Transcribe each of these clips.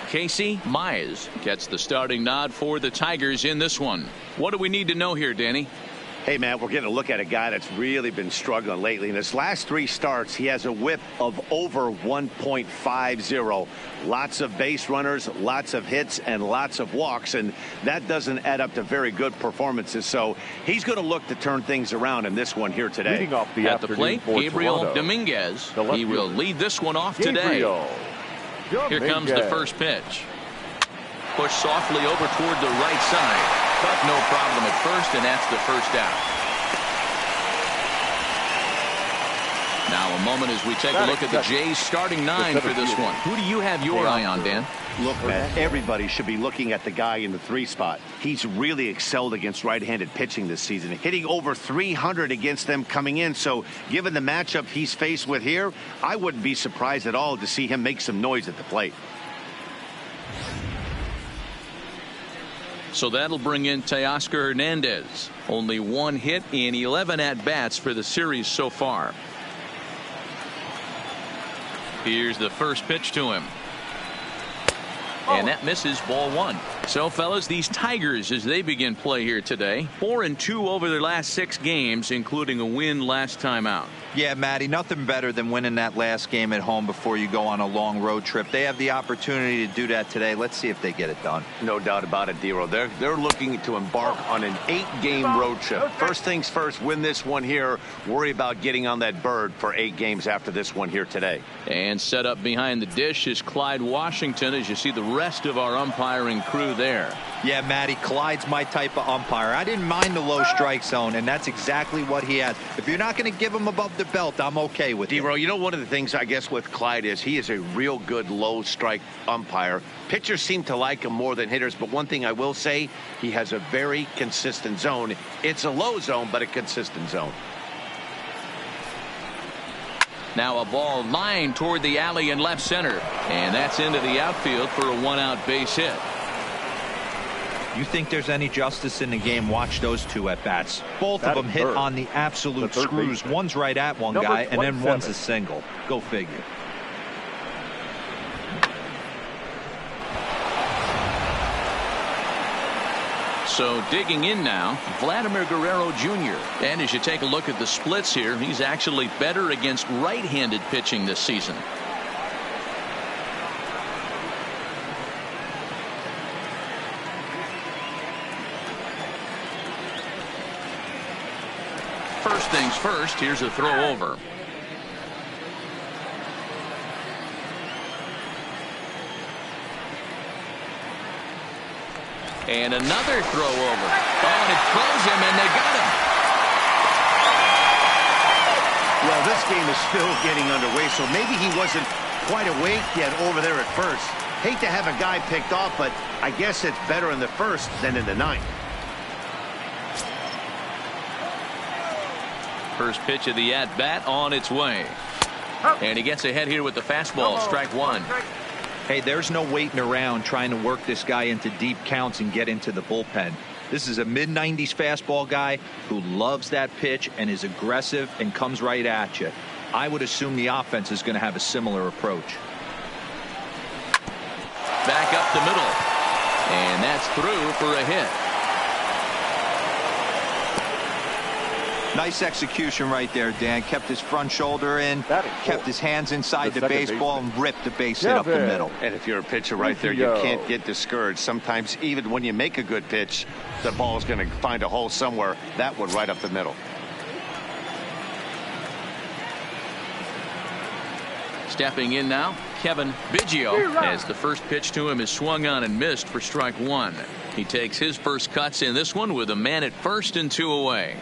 Casey Mize gets the starting nod for the Tigers in this one. What do we need to know here, Danny? Hey, man, we're getting a look at a guy that's really been struggling lately. In his last 3 starts, he has a whip of over 1.50. Lots of base runners, lots of hits, and lots of walks, and that doesn't add up to very good performances. So he's going to look to turn things around in this one here today. Leading off the At the plate, Gabriel Toronto, Dominguez. He will lead this one off today. Here comes the first pitch. Push softly over toward the right side. But no problem at first, and that's the first out. Now a moment as we take a look at the Jays starting 9 for this one. Who do you have your eye on, Dan? Look, man, everybody should be looking at the guy in the 3 spot. He's really excelled against right-handed pitching this season, hitting over 300 against them coming in. So given the matchup he's faced with here, I wouldn't be surprised at all to see him make some noise at the plate. So that'll bring in Teoscar Hernandez. Only 1 hit in 11 at-bats for the series so far. Here's the first pitch to him. And that misses, ball 1. So, fellas, these Tigers, as they begin play here today, 4-2 over their last 6 games, including a win last time out. Yeah, Matty, nothing better than winning that last game at home before you go on a long road trip. They have the opportunity to do that today. Let's see if they get it done. No doubt about it, Dero. They're looking to embark on an 8-game road trip. First things first, win this one here. Worry about getting on that bird for 8 games after this one here today. And set up behind the dish is Clyde Washington, as you see the rest of our umpiring crew there. Yeah, Matty, Clyde's my type of umpire. I didn't mind the low strike zone, and that's exactly what he has. If you're not going to give him above the belt, I'm okay with it. Dero, you know, one of the things I guess with Clyde is he is a real good low strike umpire. Pitchers seem to like him more than hitters, but one thing I will say, he has a very consistent zone. It's a low zone, but a consistent zone. Now a ball lined toward the alley in left center, and that's into the outfield for a 1-out base hit. You think there's any justice in the game? Watch those 2 at bats. Both of them hit on the absolute screws. One's right at one guy, and then one's a single. Go figure. So digging in now, Vladimir Guerrero Jr. And as you take a look at the splits here, he's actually better against right-handed pitching this season. First things first, here's a throw over. And another throw over. Oh, and it throws him, and they got him. Well, this game is still getting underway, so maybe he wasn't quite awake yet over there at first. Hate to have a guy picked off, but I guess it's better in the first than in the 9th. First pitch of the at-bat on its way. And he gets ahead here with the fastball, strike 1. Hey, there's no waiting around trying to work this guy into deep counts and get into the bullpen. This is a mid-90s fastball guy who loves that pitch and is aggressive and comes right at you. I would assume the offense is going to have a similar approach. Back up the middle. And that's through for a hit. Nice execution right there, Dan. Kept his front shoulder in, kept his hands inside the baseball, and ripped the base hit up the middle. And if you're a pitcher right there, you can't get discouraged. Sometimes even when you make a good pitch, the ball is going to find a hole somewhere. That one right up the middle. Stepping in now, Kevin Biggio, as the first pitch to him is swung on and missed for strike 1. He takes his first cuts in this one with a man at first and 2 away.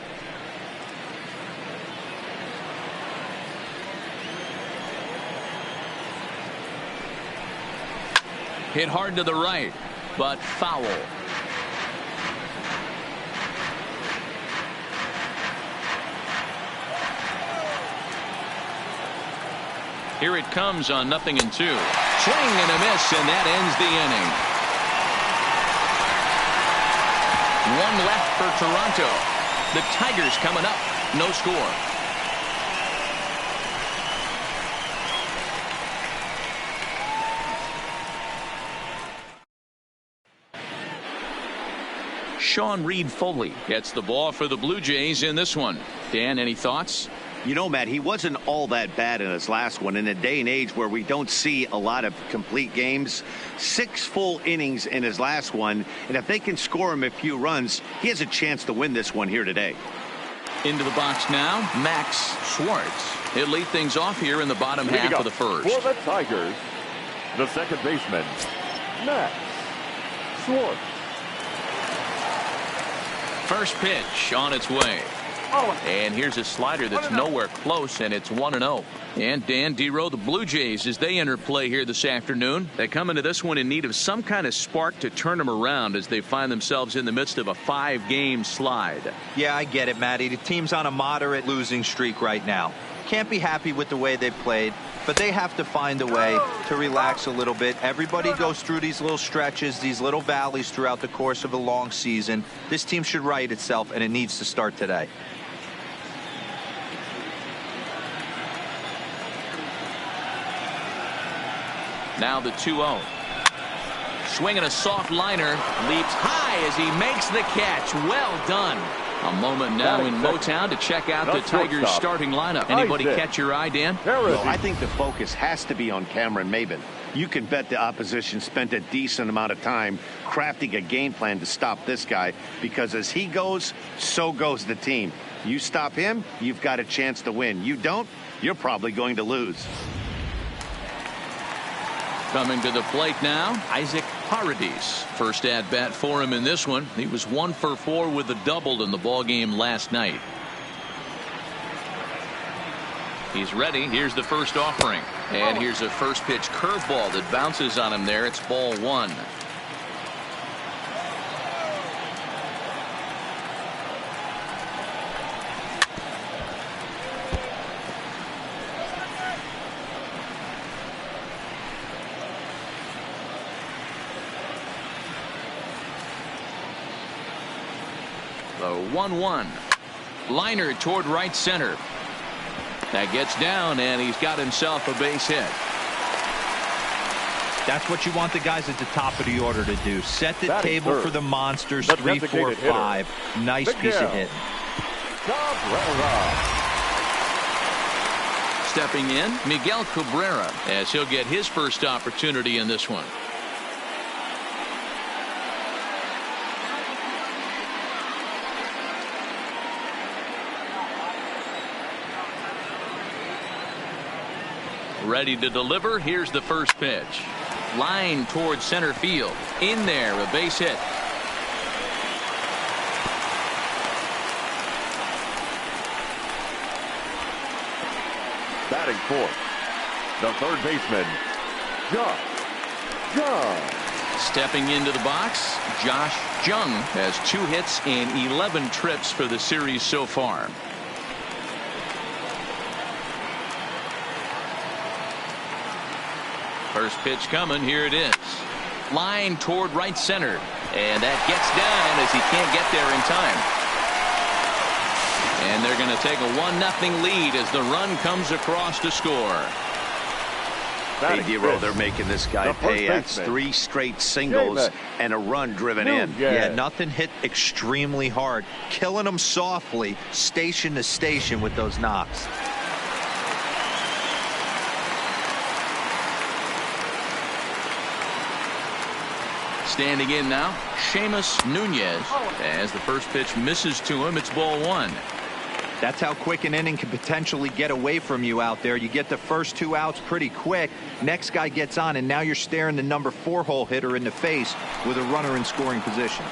Hit hard to the right, but foul. Here it comes on 0-2. Swing and a miss, and that ends the inning. 1 left for Toronto. The Tigers coming up. No score. Sean Reed-Foley gets the ball for the Blue Jays in this one. Dan, any thoughts? You know, Matt, he wasn't all that bad in his last one. In a day and age where we don't see a lot of complete games, 6 full innings in his last one. And if they can score him a few runs, he has a chance to win this one here today. Into the box now, Max Schwartz. He'll lead things off here in the bottom half of the first. For the Tigers, the second baseman, Max Schwartz. First pitch on its way. And here's a slider that's nowhere close, and it's 1-0. And Dan Dero, the Blue Jays, as they enter play here this afternoon, they come into this one in need of some kind of spark to turn them around as they find themselves in the midst of a 5-game slide. Yeah, I get it, Matty. The team's on a moderate losing streak right now. Can't be happy with the way they've played, but they have to find a way to relax a little bit. Everybody goes through these little stretches, these little valleys throughout the course of a long season. This team should right itself, and it needs to start today. Now the 2-0. Swinging a soft liner, leaps high as he makes the catch. Well done. A moment now in Motown to check out the Tigers starting lineup. Anybody catch your eye, Dan? Well, I think the focus has to be on Cameron Maybin. You can bet the opposition spent a decent amount of time crafting a game plan to stop this guy, because as he goes, so goes the team. You stop him, you've got a chance to win. You don't, you're probably going to lose. Coming to the plate now, Isaac Paredes. First at bat for him in this one. He was 1 for 4 with a double in the ball game last night. He's ready. Here's the first offering. And here's a first pitch curveball that bounces on him there. It's ball 1. The 1-1. Liner toward right center. That gets down, and he's got himself a base hit. That's what you want the guys at the top of the order to do. Set the table for the monsters. The 3, 4, 5. Nice piece of hit. Stepping in, Miguel Cabrera, as he'll get his first opportunity in this one. Ready to deliver. Here's the first pitch. Line towards center field. In there, a base hit. Batting fourth, the third baseman, Josh Jung. Stepping into the box, Josh Jung has 2 hits and 11 trips for the series so far. First pitch coming. Here it is. Line toward right center. And that gets down as he can't get there in time. And they're going to take a 1-0 lead as the run comes across to score. Hey, Dero, they're making this guy pay. That's 3 straight singles and a run driven in. Yeah, nothing hit extremely hard. Killing them softly, station to station with those knocks. Standing in now, Seamus Nunez. As the first pitch misses to him, it's ball 1. That's how quick an inning can potentially get away from you out there. You get the first 2 outs pretty quick. Next guy gets on, and now you're staring the number 4 hole hitter in the face with a runner in scoring position.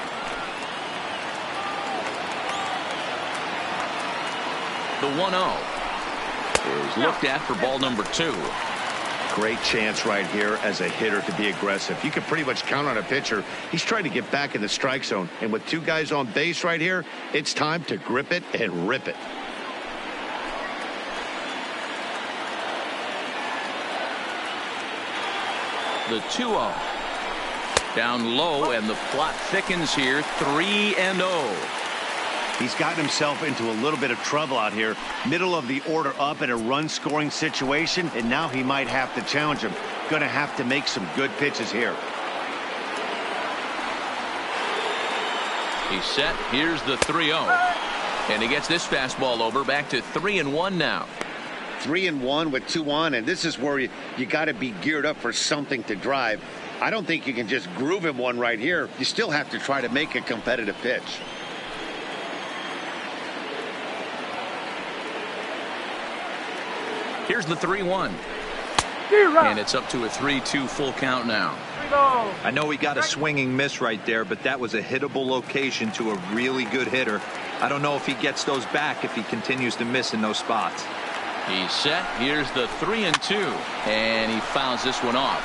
The 1-0 is looked at for ball number 2. Great chance right here as a hitter to be aggressive. You can pretty much count on a pitcher. He's trying to get back in the strike zone. And with 2 guys on base right here, it's time to grip it and rip it. The 2-0. Down low, and the plot thickens here. 3-0. He's gotten himself into a little bit of trouble out here. Middle of the order up in a run-scoring situation, and now he might have to challenge him. Going to have to make some good pitches here. He's set. Here's the 3-0. And he gets this fastball over. Back to 3-1 now. 3-1 with 2 on, and this is where you got to be geared up for something to drive. I don't think you can just groove him one right here. You still have to try to make a competitive pitch. Here's the 3-1. And it's up to a 3-2 full count now. I know he got a swinging miss right there, but that was a hittable location to a really good hitter. I don't know if he gets those back if he continues to miss in those spots. He's set. Here's the 3-2. And he fouls this one off.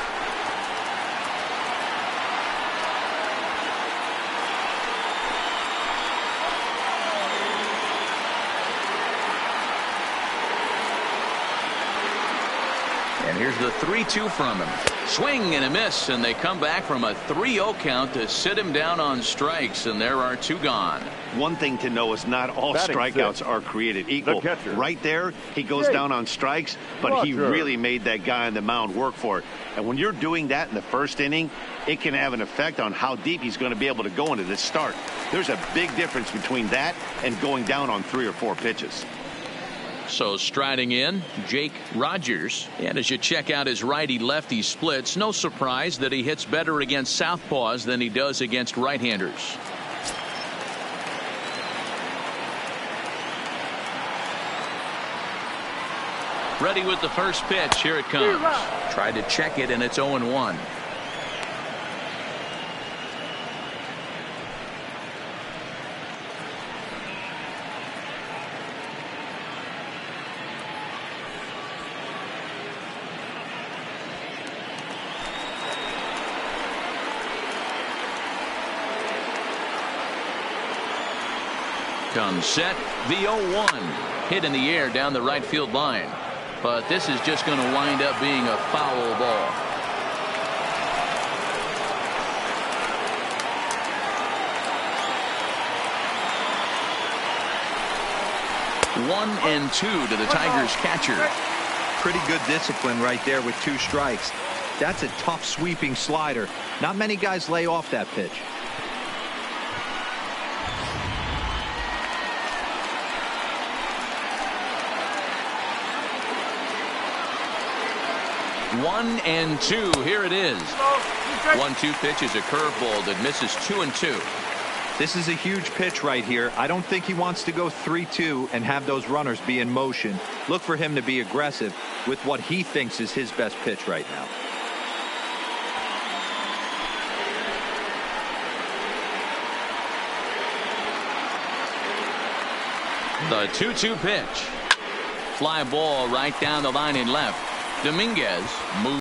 And here's the 3-2 from him. Swing and a miss, and they come back from a 3-0 count to sit him down on strikes, and there are 2 gone. One thing to know is not all strikeouts are created equal. Right there, he goes down on strikes, but he really made that guy on the mound work for it. And when you're doing that in the first inning, it can have an effect on how deep he's going to be able to go into this start. There's a big difference between that and going down on 3 or 4 pitches. So striding in, Jake Rogers. And as you check out his righty-lefty splits, no surprise that he hits better against southpaws than he does against right-handers. Ready with the first pitch. Here it comes. Tried to check it, and it's 0-1. Comes set. The 0-1. Hit in the air down the right field line. But this is just going to wind up being a foul ball. One and 2 to the Tigers catcher. Pretty good discipline right there with 2 strikes. That's a tough sweeping slider. Not many guys lay off that pitch. One and 2. Here it is. 1-2 pitch is a curveball that misses 2-2. This is a huge pitch right here. I don't think he wants to go 3-2 and have those runners be in motion. Look for him to be aggressive with what he thinks is his best pitch right now. The 2-2 pitch. Fly ball right down the line in left. Dominguez moves.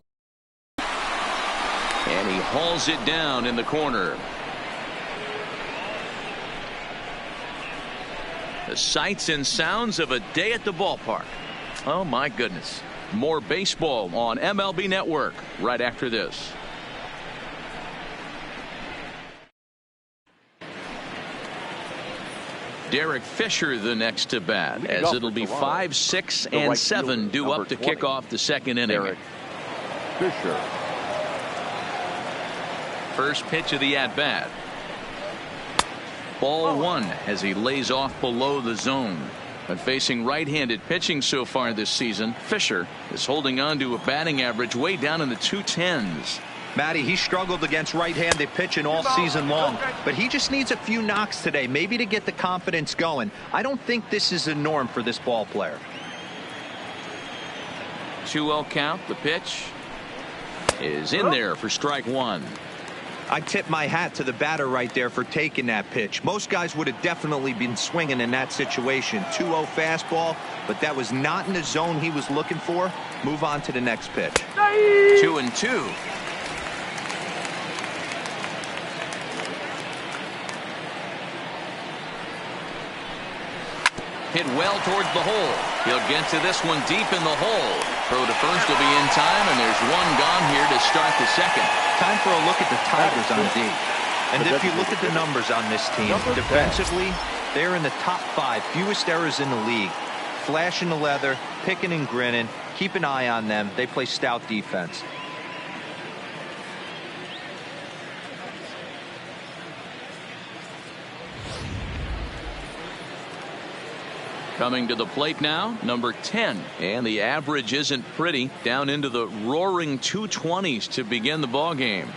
And he hauls it down in the corner. The sights and sounds of a day at the ballpark. Oh, my goodness. More baseball on MLB Network right after this. Derek Fisher the next to bat, as it'll be 5, 6, and 7 due up to kick off the second inning. Derek Fisher. First pitch of the at-bat. Ball 1 as he lays off below the zone. But facing right-handed pitching so far this season, Fisher is holding on to a batting average way down in the 210s. Matty, he struggled against right-handed pitching all season long, but he just needs a few knocks today, maybe to get the confidence going. I don't think this is a norm for this ball player. 2-0 count. The pitch is in there for strike 1. I tip my hat to the batter right there for taking that pitch. Most guys would have definitely been swinging in that situation. 2-0 fastball, but that was not in the zone he was looking for. Move on to the next pitch. 2-2. Hit well towards the hole. He'll get to this one deep in the hole. Throw to first will be in time, and there's one gone here to start the second. Time for a look at the Tigers on D. And if you look at the numbers on this team, defensively, they're in the top 5, fewest errors in the league. Flashing the leather, picking and grinning. Keep an eye on them. They play stout defense. Coming to the plate now, number 10. And the average isn't pretty. Down into the roaring 220s to begin the ball game.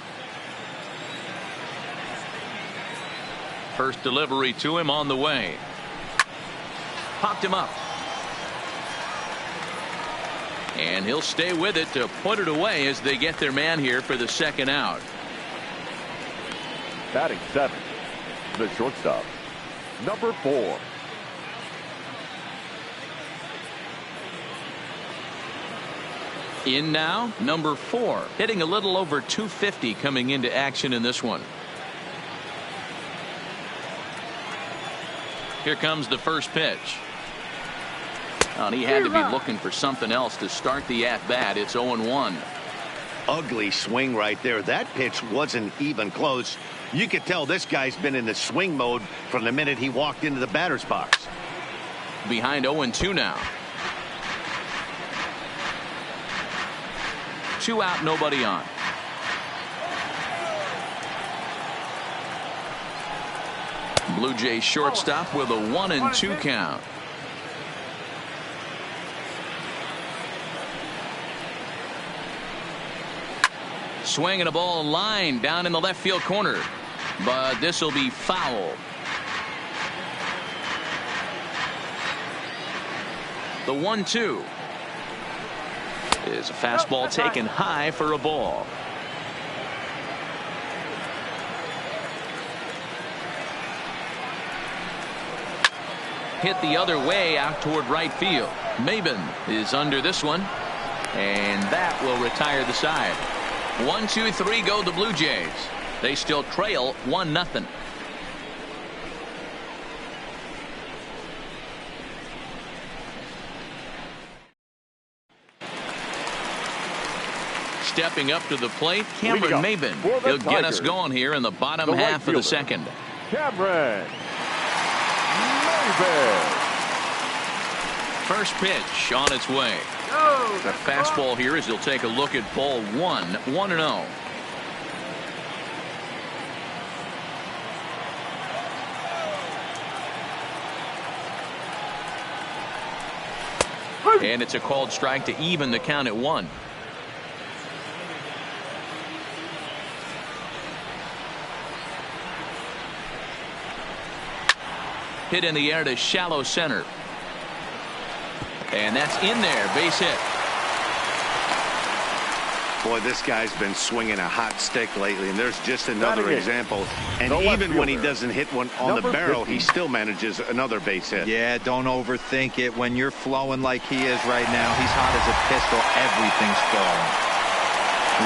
First delivery to him on the way. Popped him up. And he'll stay with it to put it away as they get their man here for the second out. Batting 7, the shortstop, number 4. In now, number 4, hitting a little over 250 coming into action in this one. Here comes the first pitch. And he had to be looking for something else to start the at-bat. It's 0-1. Ugly swing right there. That pitch wasn't even close. You could tell this guy's been in the swing mode from the minute he walked into the batter's box. Behind 0-2 now. 2 out, nobody on. Blue Jays shortstop with a 1-2 count. Swinging a ball line down in the left field corner, but this will be foul. The 1-2 is a fastball taken high for a ball. Hit the other way out toward right field. Maben is under this one, and that will retire the side. 1, 2, 3 go the Blue Jays. They still trail 1-0. Stepping up to the plate, Cameron Maben. He'll get us going here in the bottom half of the second. Cameron Maben. First pitch on its way. The fastball here as he'll take a look at ball 1, 1-0. And it's a called strike to even the count at 1. Hit in the air to shallow center. And that's in there. Base hit. Boy, this guy's been swinging a hot stick lately, and there's just another example. And even when he doesn't hit one on the barrel, he still manages another base hit. Yeah, don't overthink it. When you're flowing like he is right now, he's hot as a pistol. Everything's flowing.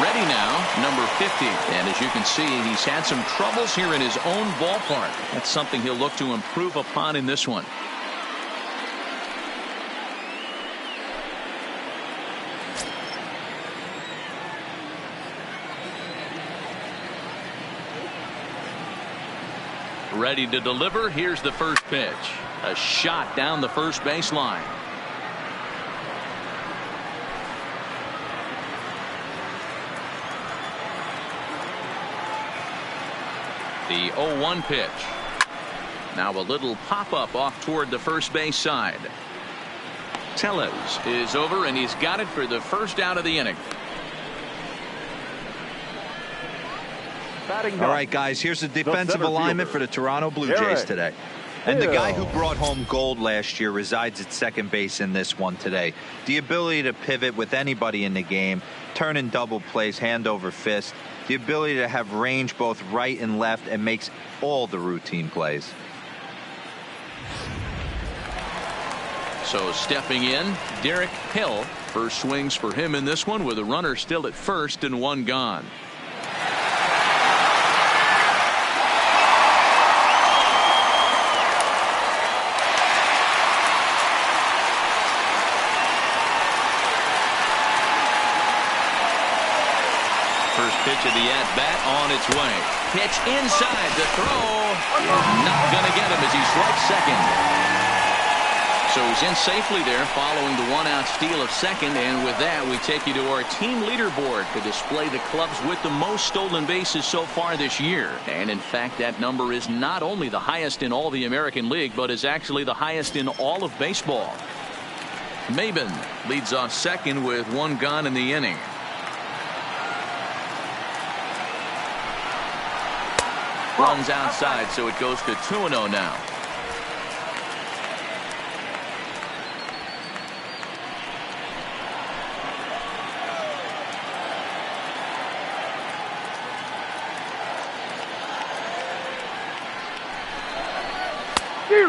Ready now, number 50. And as you can see, he's had some troubles here in his own ballpark. That's something he'll look to improve upon in this one. Ready to deliver. Here's the first pitch. A shot down the first baseline. The 0-1 pitch. Now a little pop-up off toward the first base side. Tellez is over, and he's got it for the first out of the inning. All right, guys, here's the defensive alignment for the Toronto Blue Jays today. And the guy who brought home gold last year resides at second base in this one today. The ability to pivot with anybody in the game, turn in double plays, hand over fist, the ability to have range both right and left, and makes all the routine plays. So stepping in, Derek Hill. First swings for him in this one with a runner still at first and 1 gone. First pitch of the at-bat on its way. Pitch inside. The throw is not going to get him as he strikes second. So he's in safely there following the one-out steal of second. And with that, we take you to our team leaderboard to display the clubs with the most stolen bases so far this year. And in fact, that number is not only the highest in all the American League, but is actually the highest in all of baseball. Maben leads off second with one gone in the inning. Runs outside, so it goes to 2-0 now.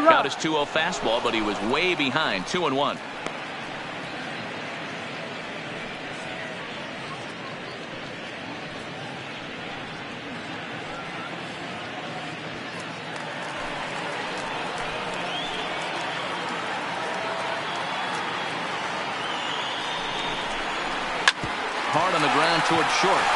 Got his 2-0 fastball, but he was way behind. 2-1. Hard on the ground towards short.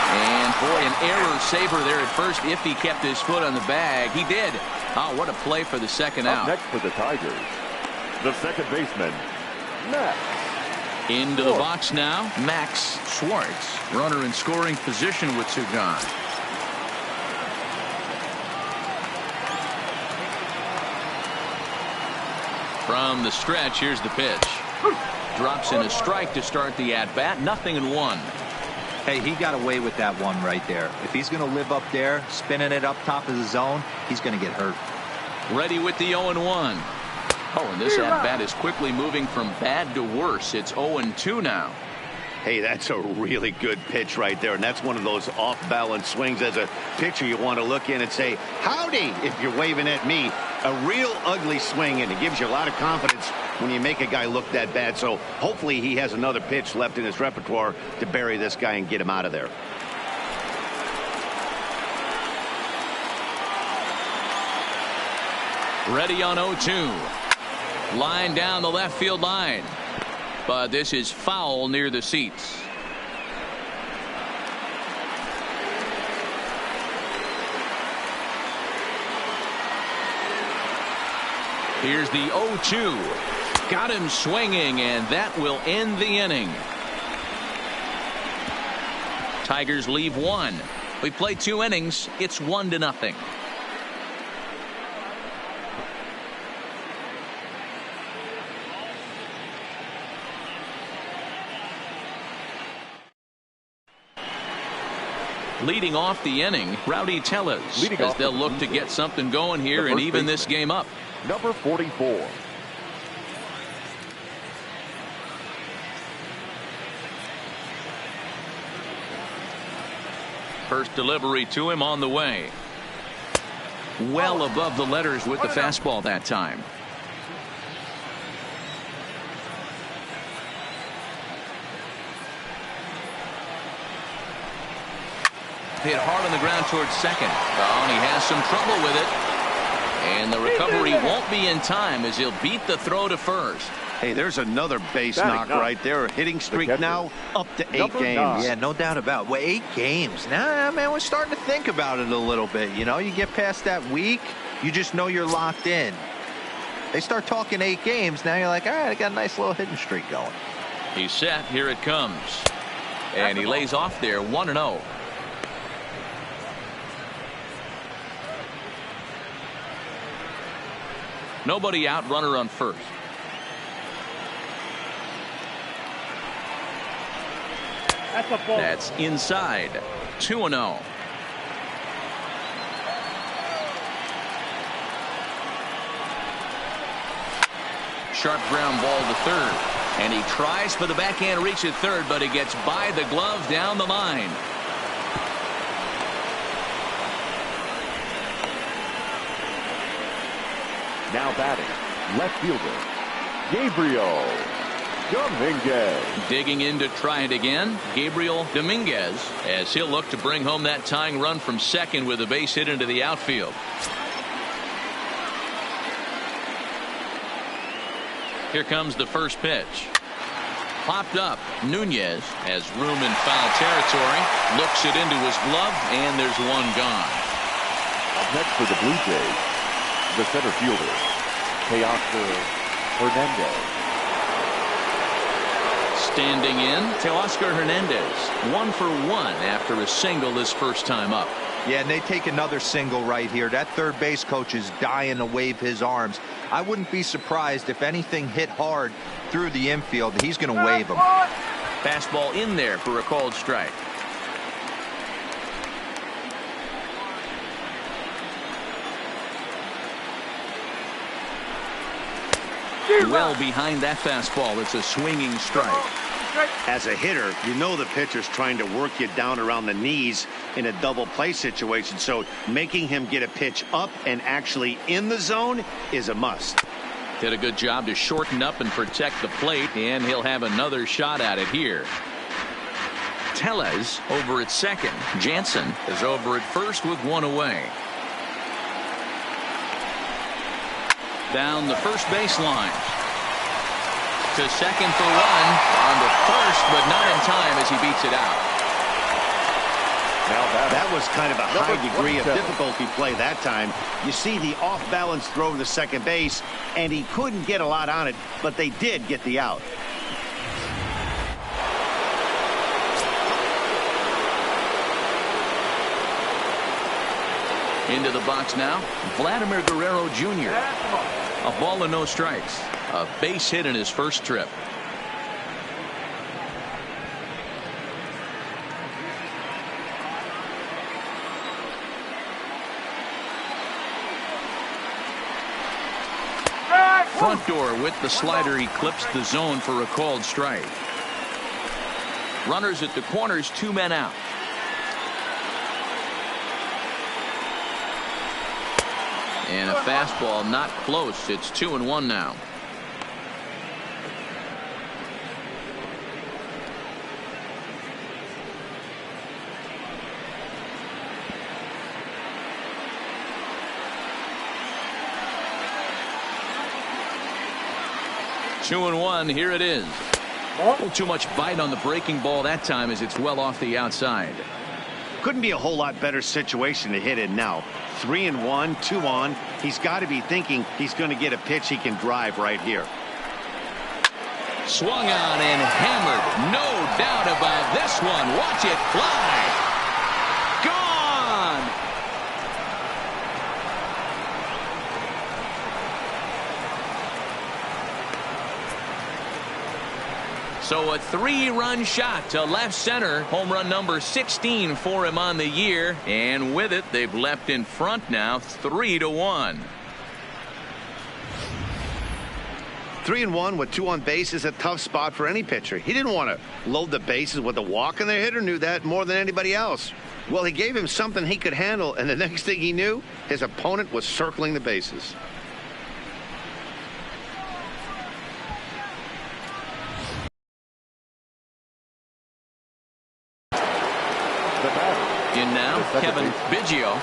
And boy, an error saver there at first if he kept his foot on the bag. He did. Oh, what a play for the second out. Next for the Tigers, the second baseman, Max. Into the box now, Max Schwartz. Runner in scoring position with two gone. From the stretch, here's the pitch. Drops in a strike to start the at-bat. 0-1. Hey, he got away with that one right there. If he's going to live up there, spinning it up top of the zone, he's going to get hurt. Ready with the 0-1. Oh, and this at-bat is quickly moving from bad to worse. It's 0-2 now. Hey, that's a really good pitch right there, and that's one of those off-balance swings. As a pitcher, you want to look in and say, howdy, if you're waving at me. A real ugly swing, and it gives you a lot of confidence when you make a guy look that bad. So hopefully he has another pitch left in his repertoire to bury this guy and get him out of there. Ready on 0-2. Line down the left field line. But this is foul near the seats. Here's the 0-2. Got him swinging, and that will end the inning. Tigers leave one. We play 2 innings. It's 1-0. Leading off the inning, Rowdy Tellez, as they'll look to get something going here and even this game up. Number 44. First delivery to him on the way. Well above the letters with the fastball that time. Hit hard on the ground towards second. Oh, and he has some trouble with it. And the recovery won't be in time as he'll beat the throw to first. Hey, there's another base knock right there. Hitting streak now up to 8 games. Yeah, no doubt about it. Well, 8 games. Now, man, we're starting to think about it a little bit. You know, you get past that week, you just know you're locked in. They start talking 8 games, now you're like, all right, I got a nice little hitting streak going. He's set. Here it comes. And he lays off there 1-0. Nobody out, runner on first. That's inside. 2-0. Sharp ground ball to third. And he tries for the backhand reach at third, but he gets by the glove down the line. Now batting, left fielder, Gabriel Dominguez. Digging in to try it again, Gabriel Dominguez, as he'll look to bring home that tying run from second with a base hit into the outfield. Here comes the first pitch. Popped up. Nunez has room in foul territory. Looks it into his glove, and there's one gone. Up next for the Blue Jays, the center fielder, Teoscar Hernandez. Standing in, Teoscar Hernandez. 1 for 1 after a single his first time up. Yeah, and they take another single right here. That third base coach is dying to wave his arms. I wouldn't be surprised if anything hit hard through the infield. He's going to wave them. Fastball in there for a called strike. Well behind that fastball. It's a swinging strike. As a hitter, you know the pitcher's trying to work you down around the knees in a double play situation, so making him get a pitch up and actually in the zone is a must. Did a good job to shorten up and protect the plate, and he'll have another shot at it here. Tellez over at second. Jansen is over at first with 1 away. Down the first baseline. To second for 1. On to first, but not in time as he beats it out. Now that was kind of a high degree of difficulty play that time. You see the off-balance throw to second base, and he couldn't get a lot on it, but they did get the out. Into the box now, Vladimir Guerrero Jr. A ball and no strikes. A base hit in his first trip. Front door with the slider. He clips the zone for a called strike. Runners at the corners, 2 men out. And a fastball not close. It's 2-1 now. Two and one. Here it is. A little too much bite on the breaking ball that time as it's well off the outside. Couldn't be a whole lot better situation to hit in now. 3-1, 2 on. He's got to be thinking he's going to get a pitch he can drive right here. Swung on and hammered. No doubt about this one. Watch it fly. Gone. So a 3-run shot to left center. Home run number 16 for him on the year. And with it, they've leapt in front now 3-1. 3-1 with 2 on base is a tough spot for any pitcher. He didn't want to load the bases with a walk, and the hitter knew that more than anybody else. Well, he gave him something he could handle, and the next thing he knew, his opponent was circling the bases. In now, Kevin Biggio.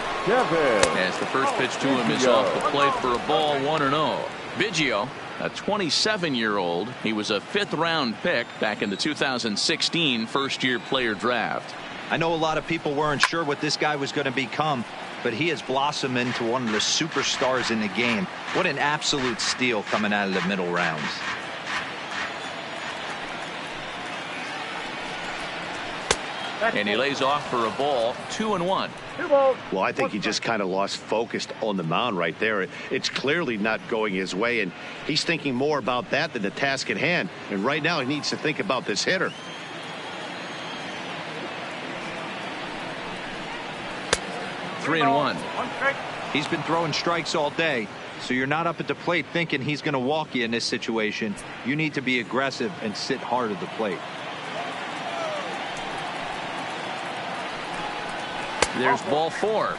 As the first pitch to him is off the plate for a ball, 1-0. Biggio, a 27-year-old. He was a 5th-round pick back in the 2016 first-year player draft. I know a lot of people weren't sure what this guy was going to become, but he has blossomed into one of the superstars in the game. What an absolute steal coming out of the middle rounds. And he lays off for a ball, 2-1. Well, I think he just kind of lost focus on the mound right there. It's clearly not going his way, and he's thinking more about that than the task at hand. And right now he needs to think about this hitter. Three and one. He's been throwing strikes all day, so you're not up at the plate thinking he's going to walk you in this situation. You need to be aggressive and sit hard at the plate. There's ball 4.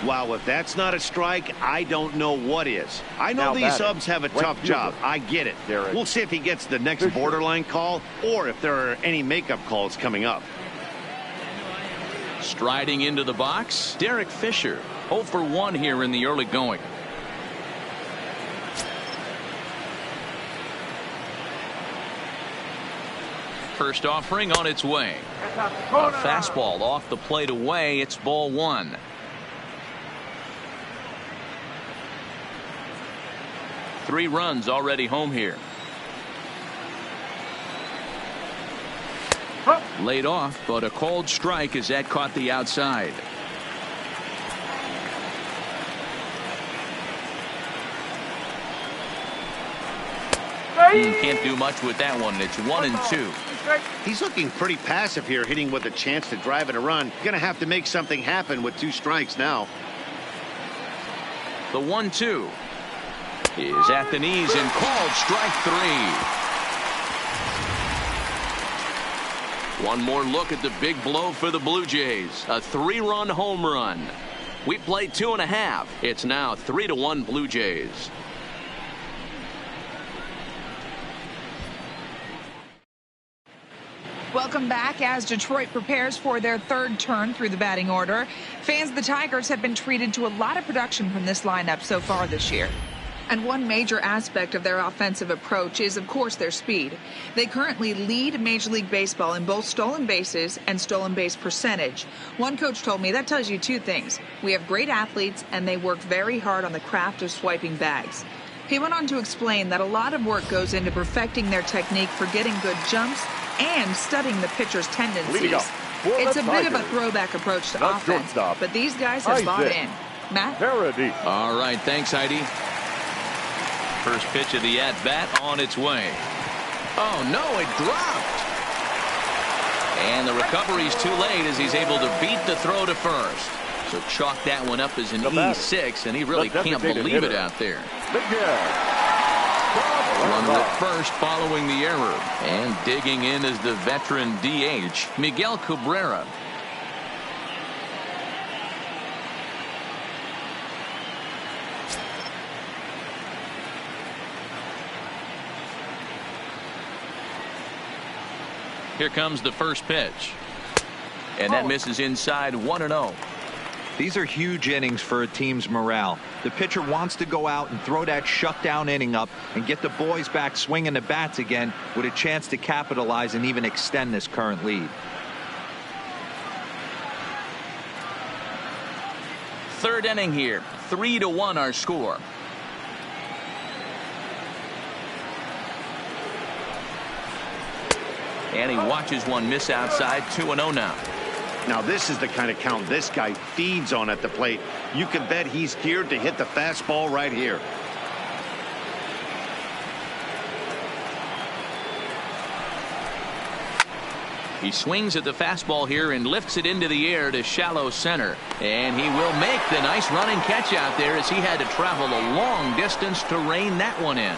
Wow, if that's not a strike, I don't know what is. I know these subs have a tough job. I get it. We'll see if he gets the next borderline call or if there are any makeup calls coming up. Striding into the box, Derek Fisher. 0 for 1 here in the early going. First offering on its way. A fastball off the plate away. It's ball 1. 3 runs already home here. Laid off, but a called strike as that caught the outside. Can't do much with that one. It's 1-2. He's looking pretty passive here, hitting with a chance to drive in a run. Going to have to make something happen with 2 strikes now. The 1-2 is at the knees and called strike 3. One more look at the big blow for the Blue Jays. A 3-run home run. We played 2.5. It's now 3-1 Blue Jays. Welcome back as Detroit prepares for their 3rd turn through the batting order. Fans of the Tigers have been treated to a lot of production from this lineup so far this year. And one major aspect of their offensive approach is, of course, their speed. They currently lead Major League Baseball in both stolen bases and stolen base percentage. One coach told me that tells you 2 things. We have great athletes, and they work very hard on the craft of swiping bags. He went on to explain that a lot of work goes into perfecting their technique for getting good jumps and studying the pitcher's tendencies. It's a bit of a throwback approach to offense, but these guys have bought in. Matt? All right, thanks, Heidi. First pitch of the at-bat on its way. Oh, no, it dropped. And the recovery's too late as he's able to beat the throw to first. So chalk that one up as an E6, and he really can't believe it out there. Runner at first following the error. And digging in is the veteran DH, Miguel Cabrera. Here comes the first pitch. And that misses inside 1-0. These are huge innings for a team's morale. The pitcher wants to go out and throw that shutdown inning up and get the boys back swinging the bats again with a chance to capitalize and even extend this current lead. Third inning here. 3-1 our score. And he watches one miss outside. 2-0 now. Now this is the kind of count this guy feeds on at the plate. You can bet he's geared to hit the fastball right here. He swings at the fastball here and lifts it into the air to shallow center. And he will make the nice running catch out there as he had to travel a long distance to rein that one in.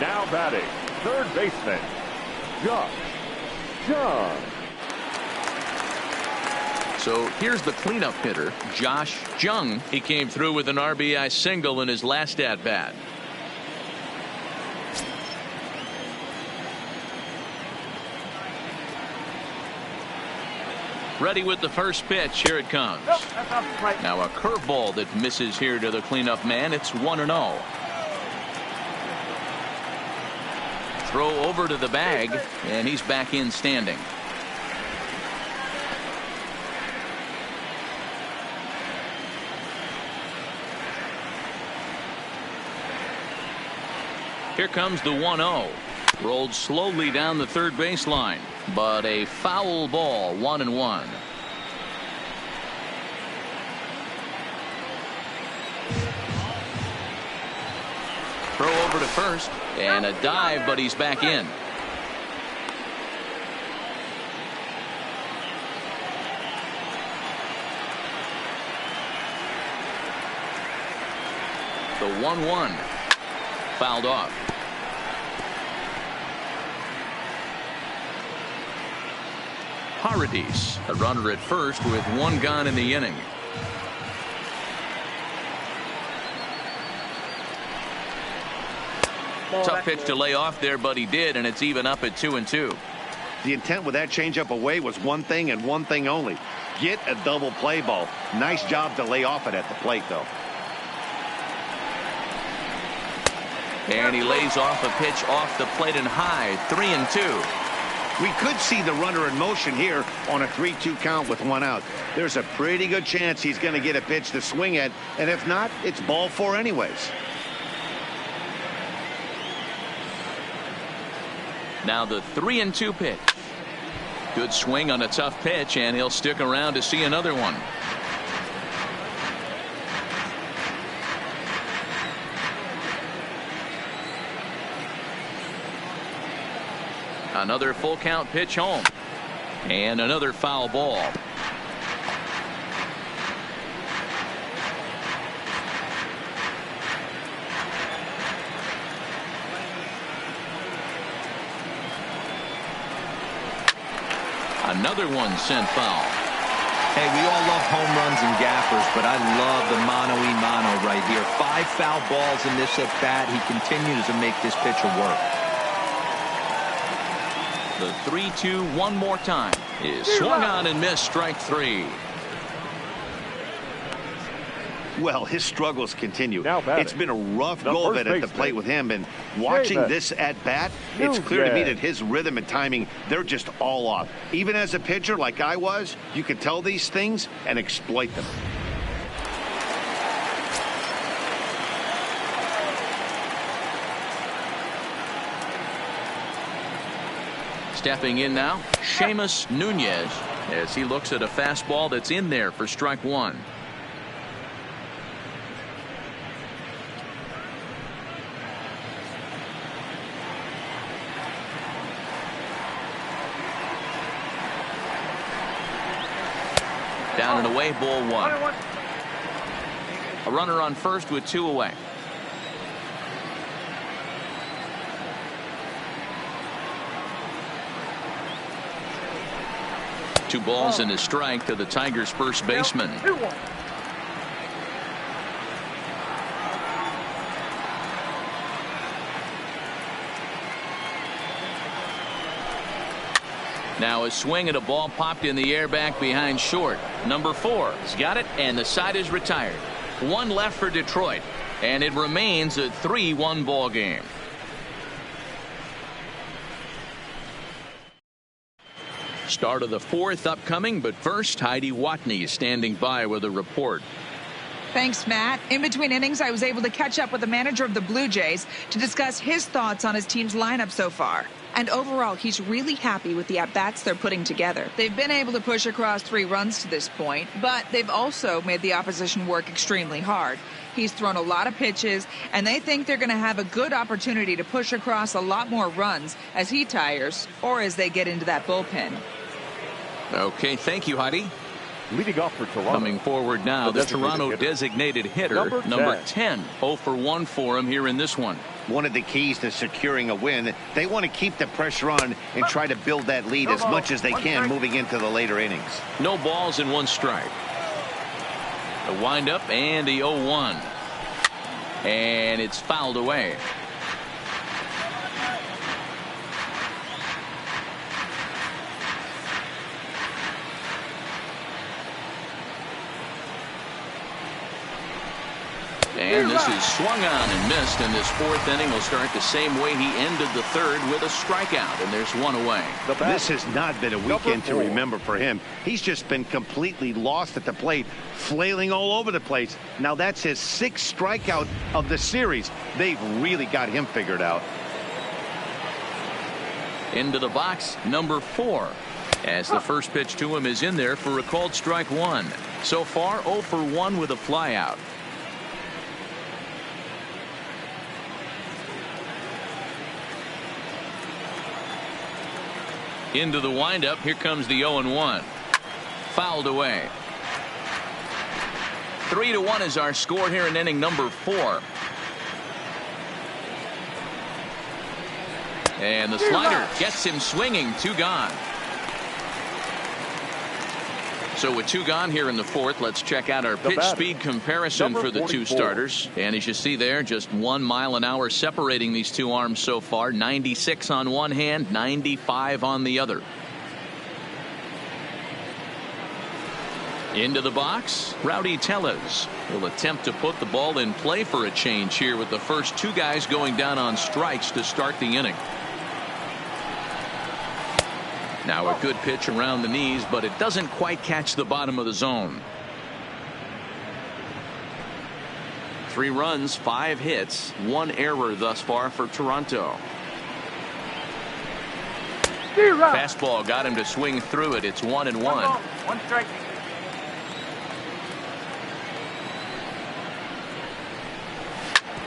Now batting, third baseman, Josh Jung. So here's the cleanup hitter, Josh Jung. He came through with an RBI single in his last at-bat. Ready with the first pitch. Here it comes. Now a curveball that misses here to the cleanup man. It's 1-0. Throw over to the bag, and he's back in standing. Here comes the 1-0. Rolled slowly down the third baseline, but a foul ball. 1-1. Throw over to first, and a dive, but he's back in. The 1-1. Fouled off. Paradis, a runner at first with one gone in the inning. Tough pitch to lay off there, but he did, and it's even up at 2-2. The intent with that changeup away was one thing and one thing only. Get a double play ball. Nice job to lay off it at the plate, though. And he lays off a pitch off the plate and high. 3-2. We could see the runner in motion here on a 3-2 count with one out. There's a pretty good chance he's going to get a pitch to swing at, and if not, it's ball 4 anyways. Now the 3-2 pitch. Good swing on a tough pitch, and he'll stick around to see another one. Another full count pitch home. And another foul ball. Another one sent foul. Hey, we all love home runs and gappers, but I love the mano-y-mano right here. 5 foul balls in this at bat. He continues to make this pitcher work. The 3-2 one more time is swung on and missed, strike 3. Well, his struggles continue. Now It's been a rough the go of first it at the baseman. plate with him, and watching Davis. this at bat, it's clear to me Nunez. that his rhythm and timing, they're just all off. Even as a pitcher like I was, you could tell these things and exploit them. Stepping in now, Seamus Nunez, as he looks at a fastball that's in there for strike 1. Down and away, ball 1. A runner on first with 2 away. Two balls and a strike to the Tigers' first baseman. Now a swing and a ball popped in the air back behind short. Number 4 has got it, and the side is retired. 1 left for Detroit, and it remains a 3-1 ball game. Start of the 4th upcoming, but first Heidi Watney is standing by with a report. Thanks, Matt. In between innings, I was able to catch up with the manager of the Blue Jays to discuss his thoughts on his team's lineup so far. And overall, he's really happy with the at-bats they're putting together. They've been able to push across 3 runs to this point, but they've also made the opposition work extremely hard. He's thrown a lot of pitches, and they think they're going to have a good opportunity to push across a lot more runs as he tires or as they get into that bullpen. Okay, thank you, Heidi. Leading off for Toronto. Coming forward now, the Toronto designated hitter, number 10. 0 for 1 for him here in this one. One of the keys to securing a win, they want to keep the pressure on and try to build that lead as much as they can moving into the later innings. No balls and 1 strike. The windup and the 0-1. And it's fouled away. And this is swung on and missed, and this 4th inning will start the same way he ended the 3rd with a strikeout, and there's 1 away. This has not been a weekend to remember for him. He's just been completely lost at the plate, flailing all over the place. Now that's his 6th strikeout of the series. They've really got him figured out. Into the box, number 4. As the first pitch to him is in there for a called strike 1. So far, 0 for 1 with a flyout. Into the windup. Here comes the 0-1. Fouled away. 3-1 is our score here in inning number 4. And the slider gets him swinging. 2 gone. So with 2 gone here in the 4th, let's check out our pitch speed comparison for the 2 starters. And as you see there, just 1 mile an hour separating these 2 arms so far. 96 on one hand, 95 on the other. Into the box, Rowdy Tellez will attempt to put the ball in play for a change here with the first 2 guys going down on strikes to start the inning. Now a good pitch around the knees, but it doesn't quite catch the bottom of the zone. 3 runs, 5 hits, 1 error thus far for Toronto. Fastball got him to swing through it. It's 1-1. One strike.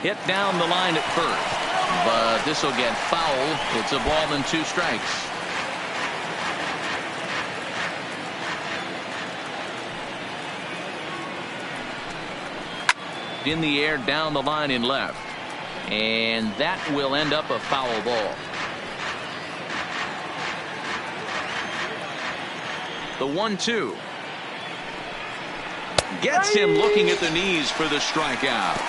Hit down the line at first, but this will get foul. It's a ball and 2 strikes. In the air down the line in left, and that will end up a foul ball. The 1-2 gets him looking at the knees for the strikeout.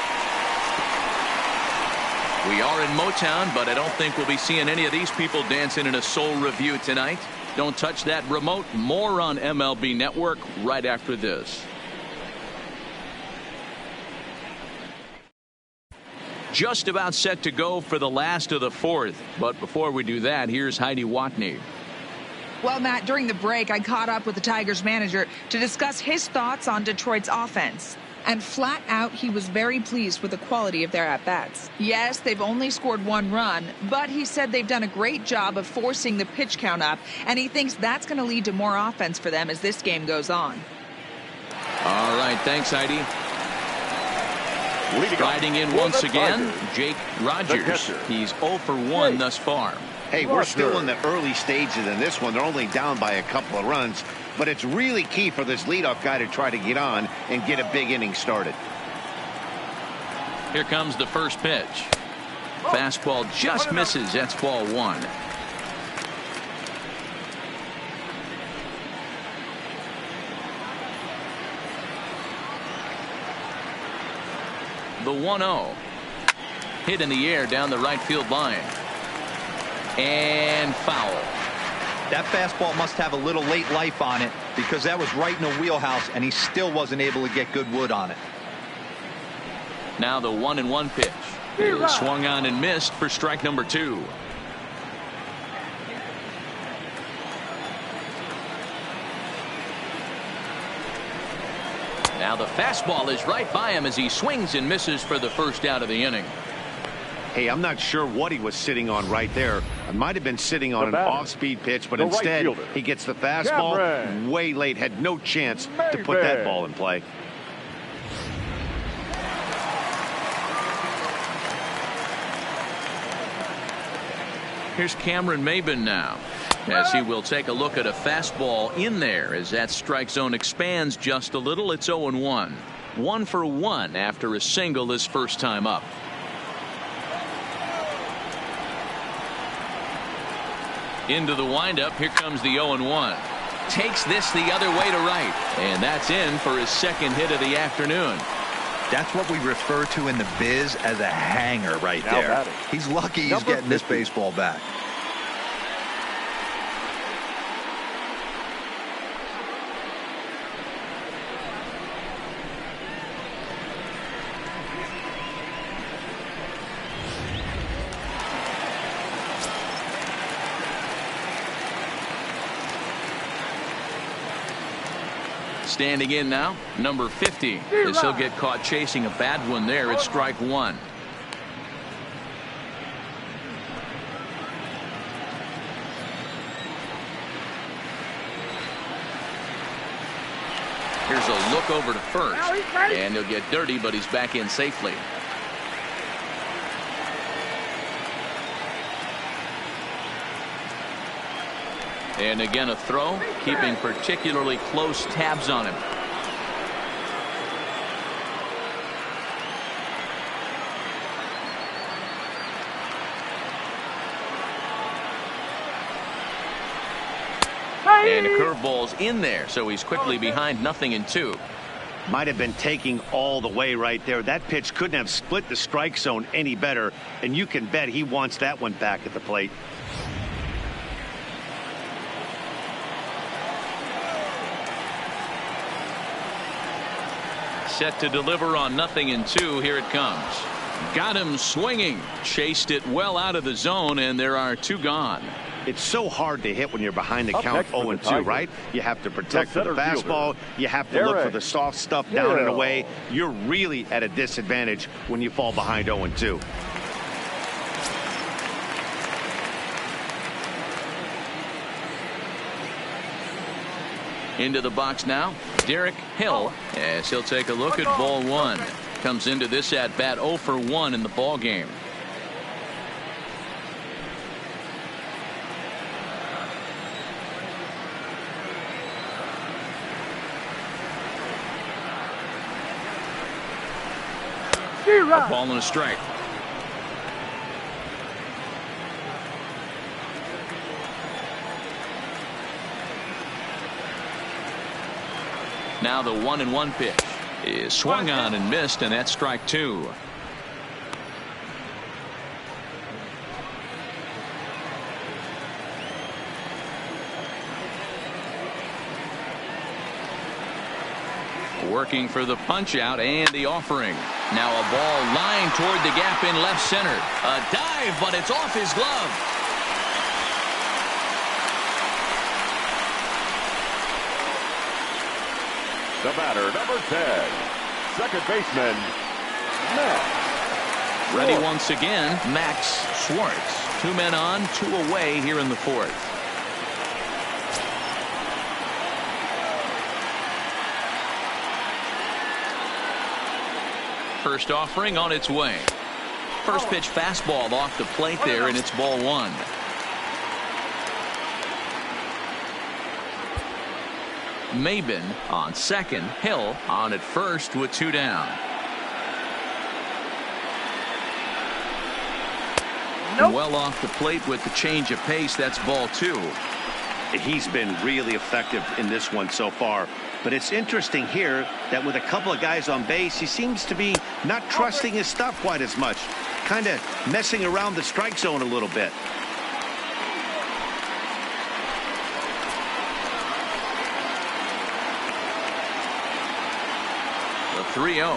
We are in Motown, but I don't think we'll be seeing any of these people dancing in a soul review tonight. Don't touch that remote. More on MLB Network right after this. Just about set to go for the last of the 4th. But before we do that, here's Heidi Watney. Well, Matt, during the break, I caught up with the Tigers manager to discuss his thoughts on Detroit's offense. And flat out, he was very pleased with the quality of their at-bats. Yes, they've only scored 1 run, but he said they've done a great job of forcing the pitch count up, and he thinks that's going to lead to more offense for them as this game goes on. All right, thanks, Heidi. Riding in once again, Jake Rogers. He's 0 for 1 thus far. Hey, we're still in the early stages in this one. They're only down by a couple of runs, but it's really key for this leadoff guy to try to get on and get a big inning started. Here comes the first pitch. Fastball just misses. That's ball 1. The 1-0 hit in the air down the right field line, and foul. That fastball must have a little late life on it, because that was right in the wheelhouse and he still wasn't able to get good wood on it. Now the 1-1 pitch is swung on and missed for strike number 2. Now the fastball is right by him as he swings and misses for the first out of the inning. Hey, I'm not sure what he was sitting on right there. It might have been sitting on an off-speed pitch, but instead he gets the fastball way late, had no chance to put that ball in play. Here's Cameron Maben now, as he will take a look at a fastball in there as that strike zone expands just a little. It's 0-1. 1 for 1 after a single his first time up. Into the windup. Here comes the 0-1. Takes this the other way to right, and that's in for his second hit of the afternoon. That's what we refer to in the biz as a hanger right there. He's lucky he's getting this baseball back. Standing in now, number 50, as he'll get caught chasing a bad one there. It's strike 1. Here's a look over to first, and he'll get dirty, but he's back in safely. And again a throw, keeping particularly close tabs on him. And the curveball's in there, so he's quickly behind 0-2. Might have been taking all the way right there. That pitch couldn't have split the strike zone any better, and you can bet he wants that one back at the plate. Set to deliver on 0-2. Here it comes. Got him swinging. Chased it well out of the zone, and there are 2 gone. It's so hard to hit when you're behind the count 0-2, right? You have to protect the fastball. You have to look for the soft stuff down and away. You're really at a disadvantage when you fall behind 0-2. Into the box now, Derek Hill, as he'll take a look at ball one. Comes into this at bat 0 for 1 in the ball game. A ball and a strike. Now the 1-1 pitch is swung on and missed, and that's strike 2. Working for the punch out and the offering. Now a ball lined toward the gap in left center. A dive, but it's off his glove. The batter, number 10, second baseman, Max. Ready once again, Max Schwartz. 2 men on, 2 away here in the 4th. First offering on its way. First pitch fastball off the plate there, and it's ball 1. Maben on second. Hill on at first with 2 down. Well off the plate with the change of pace. That's ball 2. He's been really effective in this one so far. But it's interesting here that with a couple of guys on base, he seems to be not trusting his stuff quite as much. Kind of messing around the strike zone a little bit. The 3-0.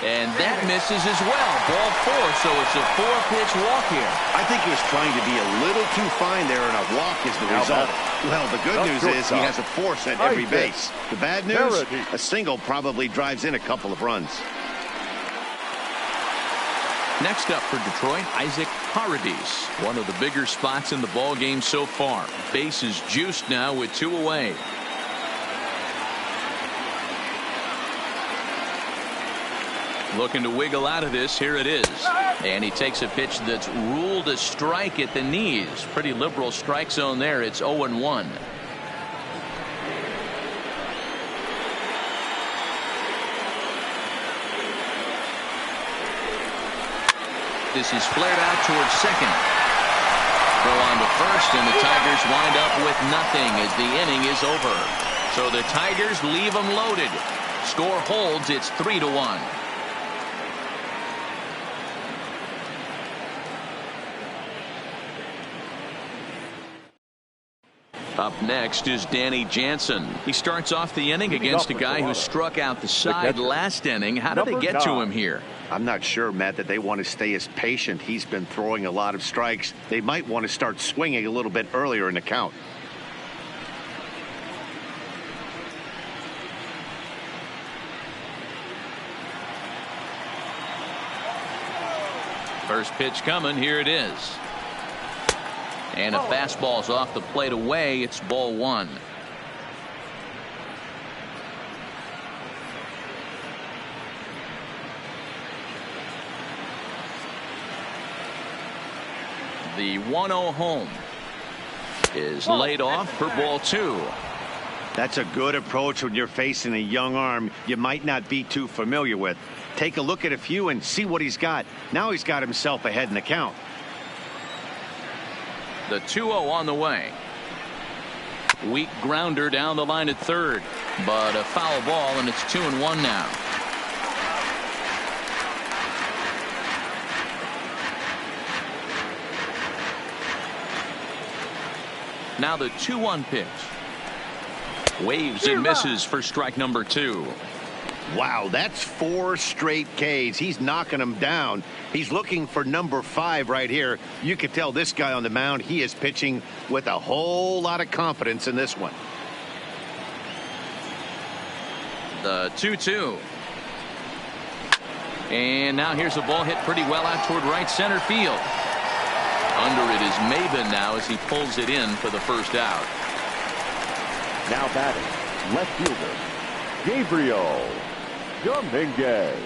And that misses as well. Ball 4, so it's a 4-pitch walk here. I think he was trying to be a little too fine there, and a walk is the result. Well, the good news is he has a force at every base. The bad news, a single probably drives in a couple of runs. Next up for Detroit, Isaac Paradis. One of the bigger spots in the ball game so far. Base is juiced now with 2 away. Looking to wiggle out of this. Here it is. And he takes a pitch that's ruled a strike at the knees. Pretty liberal strike zone there. It's 0-1. This is flared out towards second. Throw on to first, and the Tigers wind up with nothing as the inning is over. So the Tigers leave them loaded. Score holds. It's 3-1. Up next is Danny Jansen. He starts off the inning against a guy who struck out the side last inning. How did they get to him here? I'm not sure, Matt, that they want to stay as patient. He's been throwing a lot of strikes. They might want to start swinging a little bit earlier in the count. First pitch coming. Here it is. And a fastball's off the plate away. It's ball 1. The 1-0 home is laid off for ball 2. That's a good approach when you're facing a young arm you might not be too familiar with. Take a look at a few and see what he's got. Now he's got himself ahead in the count. The 2-0 on the way. Weak grounder down the line at third, but a foul ball, and it's 2-1 now. Now the 2-1 pitch. Waves and misses for strike number 2. Wow, that's 4 straight Ks. He's knocking them down. He's looking for number 5 right here. You can tell this guy on the mound, he is pitching with a whole lot of confidence in this one. The 2-2. And now here's a ball hit pretty well out toward right center field. Under it is Maben now as he pulls it in for the first out. Now batting, left fielder, Gabriel Dominguez.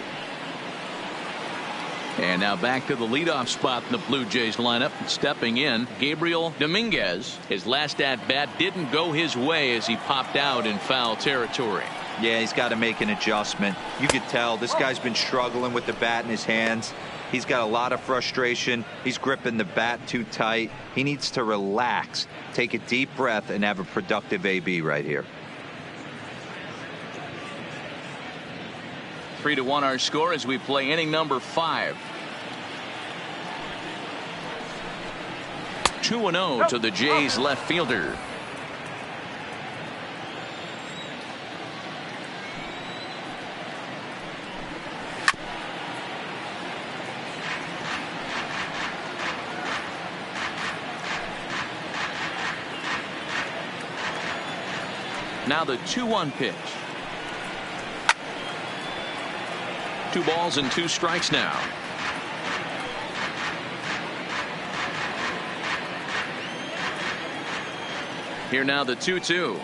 And now back to the leadoff spot in the Blue Jays lineup. Stepping in, Gabriel Dominguez. His last at-bat didn't go his way as he popped out in foul territory. Yeah, he's got to make an adjustment. You could tell this guy's been struggling with the bat in his hands. He's got a lot of frustration. He's gripping the bat too tight. He needs to relax, take a deep breath, and have a productive AB right here. 3-1 our score as we play inning number 5. 2-0 to the Jays left fielder. Now the 2-1 pitch. 2 balls and 2 strikes now. Here now the 2-2.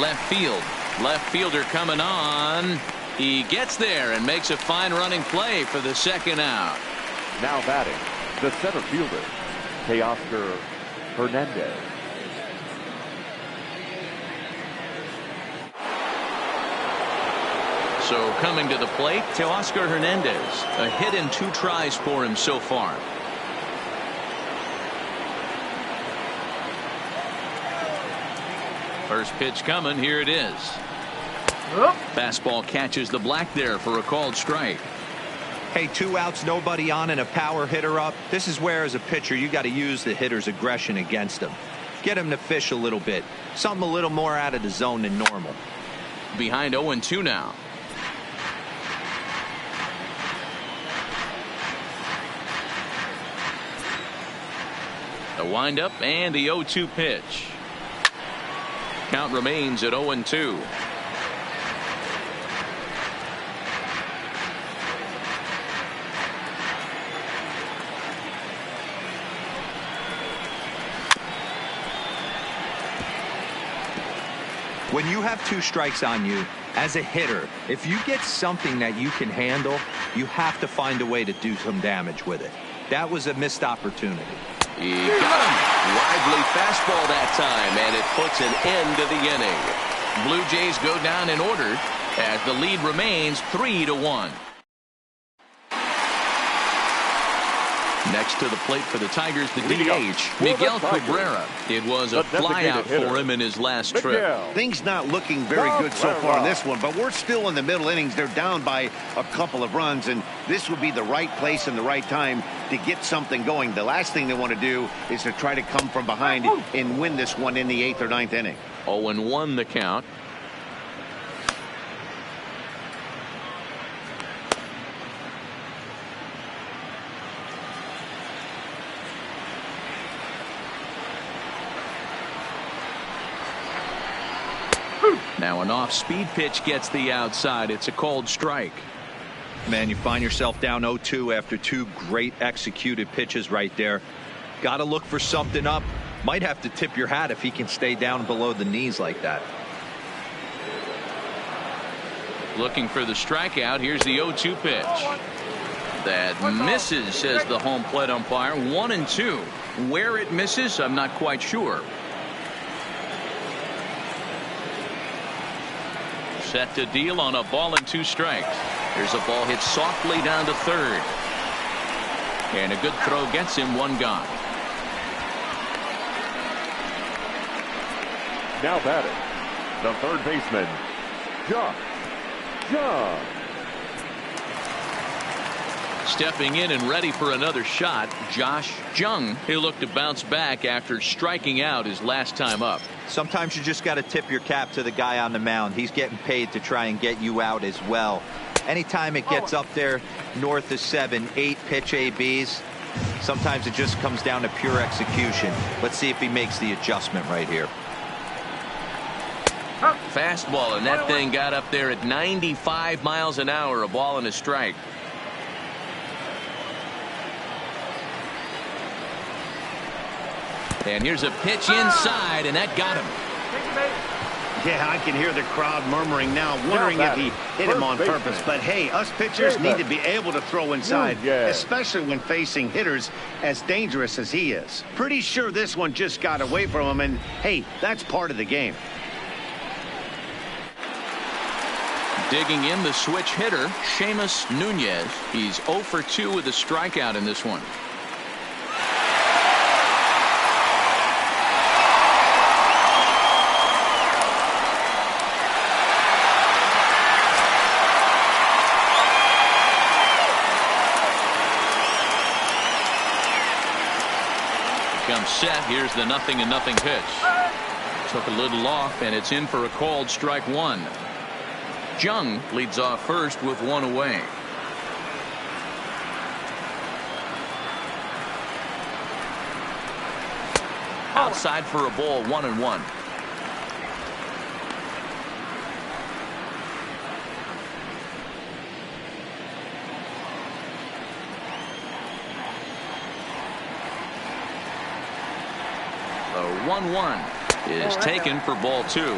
Left field. Left fielder coming on. He gets there and makes a fine running play for the second out. Now batting, the center fielder, Teoscar Hernandez. So coming to the plate, Teoscar Hernandez. A hit and 2 tries for him so far. First pitch coming. Here it is. Fastball catches the black there for a called strike. Hey, 2 outs, nobody on, and a power hitter up. This is where, as a pitcher, you got to use the hitter's aggression against him. Get him to fish a little bit. Something a little more out of the zone than normal. Behind 0-2 now. The windup and the 0-2 pitch. Count remains at 0-2. When you have 2 strikes on you, as a hitter, if you get something that you can handle, you have to find a way to do some damage with it. That was a missed opportunity. He got him. Lively fastball that time, and it puts an end to the inning. Blue Jays go down in order as the lead remains 3-1. Next to the plate for the Tigers, the DH, Miguel Cabrera. It was a flyout for him in his last trip. Things not looking very good so far in this one, but we're still in the middle innings. They're down by a couple of runs, and this would be the right place and the right time to get something going. The last thing they want to do is to try to come from behind and win this one in the 8th or 9th inning. 0-1 the count. Now an off-speed pitch gets the outside. It's a called strike. Man, you find yourself down 0-2 after 2 great executed pitches right there. Got to look for something up. Might have to tip your hat if he can stay down below the knees like that. Looking for the strikeout. Here's the 0-2 pitch. That misses, says the home plate umpire. 1-2. Where it misses, I'm not quite sure. Set to deal on a ball and 2 strikes. Here's a ball hit softly down to third. And a good throw gets him 1 gone. Now batting, the third baseman, Josh Jung. Stepping in and ready for another shot, Josh Jung. He'll look to bounce back after striking out his last time up. Sometimes you just got to tip your cap to the guy on the mound. He's getting paid to try and get you out as well. Anytime it gets up there north of 7, 8 pitch ABs, sometimes it just comes down to pure execution. Let's see if he makes the adjustment right here. Fastball, and that thing got up there at 95 miles an hour, a ball and a strike. And here's a pitch inside, and that got him. Yeah, I can hear the crowd murmuring now, wondering if he hit him on purpose. But hey, us pitchers need to be able to throw inside, especially when facing hitters as dangerous as he is. Pretty sure this one just got away from him, and hey, that's part of the game. Digging in, the switch hitter, Seamus Nunez. He's 0 for 2 with a strikeout in this one. Comes set. Here's the 0-0 pitch. Took a little off, and it's in for a called strike one. Jung leads off first with one away. Outside for a ball, 1-1. The 1-1 is taken for ball two.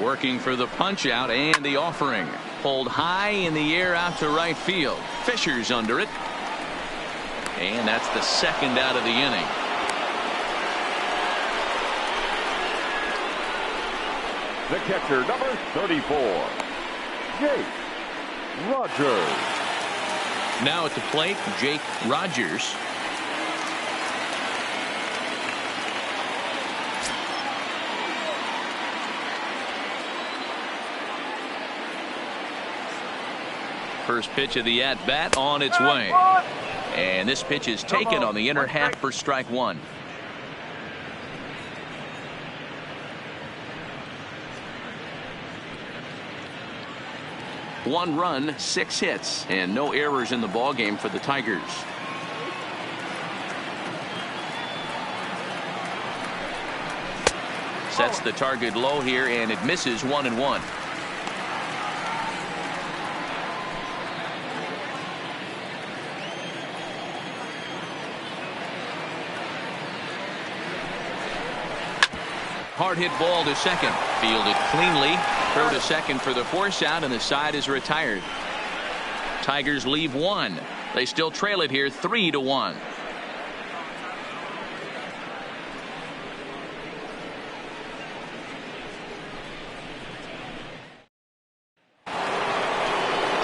Working for the punch out, and the offering pulled high in the air out to right field. Fisher's under it, and that's the second out of the inning. The catcher, number 34, Jake Rogers. Now at the plate, Jake Rogers. First pitch of the at-bat on its way. And this pitch is taken on the inner half for strike one. One run, 6 hits, and no errors in the ballgame for the Tigers. Sets the target low here, and it misses 1-1. Hard hit ball to second. Fielded cleanly. Throw to second for the force out, and the side is retired. Tigers leave one. They still trail it here 3-1.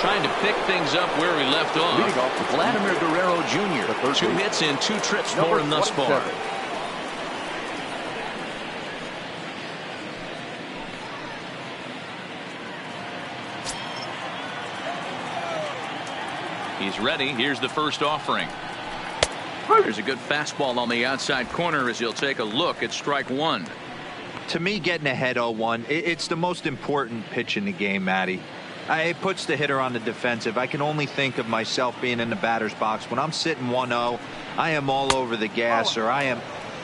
Trying to pick things up where we left off. Vladimir Guerrero Jr. 2 hits and 2 trips for him thus far. He's ready. Here's the first offering. There's a good fastball on the outside corner as he'll take a look at strike one. To me, getting ahead 0-1, it's the most important pitch in the game, Matty. It puts the hitter on the defensive. I can only think of myself being in the batter's box. When I'm sitting 1-0, I am all over the gas, or I am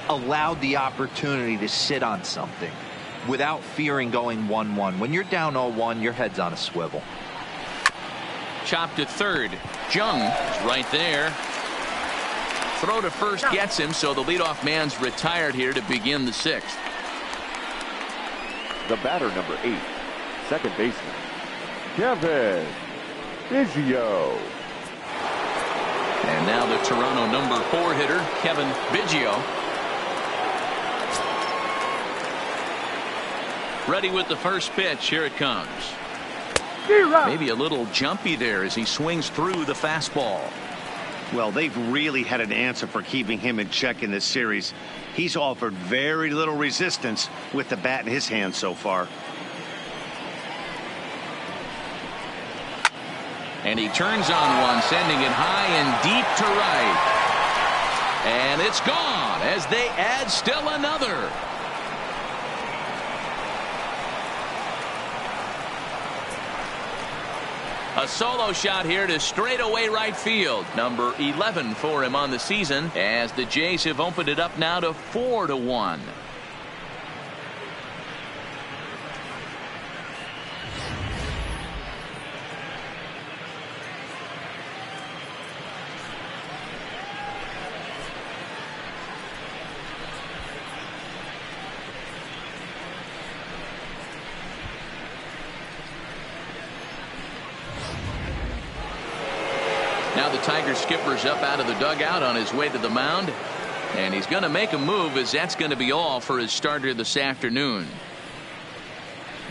allowed the opportunity to sit on something without fearing going 1-1. When you're down 0-1, your head's on a swivel. Chopped to third. Jung is right there. Throw to first gets him, so the leadoff man's retired here to begin the 6th. The batter, number 8, second baseman, Kevin Biggio. And now the Toronto number 4 hitter, Kevin Biggio. Ready with the first pitch. Here it comes. Maybe a little jumpy there as he swings through the fastball. Well, they've really had an answer for keeping him in check in this series. He's offered very little resistance with the bat in his hand so far. And he turns on one, sending it high and deep to right. And it's gone as they add still another. A solo shot here to straightaway right field. Number 11 for him on the season, as the Jays have opened it up now to 4-1. Now the Tiger skipper's up out of the dugout on his way to the mound, and he's going to make a move, as that's going to be all for his starter this afternoon.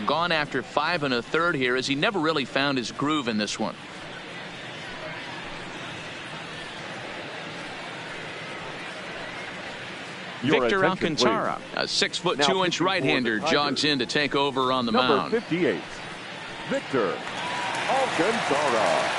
Gone after 5 1/3 here, as he never really found his groove in this one. Victor Alcantara, a 6'2" right-hander, jogs in to take over on the mound. Number 58, Victor Alcantara.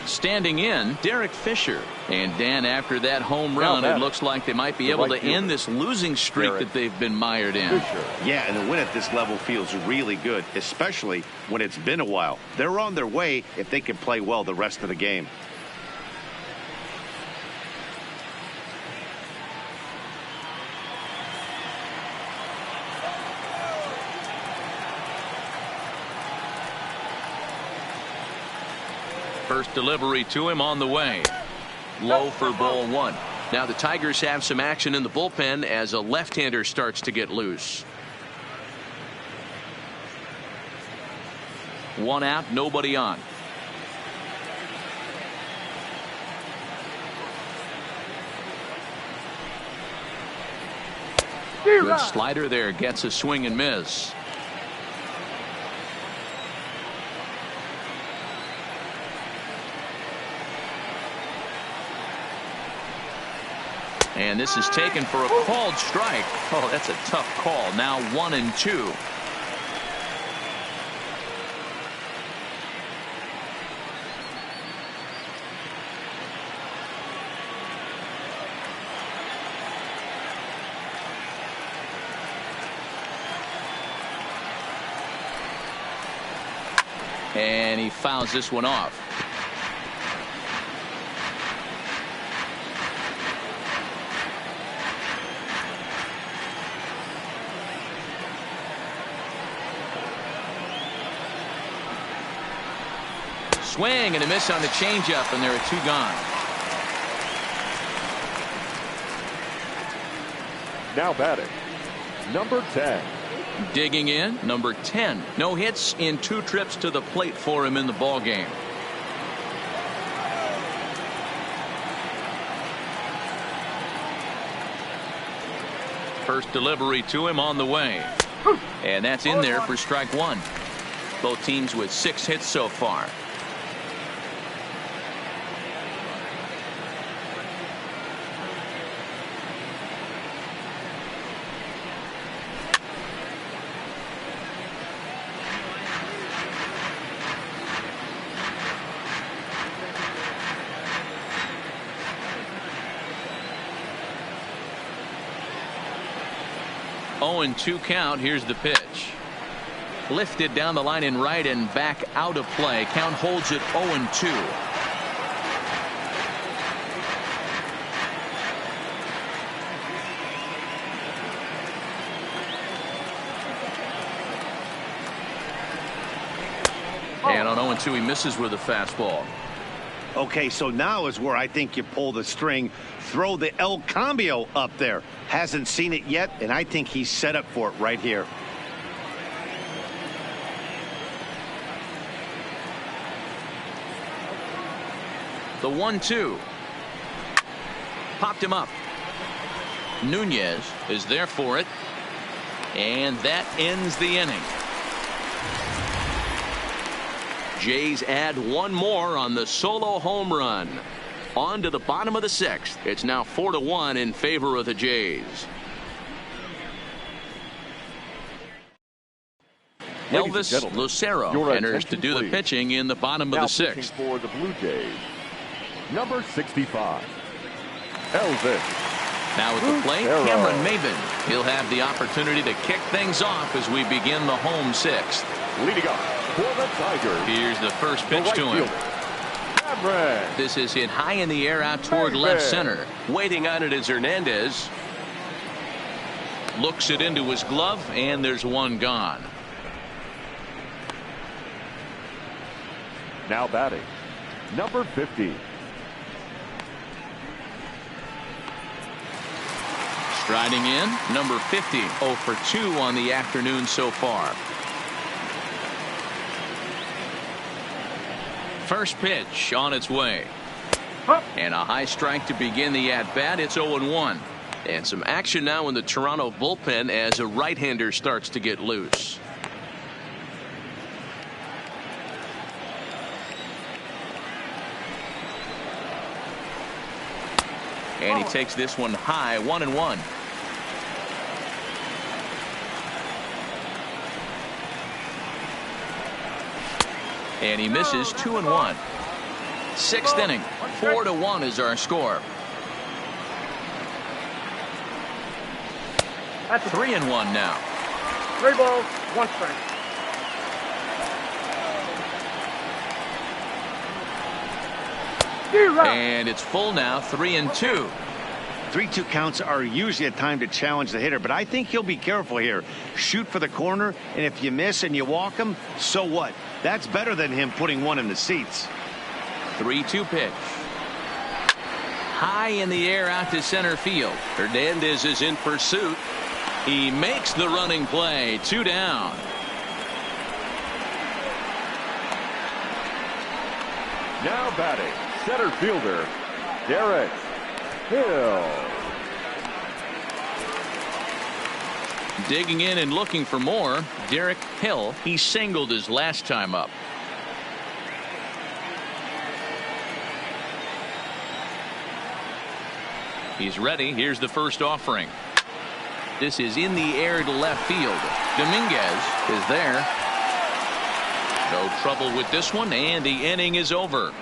Standing in, Derek Fisher. And Dan, after that home run, it looks like they might be able to end this losing streak that they've been mired in. Yeah, and the win at this level feels really good, especially when it's been a while. They're on their way if they can play well the rest of the game. First delivery to him on the way. Low for ball 1. Now the Tigers have some action in the bullpen as a left-hander starts to get loose. 1 out, nobody on. Good slider there, gets a swing and miss. And this is taken for a called strike. Oh, that's a tough call. Now 1-2. And he fouls this one off. Swing and a miss on the changeup, and there are 2 gone. Now batting, number 10. Digging in, number 10. No hits in 2 trips to the plate for him in the ball game. First delivery to him on the way. And that's in there for strike 1. Both teams with 6 hits so far. And 2 count. Here's the pitch. Lifted down the line in right and back out of play. Count holds it 0-2. And on 0-2 he misses with a fastball. Okay, so now is where I think you pull the string, throw the El Cambio up there. Hasn't seen it yet, and I think he's set up for it right here. The 1-2. Popped him up. Nunez is there for it. And that ends the inning. Jays add 1 more on the solo home run. On to the bottom of the 6th. It's now 4-1 in favor of the Jays. Elvis Lucero enters to do the pitching in the bottom of the 6th. For the Blue Jays, number 65, Elvis Now at the plate, Cameron Maben. He'll have the opportunity to kick things off as we begin the home sixth. Leading up for the Tigers. Here's the first pitch to him. Cameron. This is hit high in the air out toward left center. Waiting on it is Hernandez. Looks it into his glove, and there's one gone. Now batting, number 50. Striding in, number 50, 0 for 2 on the afternoon so far. First pitch on its way. And a high strike to begin the at-bat. It's 0-1. And some action now in the Toronto bullpen as a right-hander starts to get loose. And he takes this one high, 1-1. And he misses, 2-1. Sixth inning, 4-1 is our score. That's 3-1 now. 3 balls, 1 strike. And it's full now, 3-2. 3-2 counts are usually a time to challenge the hitter, but I think he'll be careful here. Shoot for the corner, and if you miss and you walk him, so what? That's better than him putting one in the seats. 3-2 pitch. High in the air out to center field. Hernandez is in pursuit. He makes the running play. 2 down. Now batting, center fielder, Derek Hill. Digging in and looking for more, Derek Hill. He singled his last time up. He's ready. Here's the first offering. This is in the air to left field. Dominguez is there. No trouble with this one, and the inning is over.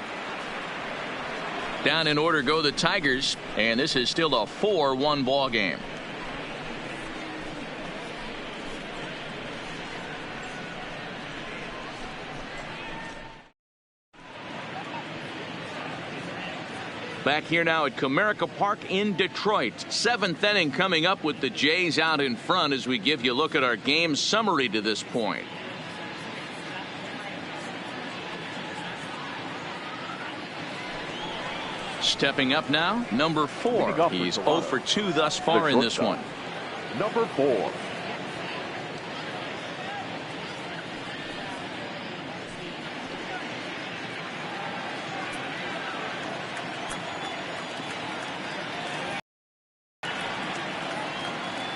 Down in order go the Tigers, and this is still a 4-1 ball game. Back here now at Comerica Park in Detroit. 7th inning coming up with the Jays out in front as we give you a look at our game summary to this point. Stepping up now, number 4. He's 0 for 2 thus far in this one. Number 4.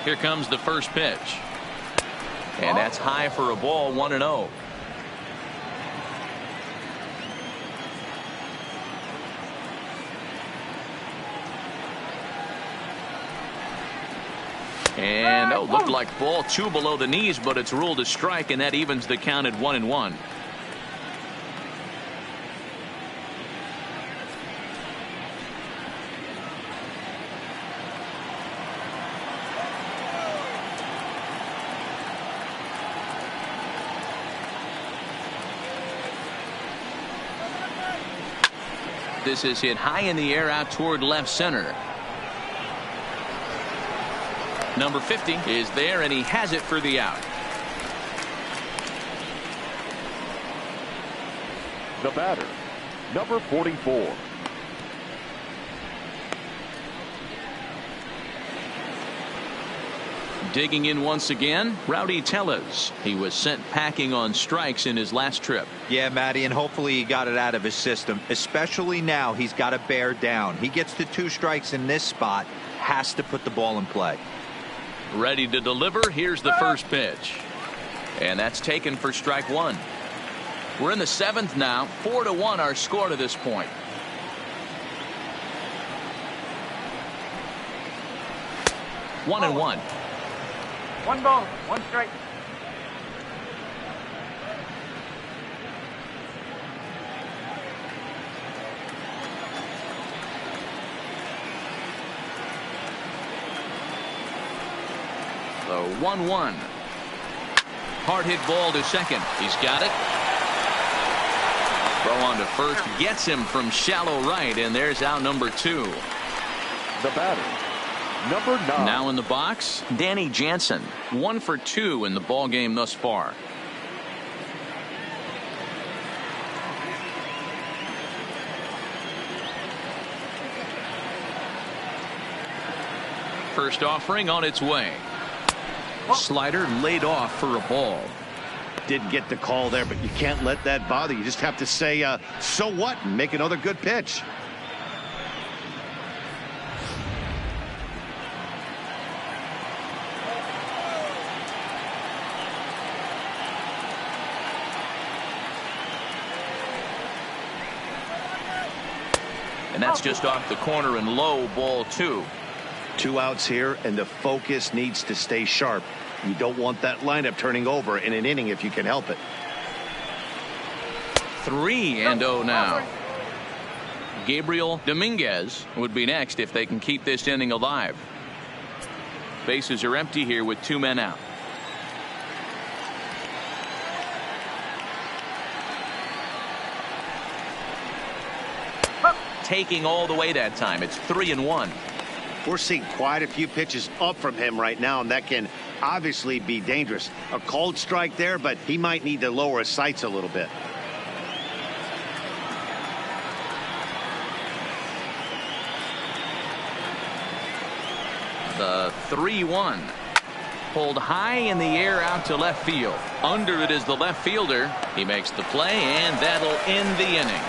Here comes the first pitch. And that's high for a ball, 1-0. And looked like ball 2 below the knees, but it's ruled a strike, and that evens the count at 1-1. This is hit high in the air out toward left center. Number 50 is there, and he has it for the out. The batter, number 44. Digging in once again, Rowdy Tellez. He was sent packing on strikes in his last trip. Yeah, Matty, and hopefully he got it out of his system. Especially now, he's got to bear down. He gets to 2 strikes in this spot, has to put the ball in play. Ready to deliver. Here's the first pitch. And that's taken for strike 1. We're in the 7th now. 4-1 our score to this point. One and one. 1 ball, 1 strike. So 1-1. Hard hit ball to second. He's got it. Throw on to first gets him from shallow right, and there's out number 2. The batter, number 9. Now in the box, Danny Jansen, 1 for 2 in the ball game thus far. First offering on its way. Slider laid off for a ball. Didn't get the call there, but you can't let that bother you. Just have to say, so what, and make another good pitch. And that's just off the corner and low, ball 2. 2 outs here, and the focus needs to stay sharp. You don't want that lineup turning over in an inning if you can help it. 3-0 now. Gabriel Dominguez would be next if they can keep this inning alive. Bases are empty here with 2 men out. Taking all the way that time. It's 3-1. We're seeing quite a few pitches up from him right now, and that can obviously be dangerous. A cold strike there, but he might need to lower his sights a little bit. The 3-1. Pulled high in the air out to left field. Under it is the left fielder. He makes the play, and that'll end the inning.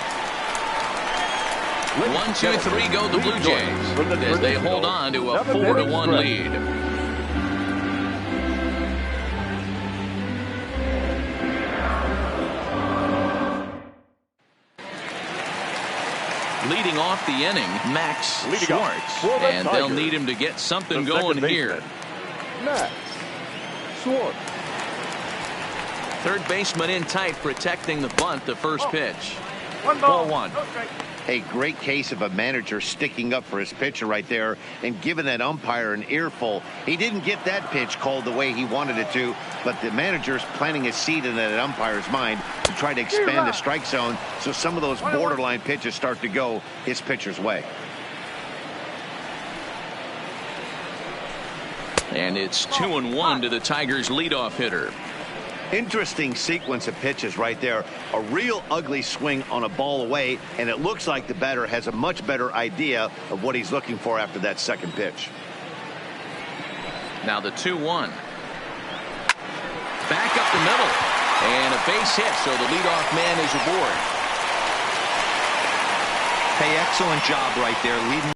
1, 2, 3 go the Blue Jays as they hold on to a 4-1 lead. Leading off the inning, Max Schwartz, and they'll need him to get something going here. Max Schwartz. Third baseman in tight, protecting the bunt. The first pitch. Ball 1. A great case of a manager sticking up for his pitcher right there and giving that umpire an earful. He didn't get that pitch called the way he wanted it to, but the manager's planting a seed in that umpire's mind to try to expand the strike zone so some of those borderline pitches start to go his pitcher's way. And it's 2-1 to the Tigers' leadoff hitter. Interesting sequence of pitches right there. A real ugly swing on a ball away, and it looks like the batter has a much better idea of what he's looking for after that second pitch. Now the 2-1. Back up the middle. And a base hit, so the leadoff man is aboard. Hey, excellent job right there, leading.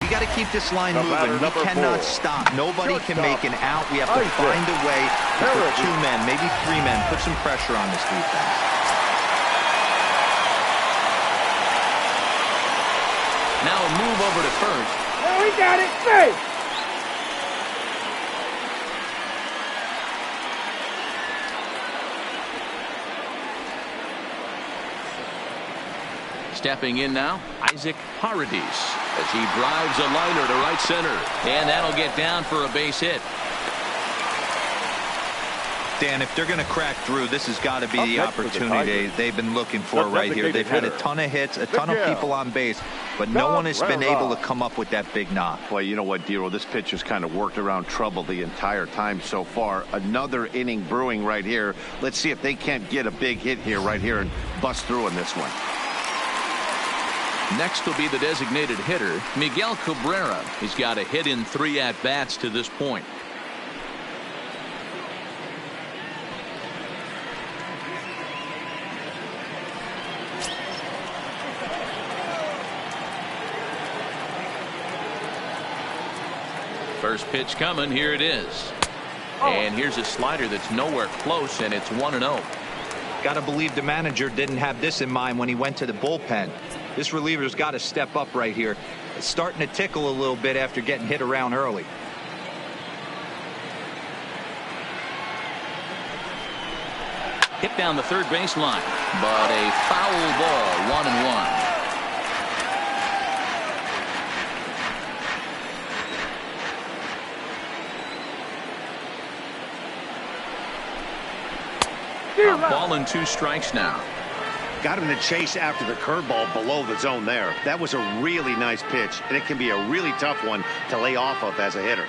We got to keep this line moving. We cannot stop. Nobody can make an out. We have to find a way to put 2 men, maybe 3 men, put some pressure on this defense. Now a move over to first. Oh, he got it. Hey! Stepping in now, Isaac Paradis, as he drives a liner to right center. And that'll get down for a base hit. Dan, if they're going to crack through, this has got to be the opportunity they've been looking for right here. They've had a ton of hits, a ton of people on base, but no one has been able to come up with that big knock. Well, you know what, Dero, this pitcher's kind of worked around trouble the entire time so far. Another inning brewing right here. Let's see if they can't get a big hit here right here and bust through in this one. Next will be the designated hitter, Miguel Cabrera. He's got a hit in 3 at-bats to this point. First pitch coming. Here it is. And here's a slider that's nowhere close, and it's 1-0. Got to believe the manager didn't have this in mind when he went to the bullpen. This reliever's got to step up right here. It's starting to tickle a little bit after getting hit around early. Hit down the third baseline, but a foul ball, 1-1. Ball and 2 strikes now. Got him to chase after the curveball below the zone there. That was a really nice pitch, and it can be a really tough one to lay off of as a hitter.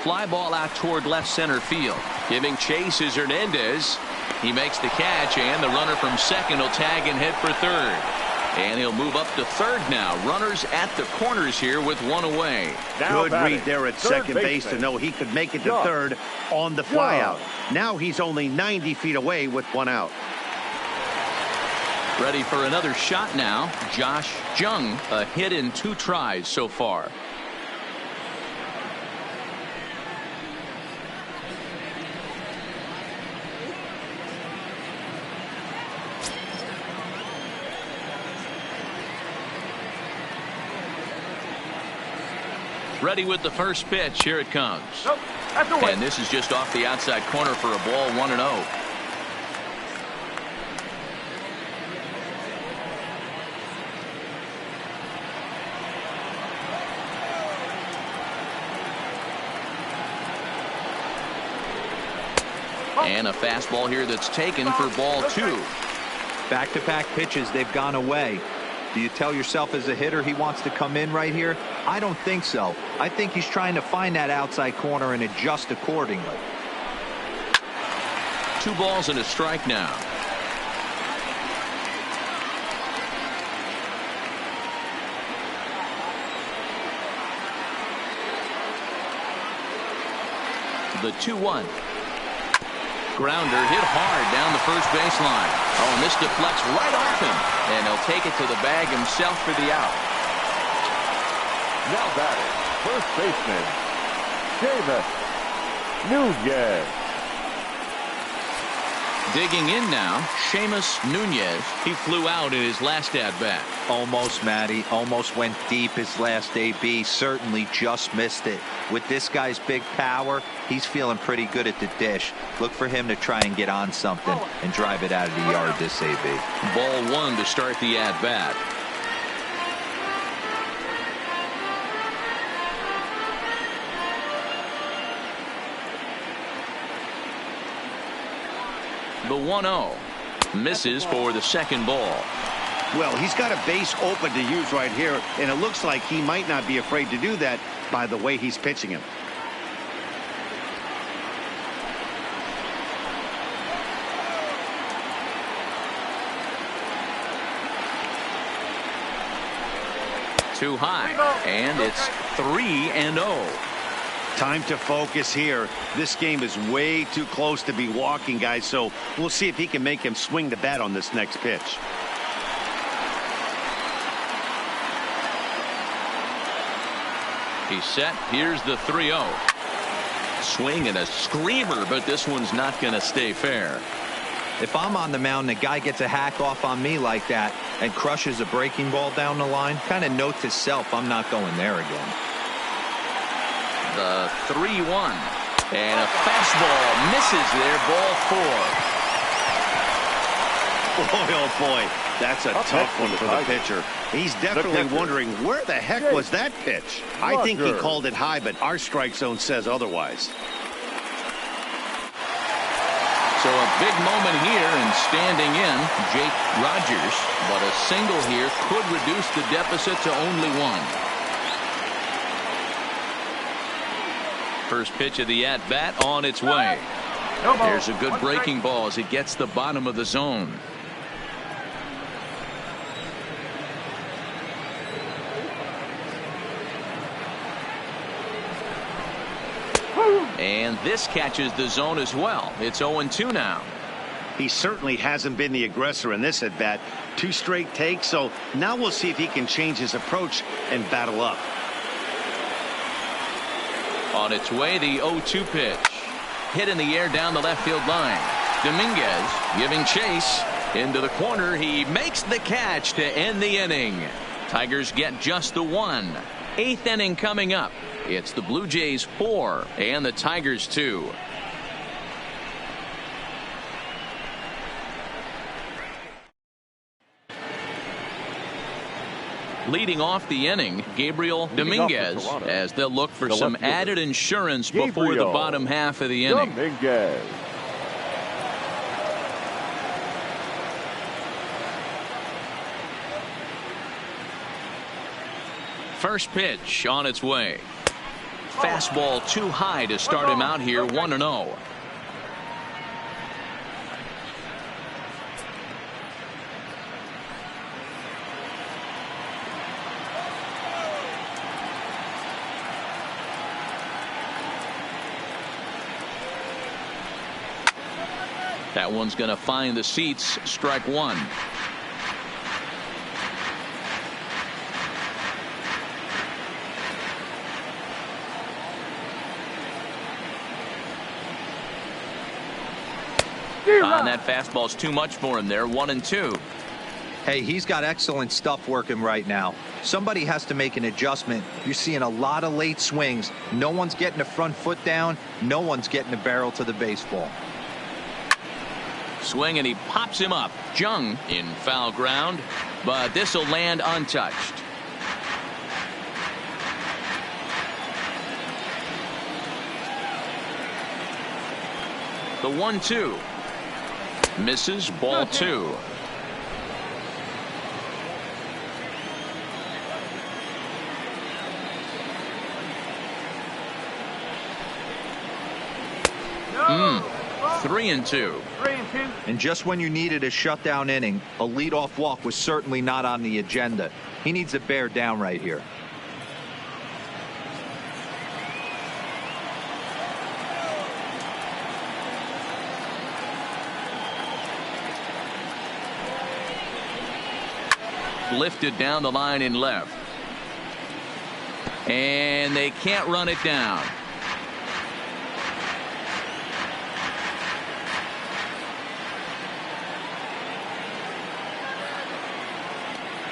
Fly ball out toward left center field. Giving chase is Hernandez. He makes the catch, and the runner from second will tag and head for third. And he'll move up to third now. Runners at the corners here with 1 away. Good read there at second base to know he could make it to third on the flyout. Now he's only 90 feet away with 1 out. Ready for another shot now. Josh Jung, a hit in 2 tries so far. Ready with the first pitch. Here it comes. Nope, that's away. And this is just off the outside corner for a ball, 1-0. And a fastball here that's taken for ball 2. Back-to-back pitches, they've gone away. Do you tell yourself as a hitter he wants to come in right here? I don't think so. I think he's trying to find that outside corner and adjust accordingly. 2 balls and a strike now. The 2-1. Grounder hit hard down the first baseline. Oh, and this deflects right off him. And he'll take it to the bag himself for the out. Now batting, first baseman, Davis Nunez. Digging in now, Seamus Nunez. He flew out in his last at-bat. Almost, Matty. Almost went deep his last AB. Certainly just missed it. With this guy's big power, he's feeling pretty good at the dish. Look for him to try and get on something and drive it out of the yard this AB. Ball 1 to start the at-bat. The 1-0 misses for the second ball. Well, he's got a base open to use right here, and it looks like he might not be afraid to do that by the way he's pitching him. Too high, and it's 3-0. Time to focus here. This game is way too close to be walking, guys, so we'll see if he can make him swing the bat on this next pitch. He's set. Here's the 3-0. Swing and a screamer, but this one's not going to stay fair. If I'm on the mound, the guy gets a hack off on me like that and crushes a breaking ball down the line, kind of note to self, I'm not going there again. The 3-1. And a fastball misses there. Ball 4. Boy, oh boy, that's a tough one for the pitcher. He's definitely wondering where the heck was that pitch. I think he called it high, but our strike zone says otherwise. So a big moment here, and standing in, Jake Rogers. But a single here could reduce the deficit to only 1. First pitch of the at-bat on its way. There's a good breaking ball as it gets the bottom of the zone. And this catches the zone as well. It's 0-2 now. He certainly hasn't been the aggressor in this at-bat. 2 straight takes, so now we'll see if he can change his approach and battle up. On its way, the 0-2 pitch. Hit in the air down the left field line. Dominguez giving chase. Into the corner. He makes the catch to end the inning. Tigers get just the 1. 8th inning coming up. It's the Blue Jays 4 and the Tigers 2. Leading off the inning, Gabriel Dominguez, as they'll look for some added insurance before the bottom half of the inning. Dominguez. First pitch on its way. Fastball too high to start him out here, 1-0. That one's going to find the seats. Strike one. And that fastball's too much for him there. 1-2. Hey, he's got excellent stuff working right now. Somebody has to make an adjustment. You're seeing a lot of late swings. No one's getting the front foot down. No one's getting the barrel to the baseball. Swing, and he pops him up. Jung in foul ground, but this will land untouched. The 1-2 misses. Ball two. No. 3-2. 3-2. And just when you needed a shutdown inning, a leadoff walk was certainly not on the agenda. He needs to bear down right here. Lifted down the line in left. And they can't run it down.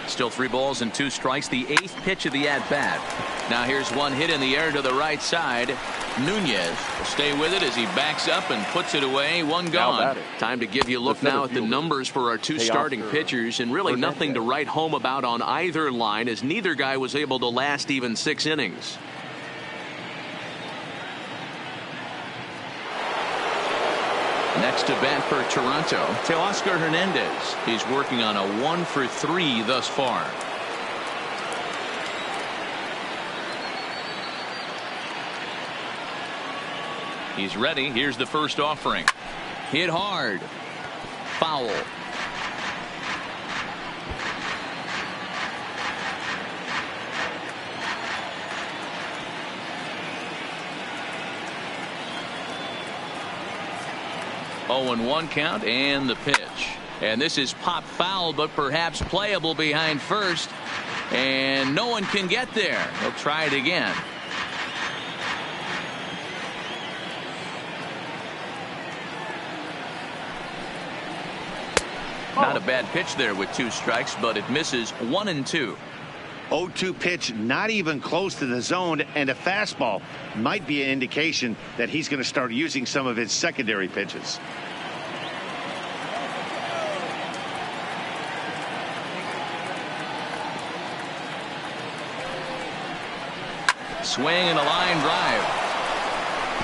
Still 3 balls and 2 strikes. The 8th pitch of the at-bat. Now here's one hit in the air to the right side. Nunez will stay with it as he backs up and puts it away. One gone. Time to give you a look now at the numbers for our 2 starting pitchers, and really nothing to write home about on either line, as neither guy was able to last even 6 innings. Next to bat for Toronto, Teoscar Hernandez. He's working on a 1-for-3 thus far. He's ready. Here's the first offering. Hit hard. Foul. Oh, and 1 count, and the pitch. And this is pop foul, but perhaps playable behind first. And no one can get there. He'll try it again. Not a bad pitch there with 2 strikes, but it misses. 1-2. 0-2 pitch, not even close to the zone, and a fastball might be an indication that he's going to start using some of his secondary pitches. Swing and a line drive.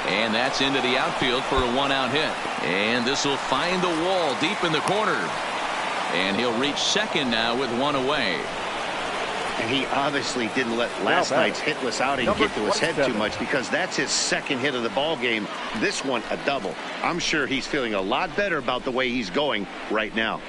And that's into the outfield for a 1-out hit. And this will find the wall deep in the corner. And he'll reach second now with 1 away. And he obviously didn't let last night's hitless outing get to his head too much, because that's his second hit of the ball game. This one a double. I'm sure he's feeling a lot better about the way he's going right now.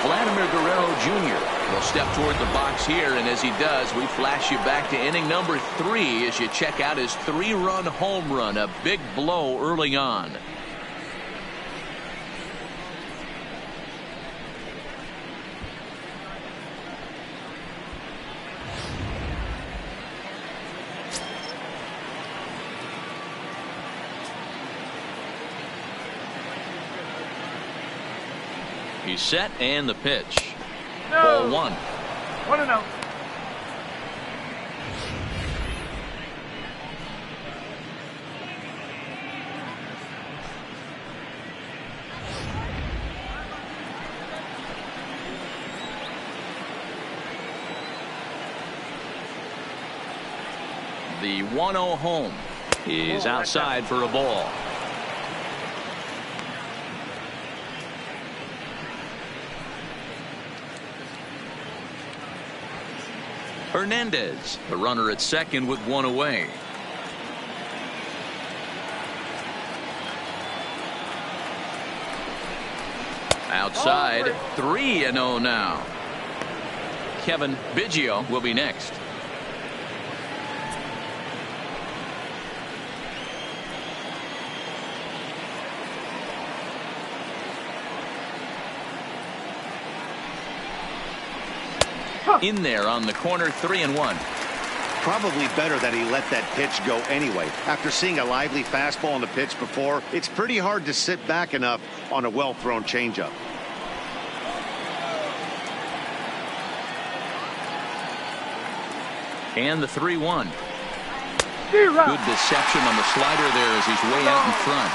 Vladimir Guerrero Jr. will step toward the box here, and as he does, we flash you back to inning number 3 as you check out his 3-run home run, a big blow early on. He's set, and the pitch. No. Ball 1. 1-0. The 1-0 home is outside for a ball. Hernandez, the runner at second with one away. Outside, 3-0 now. Kevin Biggio will be next. In there on the corner, 3-1. Probably better that he let that pitch go anyway. After seeing a lively fastball on the pitch before, it's pretty hard to sit back enough on a well-thrown changeup. And the 3-1. Good deception on the slider there as he's way out in front.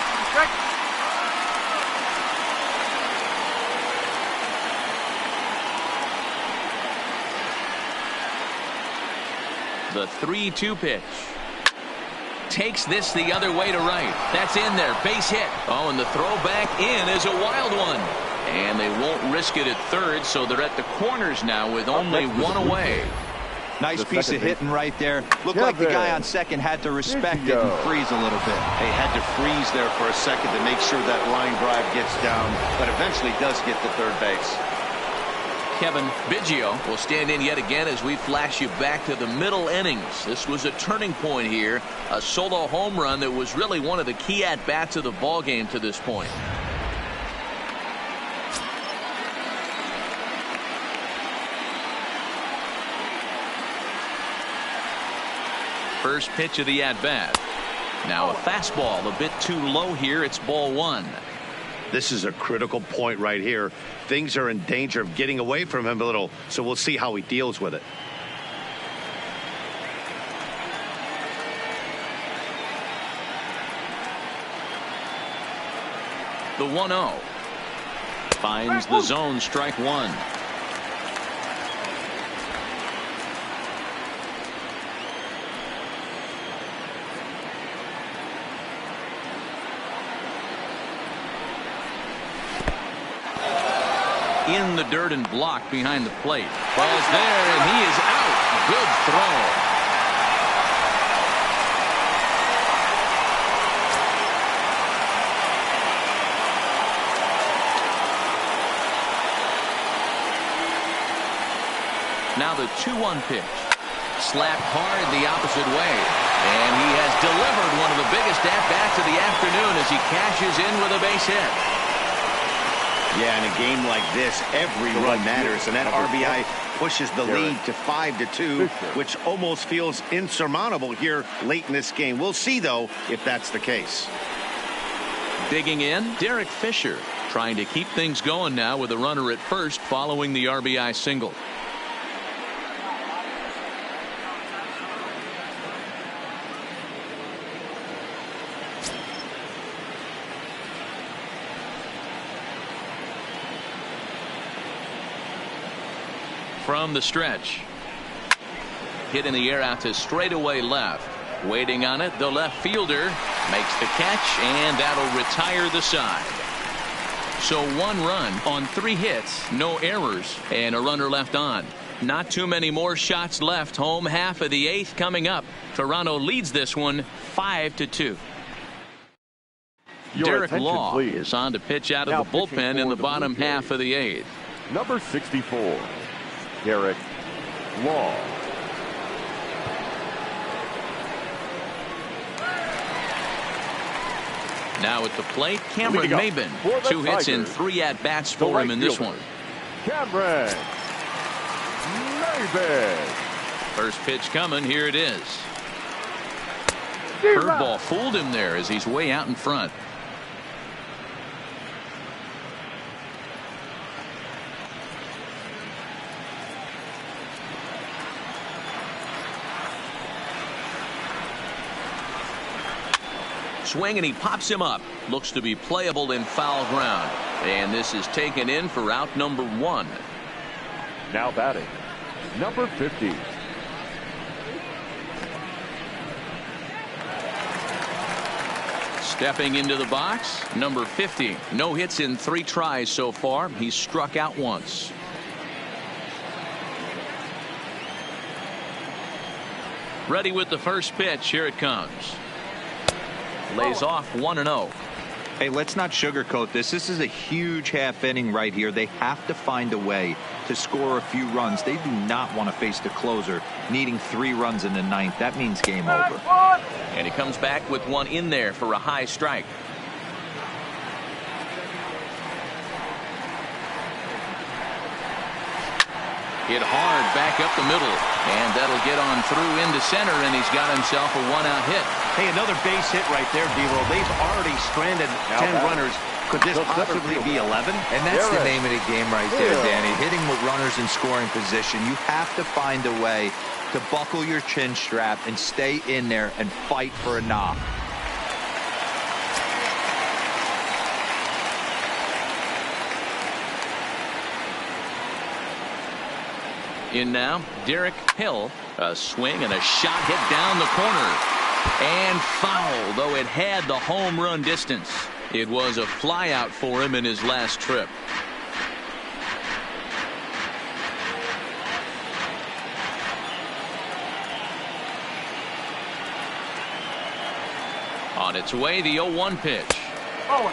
The 3-2 pitch. Takes this the other way to right. That's in there. Base hit. Oh, and the throw back in is a wild one. And they won't risk it at third, so they're at the corners now with only one away. Nice piece of hitting right there. Looked like the guy on second had to respect it and freeze a little bit. They had to freeze there for a second to make sure that line drive gets down, but eventually does get to third base. Kevin Biggio will stand in yet again as we flash you back to the middle innings. This was a turning point here. A solo home run that was really one of the key at-bats of the ball game to this point. First pitch of the at-bat. Now a fastball a bit too low here. It's ball one. This is a critical point right here. Things are in danger of getting away from him a little, so we'll see how he deals with it. The 1-0 finds the zone, strike one. In the dirt and blocked behind the plate. Ball's there and he is out. Good throw. Now the 2-1 pitch. Slapped hard the opposite way. And he has delivered one of the biggest at-bats of the afternoon as he cashes in with a base hit. Yeah, in a game like this, every run matters, and that RBI pushes the lead to 5-2, which almost feels insurmountable here late in this game. We'll see, though, if that's the case. Digging in, Derek Fisher trying to keep things going now with a runner at first following the RBI single. From the stretch. Hit in the air out to straightaway left. Waiting on it, the left fielder makes the catch, and that'll retire the side. So one run on 3 hits, no errors, and a runner left on. Not too many more shots left. Home half of the 8th coming up. Toronto leads this one 5-2. Derek Law please. is on to pitch out of Now the bullpen in the bottom half of the 8th. Number 64, Derek Law. Now at the plate, Cameron Maybin. 2 hits and 3 at-bats for him in this one. Cameron Maybin. First pitch coming. Here it is. Curveball fooled him there as he's way out in front. Swing and he pops him up. Looks to be playable in foul ground. And this is taken in for out number 1. Now batting, number 50. Stepping into the box, number 50. No hits in 3 tries so far. He's struck out once. Ready with the first pitch. Here it comes. Lays off 1-0. Hey, let's not sugarcoat this. This is a huge half inning right here. They have to find a way to score a few runs. They do not want to face the closer needing 3 runs in the 9th. That means game over. And he comes back with one in there for a high strike. Hit hard back up the middle, and that'll get on through into center, and he's got himself a 1-out hit. Hey, another base hit right there, D-Roll. They've already stranded 10 runners. Could this possibly be 11? And that's the name of the game right there, Danny. Hitting with runners in scoring position. You have to find a way to buckle your chin strap and stay in there and fight for a knock. In now, Derek Hill. A swing and a shot hit down the corner. And foul, though it had the home run distance. It was a flyout for him in his last trip. On its way, the 0-1 pitch.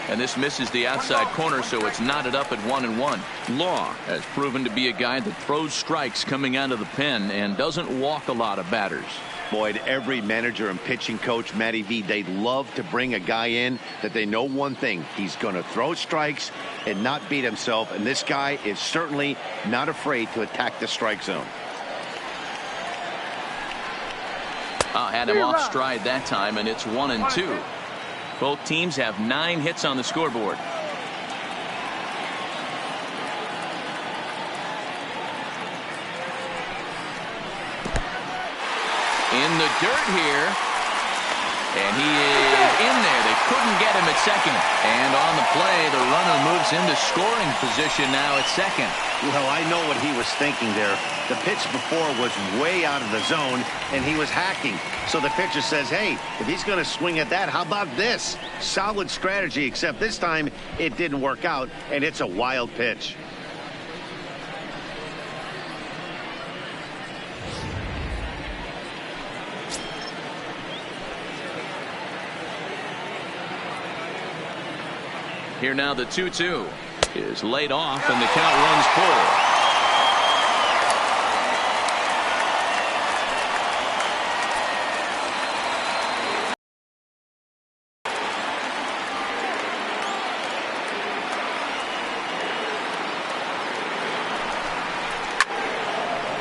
And this misses the outside corner, so it's knotted up at 1-1. Law has proven to be a guy that throws strikes coming out of the pen and doesn't walk a lot of batters. Boyd, every manager and pitching coach, Matty V, they love to bring a guy in that they know one thing. He's going to throw strikes and not beat himself, and this guy is certainly not afraid to attack the strike zone. Had him off stride that time, and it's 1-2. Both teams have 9 hits on the scoreboard. In the dirt here. And he is in there. They couldn't get him at second. And on the play, the runner moves into scoring position now at second. Well, I know what he was thinking there. The pitch before was way out of the zone, and he was hacking. So the pitcher says, hey, if he's going to swing at that, how about this? Solid strategy, except this time it didn't work out, and it's a wild pitch. Here now the 2-2 is laid off, and the count runs full.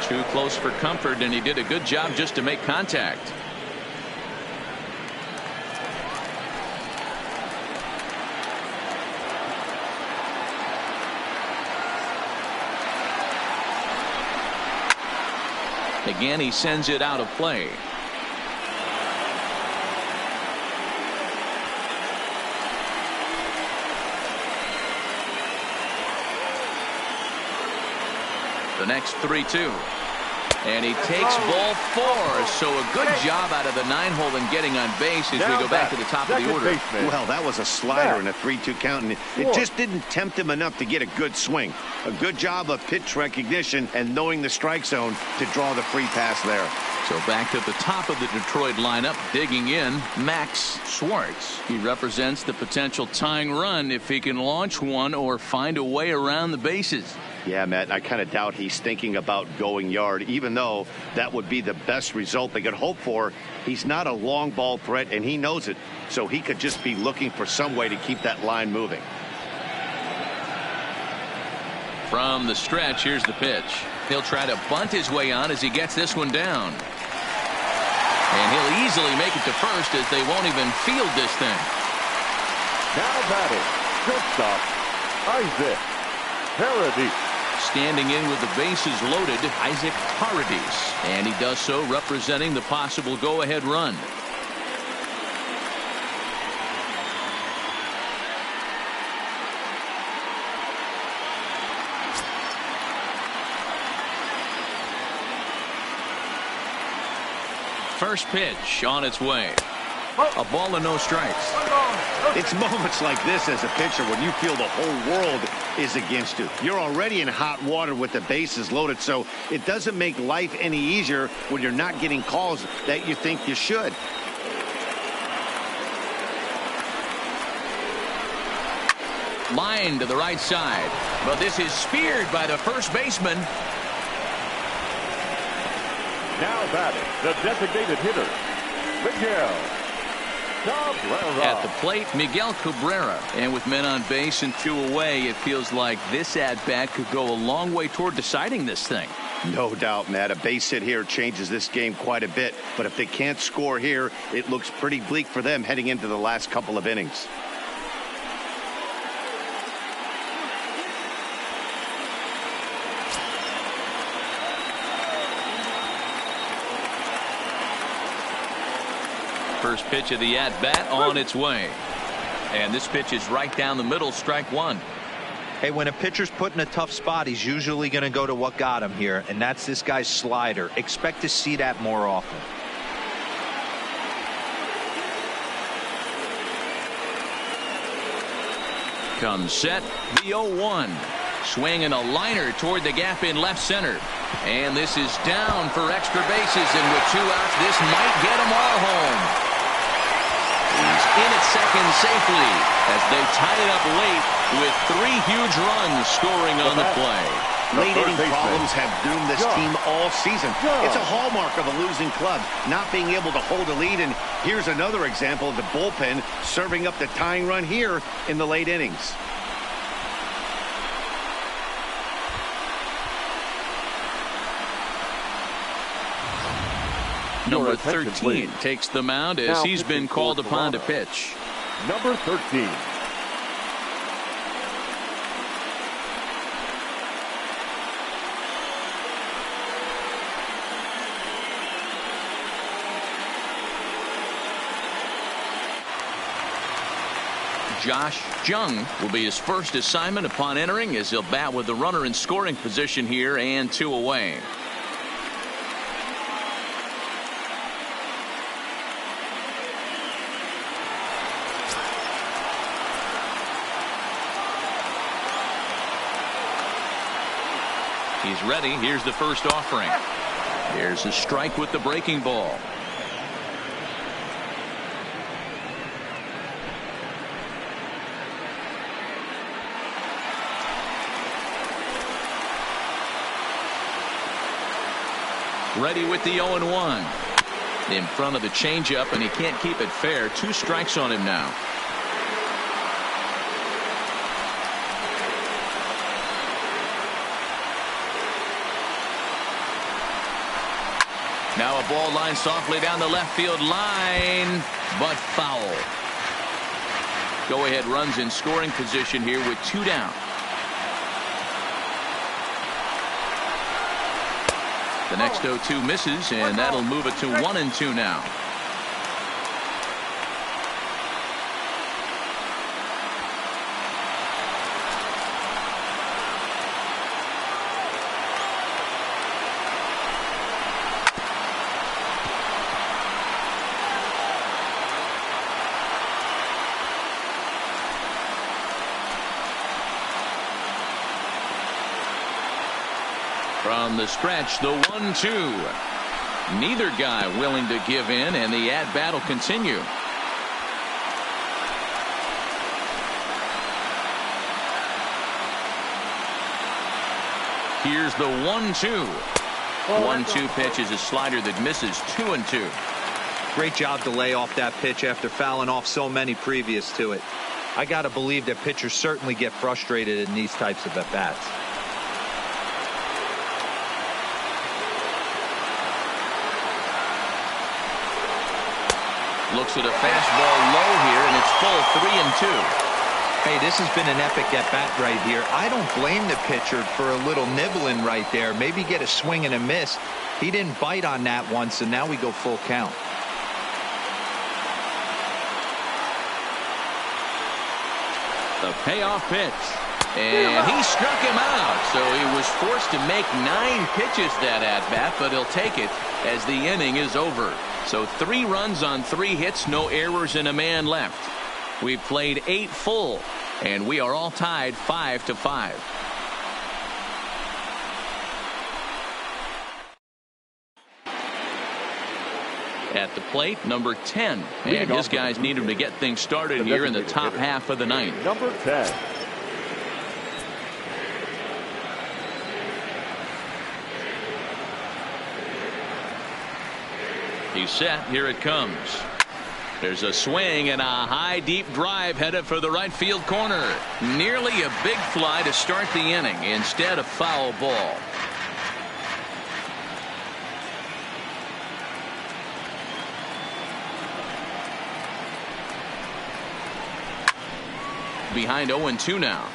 Too close for comfort, and he did a good job just to make contact. Again, he sends it out of play. The next 3-2. And he takes ball 4. So a good job out of the 9-hole in getting on base as we go back to the top of the order. Well, that was a slider in a 3-2 count, and it just didn't tempt him enough to get a good swing. A good job of pitch recognition and knowing the strike zone to draw the free pass there. So back to the top of the Detroit lineup, digging in, Max Schwartz. He represents the potential tying run if he can launch one or find a way around the bases. Yeah, Matt, I kind of doubt he's thinking about going yard, even though that would be the best result they could hope for. He's not a long ball threat, and he knows it, so he could just be looking for some way to keep that line moving. From the stretch, here's the pitch. He'll try to bunt his way on as he gets this one down. And he'll easily make it to first as they won't even field this thing. Now batting, shortstop, Isaac Paradis. Standing in with the bases loaded, Isaac Paradis. And he does so representing the possible go-ahead run. First pitch on its way. A ball and no strikes. One ball. No It's moments like this as a pitcher when you feel the whole world is against you. You're already in hot water with the bases loaded, so it doesn't make life any easier when you're not getting calls that you think you should. Line to the right side. But this is speared by the first baseman. Now batting, the designated hitter, Miguel Cabrera. At the plate, Miguel Cabrera. And with men on base and 2 away, it feels like this at-bat could go a long way toward deciding this thing. No doubt, Matt. A base hit here changes this game quite a bit. But if they can't score here, it looks pretty bleak for them heading into the last couple of innings. First pitch of the at-bat on its way. And this pitch is right down the middle, strike one. Hey, when a pitcher's put in a tough spot, he's usually going to go to what got him here, and that's this guy's slider. Expect to see that more often. Comes set, the 0-1. Swinging a liner toward the gap in left center. And this is down for extra bases, and with 2 outs, this might get them all home. He's in at second safely as they tie it up late with 3 huge runs scoring on the play. Late inning problems have doomed this team all season. It's a hallmark of a losing club, not being able to hold a lead. And here's another example of the bullpen serving up the tying run here in the late innings. Number 13 takes the mound as he's been called upon to pitch. Number 13. Josh Jung will be his first assignment upon entering, as he'll bat with the runner in scoring position here and 2 away. He's ready. Here's the first offering. Here's a strike with the breaking ball. Ready with the 0-1. In front of the changeup, and he can't keep it fair. 2 strikes on him now. Now a ball lined softly down the left field line, but foul. Go ahead runs in scoring position here with 2 down. The next 0-2 misses, and that'll move it to 1-2 now. From the stretch, the 1-2. Neither guy willing to give in, and the at-bat will continue. Here's the 1-2. 1-2 pitch is a slider that misses. 2-2. Great job to lay off that pitch after fouling off so many previous to it. I got to believe that pitchers certainly get frustrated in these types of at-bats. Looks at a fastball low here, and it's full. 3-2. Hey, this has been an epic at-bat right here. I don't blame the pitcher for a little nibbling right there. Maybe get a swing and a miss. He didn't bite on that once, and now we go full count. The payoff pitch. And he struck him out. So he was forced to make 9 pitches that at-bat, but he'll take it as the inning is over. So 3 runs on 3 hits, no errors, and a man left. We've played 8 full, and we are all tied 5-5. At the plate, number 10. And his guys need him to get things started here in the top half of the ninth. Number 10. He's set. Here it comes. There's a swing and a high deep drive headed for the right field corner. Nearly a big fly to start the inning. Instead, a foul ball. Behind 0-2 now.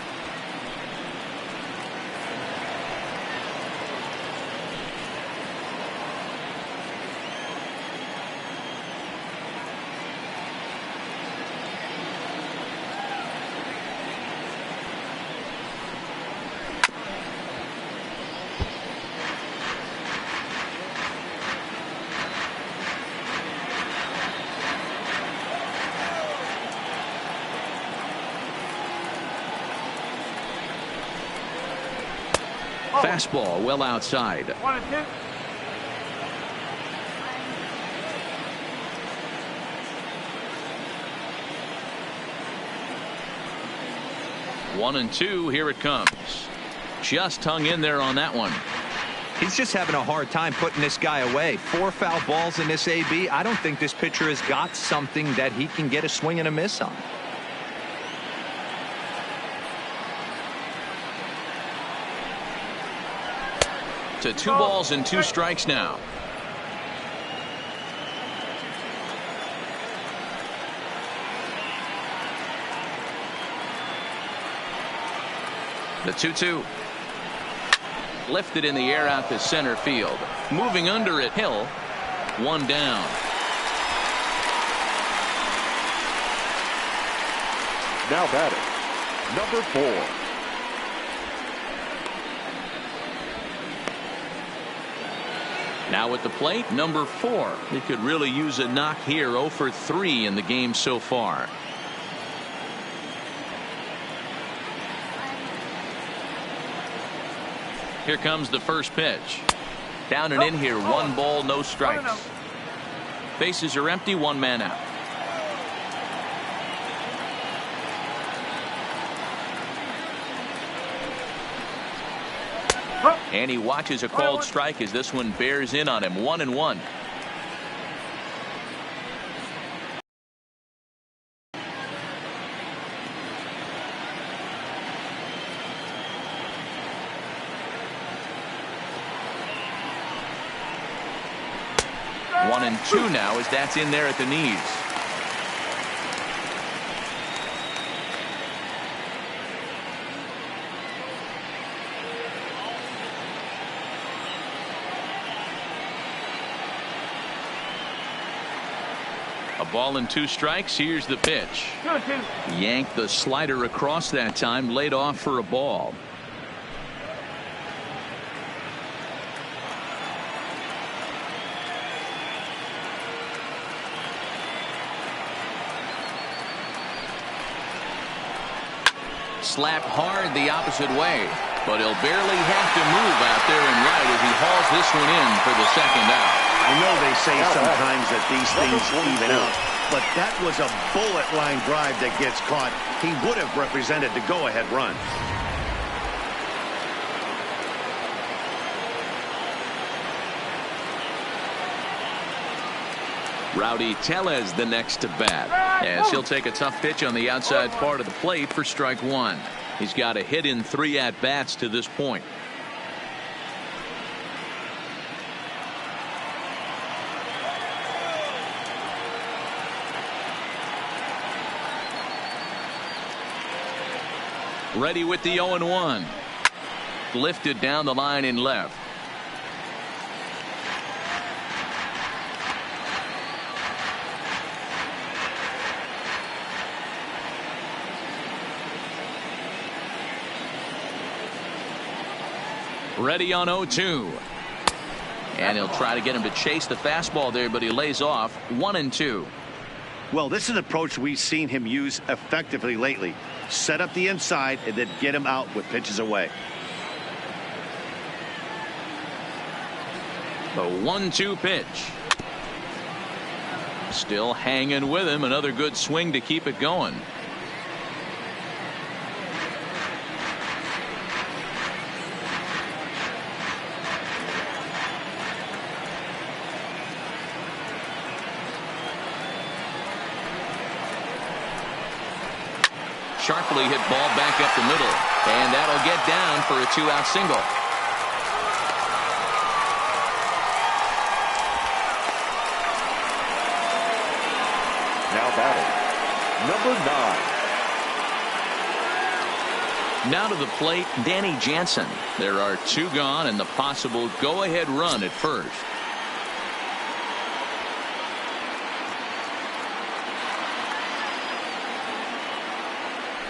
Fastball well outside. 1-2. One and two. Here it comes. Just hung in there on that one. He's just having a hard time putting this guy away. 4 foul balls in this AB. I don't think this pitcher has got something that he can get a swing and a miss on. To 2 balls and 2 strikes now. The 2-2. Lifted in the air out to center field. Moving under it, Hill. 1 down. Now batting, number 4. Now at the plate, number 4. He could really use a knock here. 0 for 3 in the game so far. Here comes the first pitch. Down and in here. 1 ball, no strikes. Bases are empty. 1 man out. And he watches a called strike as this one bears in on him. 1-1. One and 2 now as that's in there at the knees. A ball and 2 strikes. Here's the pitch. 2-2. Yanked the slider across that time. Laid off for a ball. Slapped hard the opposite way, but he'll barely have to move out there in right as he hauls this one in for the 2nd out. I know they say sometimes that these things even out, but that was a bullet line drive that gets caught. He would have represented the go-ahead run. Rowdy Tellez the next to bat as he'll take a tough pitch on the outside part of the plate for strike 1. He's got a hit in 3 at-bats to this point. Ready with the 0-1. Lifted down the line in left. Ready on 0-2. And he'll try to get him to chase the fastball there, but he lays off 1-2. Well, this is an approach we've seen him use effectively lately. Set up the inside and then get him out with pitches away. The 1-2 pitch. Still hanging with him. Another good swing to keep it going. Sharply hit ball back up the middle, and that'll get down for a 2-out single. Now batting, number 9. Now to the plate, Danny Jansen. There are 2 gone and the possible go-ahead run at first.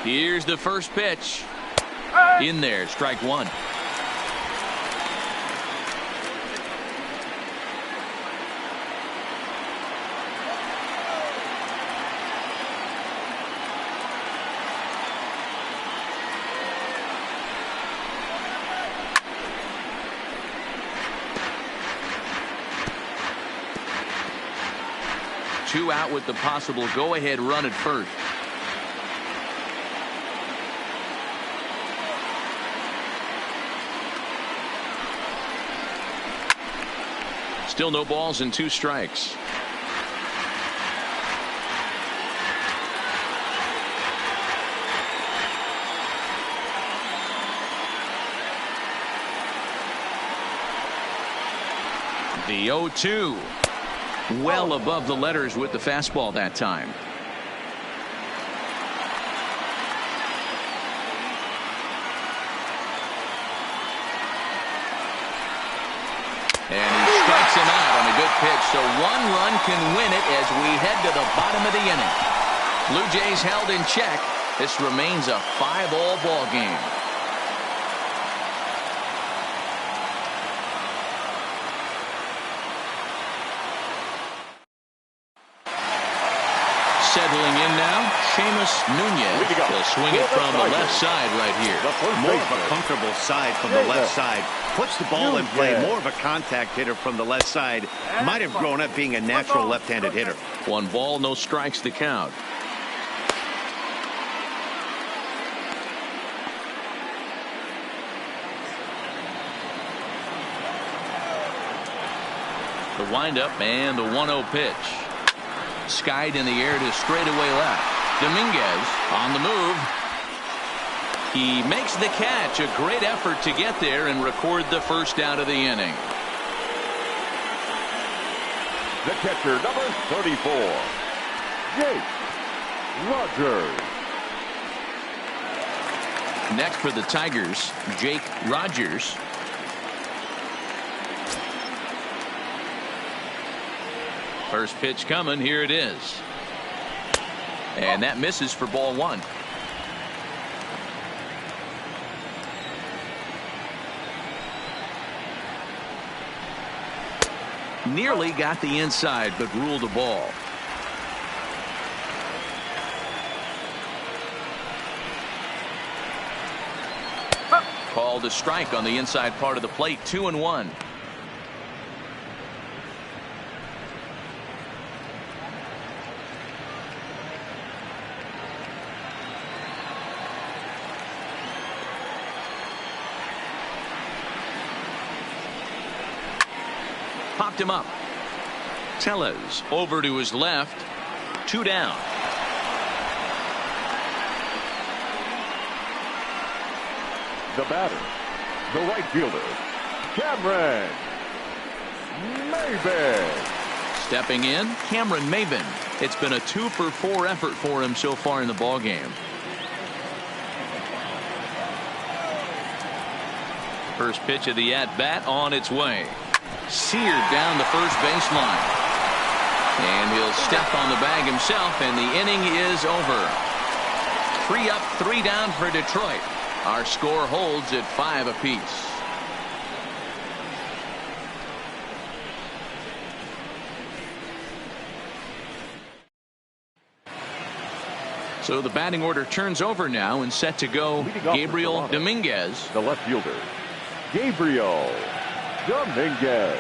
Here's the first pitch. In there, strike 1. Two out with the possible go-ahead run at first. Still no balls and 2 strikes. The 0-2. Well above the letters with the fastball that time. And he strikes him out on a good pitch, so 1 run can win it as we head to the bottom of the inning. Blue Jays held in check. This remains a 5-all ball game. Settling in now, Seamus Nunez. He'll swing it from the left side right here. More of a comfortable side from the left side. Puts the ball in play. More of a contact hitter from the left side. Might have grown up being a natural left-handed hitter. 1 ball, no strikes to count. The windup and the 1-0 pitch. Skied in the air to straightaway left. Dominguez on the move. He makes the catch. A great effort to get there and record the first out of the inning. The catcher, number 34, Jake Rogers. Next for the Tigers, Jake Rogers. First pitch coming. Here it is. And that misses for ball 1. Nearly got the inside, but ruled the ball. Called a strike on the inside part of the plate. 2-1. Popped him up. Tellez over to his left. 2 down. The batter, the right fielder, Cameron Maybin. Stepping in, Cameron Maybin. It's been a 2-for-4 effort for him so far in the ballgame. First pitch of the at-bat on its way. Seared down the first baseline. And he'll step on the bag himself, and the inning is over. 3 up, 3 down for Detroit. Our score holds at 5 apiece. So the batting order turns over now and set to go Gabriel Dominguez. The left fielder, Gabriel Dominguez.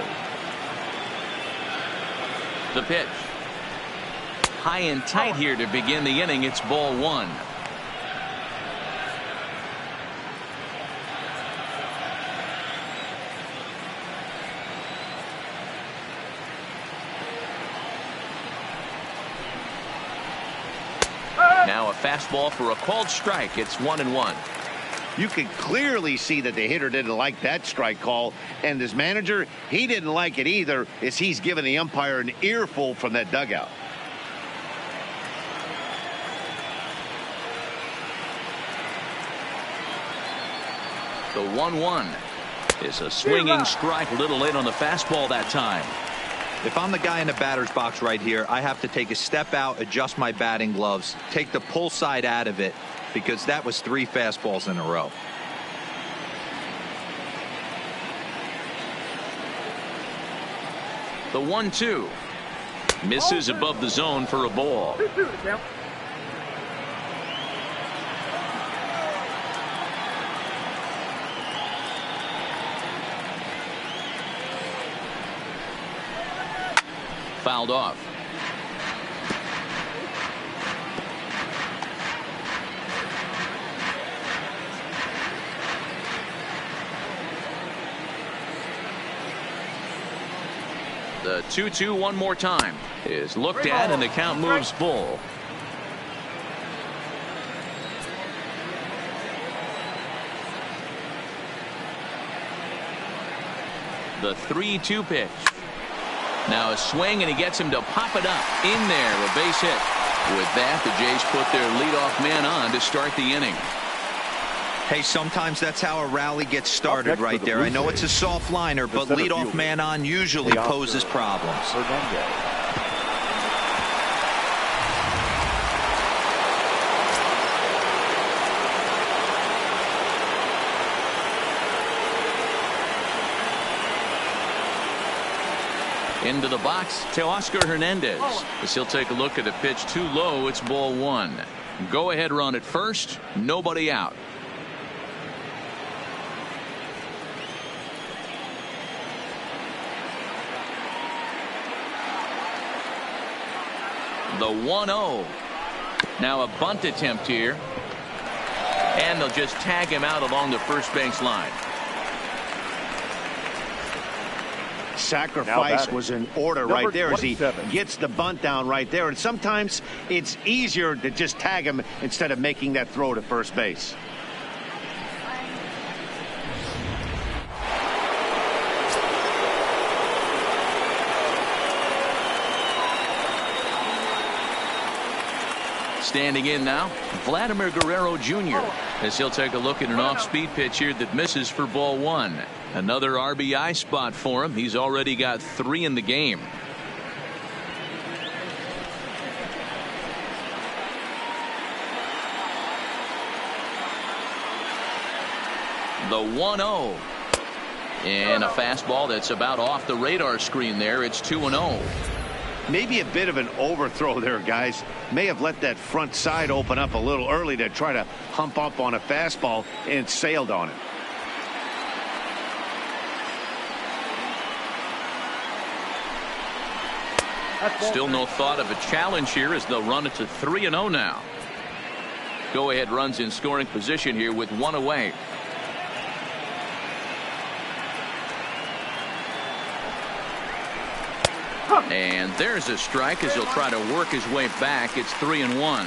The pitch. High and tight here to begin the inning. It's ball one. Now a fastball for a called strike. It's 1-1. You could clearly see that the hitter didn't like that strike call, and his manager, he didn't like it either, as he's giving the umpire an earful from that dugout. The 1-1 is a swinging strike, a little late on the fastball that time. If I'm the guy in the batter's box right here, I have to take a step out, adjust my batting gloves, take the pull side out of it, because that was 3 fastballs in a row. The 1-2 misses above the zone for a ball. Fouled off. The 2-2 one more time is looked at, and the count moves full. The 3-2 pitch. Now a swing, and he gets him to pop it up in there. A base hit. With that, the Jays put their leadoff man on to start the inning. Hey, sometimes that's how a rally gets started right there. I know it's a soft liner, but leadoff man on usually poses problems. Into the box, Teoscar Hernandez. As he'll take a look at the pitch too low. It's ball one. Go ahead run at first. Nobody out. The 1-0. Now a bunt attempt here. And they'll just tag him out along the first base line. Sacrifice was in order right there as he gets the bunt down right there. And sometimes it's easier to just tag him instead of making that throw to first base. Standing in now, Vladimir Guerrero Jr. as he'll take a look at an off-speed pitch here that misses for ball one. Another RBI spot for him. He's already got 3 in the game. The 1-0. And a fastball that's about off the radar screen there. It's 2-0. Maybe a bit of an overthrow there, guys. May have let that front side open up a little early to try to hump up on a fastball and sailed on it. Still no thought of a challenge here as they'll run it to 3-0 now. Go ahead runs in scoring position here with 1 away. And there's a strike as he'll try to work his way back. It's 3-1.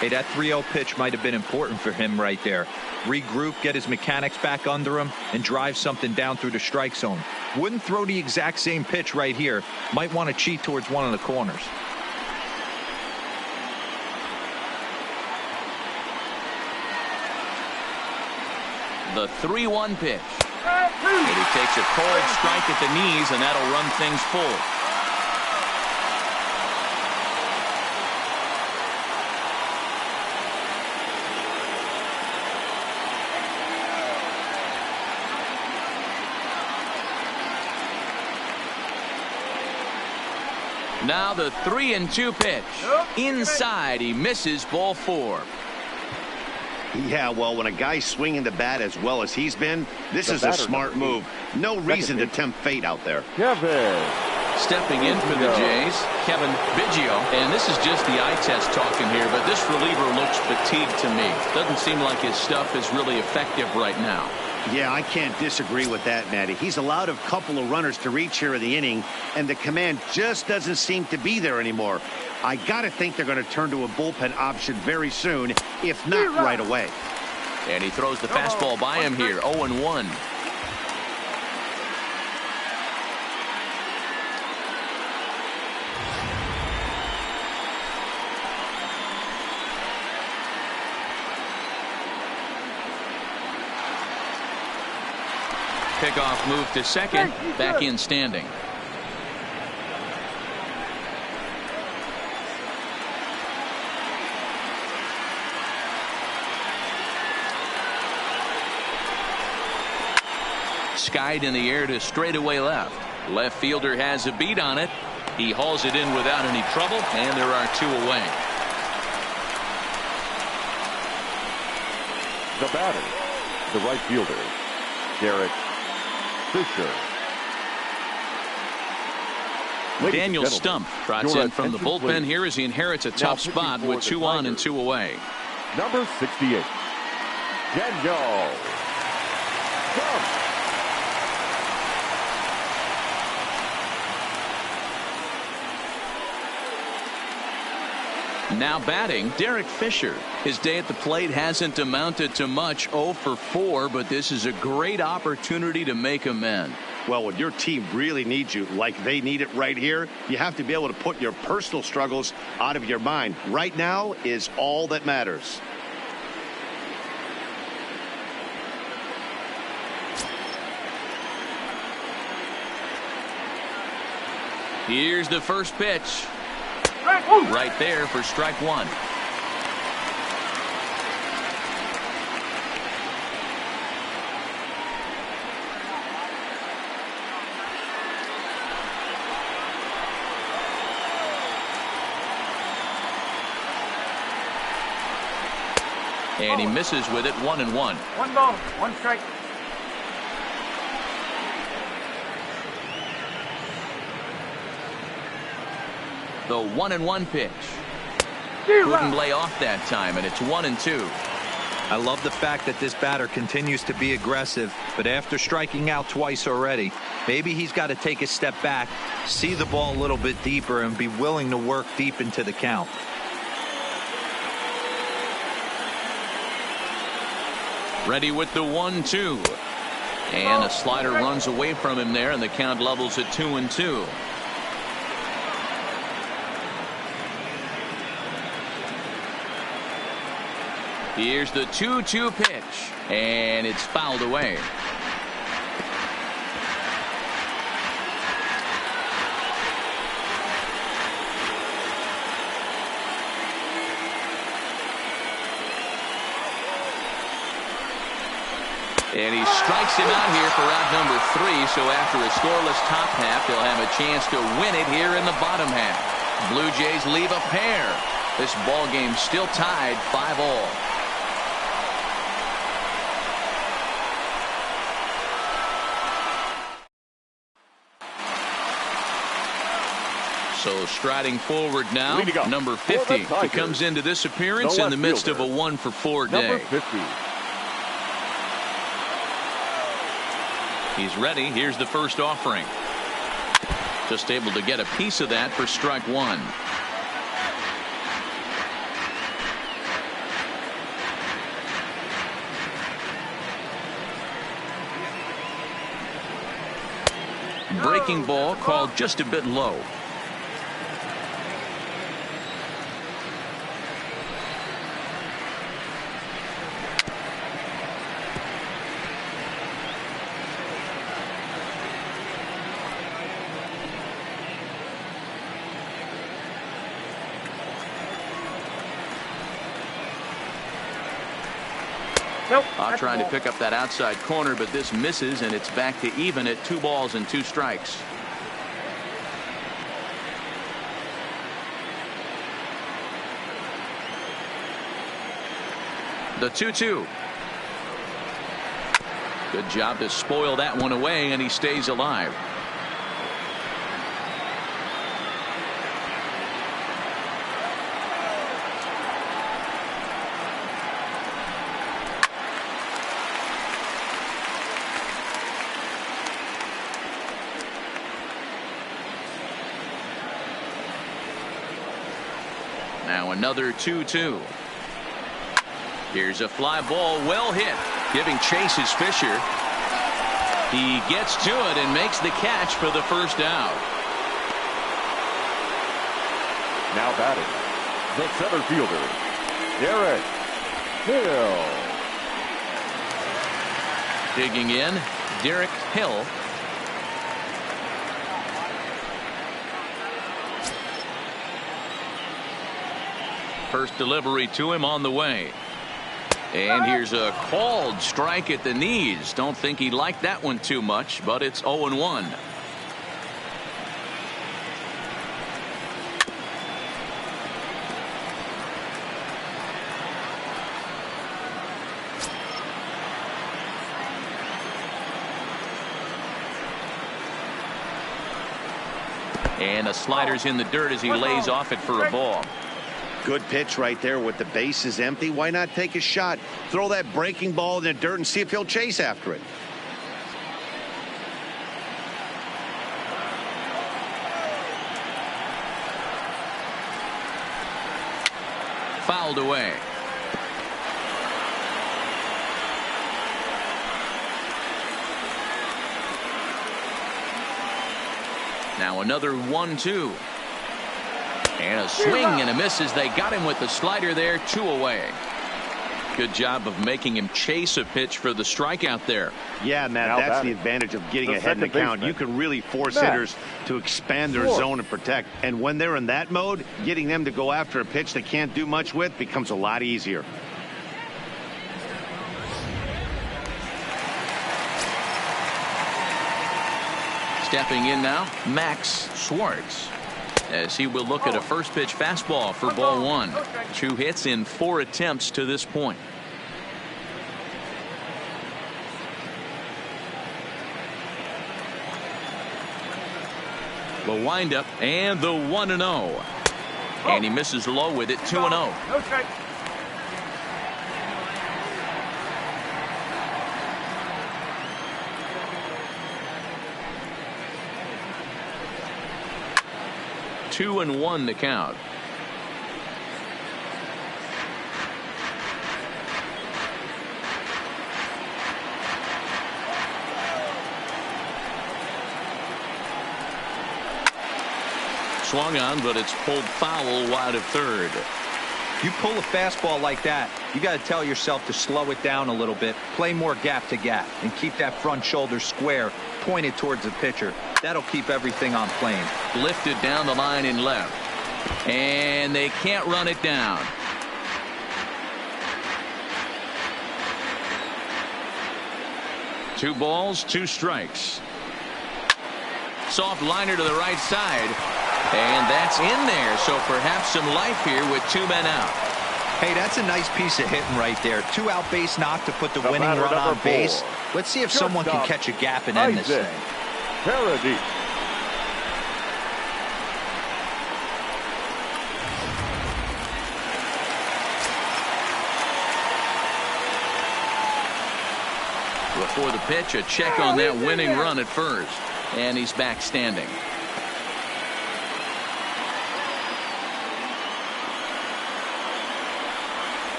Hey, that 3-0 pitch might have been important for him right there. Regroup, get his mechanics back under him, and drive something down through the strike zone. Wouldn't throw the exact same pitch right here. Might want to cheat towards one of the corners. The 3-1 pitch. And he takes a cold strike at the knees, and that'll run things full. Now the 3-2 pitch. Inside, he misses, ball 4. Yeah, well, when a guy's swinging the bat as well as he's been, this is a smart move. No reason to tempt fate out there. Kevin. Stepping in for the Jays, Kevin Biggio. And this is just the eye test talking here, but this reliever looks fatigued to me. Doesn't seem like his stuff is really effective right now. Yeah, I can't disagree with that, Matty. He's allowed a couple of runners to reach here in the inning, and the command just doesn't seem to be there anymore. I got to think they're going to turn to a bullpen option very soon, if not right away. And he throws the fastball by him here, 0-1. Pickoff move to second, back in standing. Skied in the air to straightaway left. Left fielder has a beat on it. He hauls it in without any trouble, and there are 2 away. The batter, the right fielder, Derek Fisher. Daniel Stump trots in from the bullpen here as he inherits a tough spot with 2 on and 2 away. Number 68, Daniel Stump. Now batting, Derek Fisher. His day at the plate hasn't amounted to much, 0 for 4, but this is a great opportunity to make amends. Well, when your team really needs you, like they need it right here, you have to be able to put your personal struggles out of your mind. Right now is all that matters. Here's the first pitch. Right there for strike 1. And he misses with it, 1-1. 1 ball, 1 strike. The 1-1 pitch. Couldn't lay off that time, and it's 1-2. I love the fact that this batter continues to be aggressive, but after striking out twice already, maybe he's got to take a step back, see the ball a little bit deeper, and be willing to work deep into the count. Ready with the 1-2. And a slider runs away from him there, and the count levels at 2-2. Here's the 2-2 pitch, and it's fouled away. And he strikes him out here for out number 3. So after a scoreless top half, they'll have a chance to win it here in the bottom half. Blue Jays leave a pair. This ball game still tied 5-all. So striding forward now, number 50. He comes into this appearance in the midst of a 1 for 4 day. Number 50. He's ready. Here's the first offering. Just able to get a piece of that for strike 1. Breaking ball called just a bit low. Trying to pick up that outside corner, but this misses, and it's back to even at 2 balls and 2 strikes. The 2-2. Good job to spoil that one away, and he stays alive. Now another 2-2. Here's a fly ball, well hit, giving chase is Fisher. He gets to it and makes the catch for the first out. Now batting, the center fielder, Derek Hill. Digging in, Derek Hill. First delivery to him on the way. And here's a called strike at the knees. Don't think he liked that one too much, but it's 0-1. And a slider's in the dirt as he lays off it for a ball. Good pitch right there with the bases empty. Why not take a shot? Throw that breaking ball in the dirt and see if he'll chase after it. Fouled away. Now another 1-2. And a swing and a miss as they got him with the slider there. 2 away. Good job of making him chase a pitch for the strikeout there. Yeah, Matt, that's the advantage of getting ahead in the count. You can really force hitters to expand their zone and protect. And when they're in that mode, getting them to go after a pitch they can't do much with becomes a lot easier. Stepping in now, Max Schwartz, as he will look at a first pitch fastball for ball 1. 2 hits in 4 attempts to this point. The windup and the 1-0. And he misses low with it. 2-0. Okay. Two and 1 to count. Swung on, but it's pulled foul wide of third. You pull a fastball like that, you got to tell yourself to slow it down a little bit, play more gap to gap, and keep that front shoulder square, pointed towards the pitcher. That'll keep everything on plane. Lifted down the line in left. And they can't run it down. Two balls, 2 strikes. Soft liner to the right side. And that's in there. So perhaps some life here with 2 men out. Hey, that's a nice piece of hitting right there. 2 out base knock to put the winning run on base. Let's see if someone can catch a gap and end this thing. Paradis. Before the pitch, a check on that winning run at first. And he's back standing.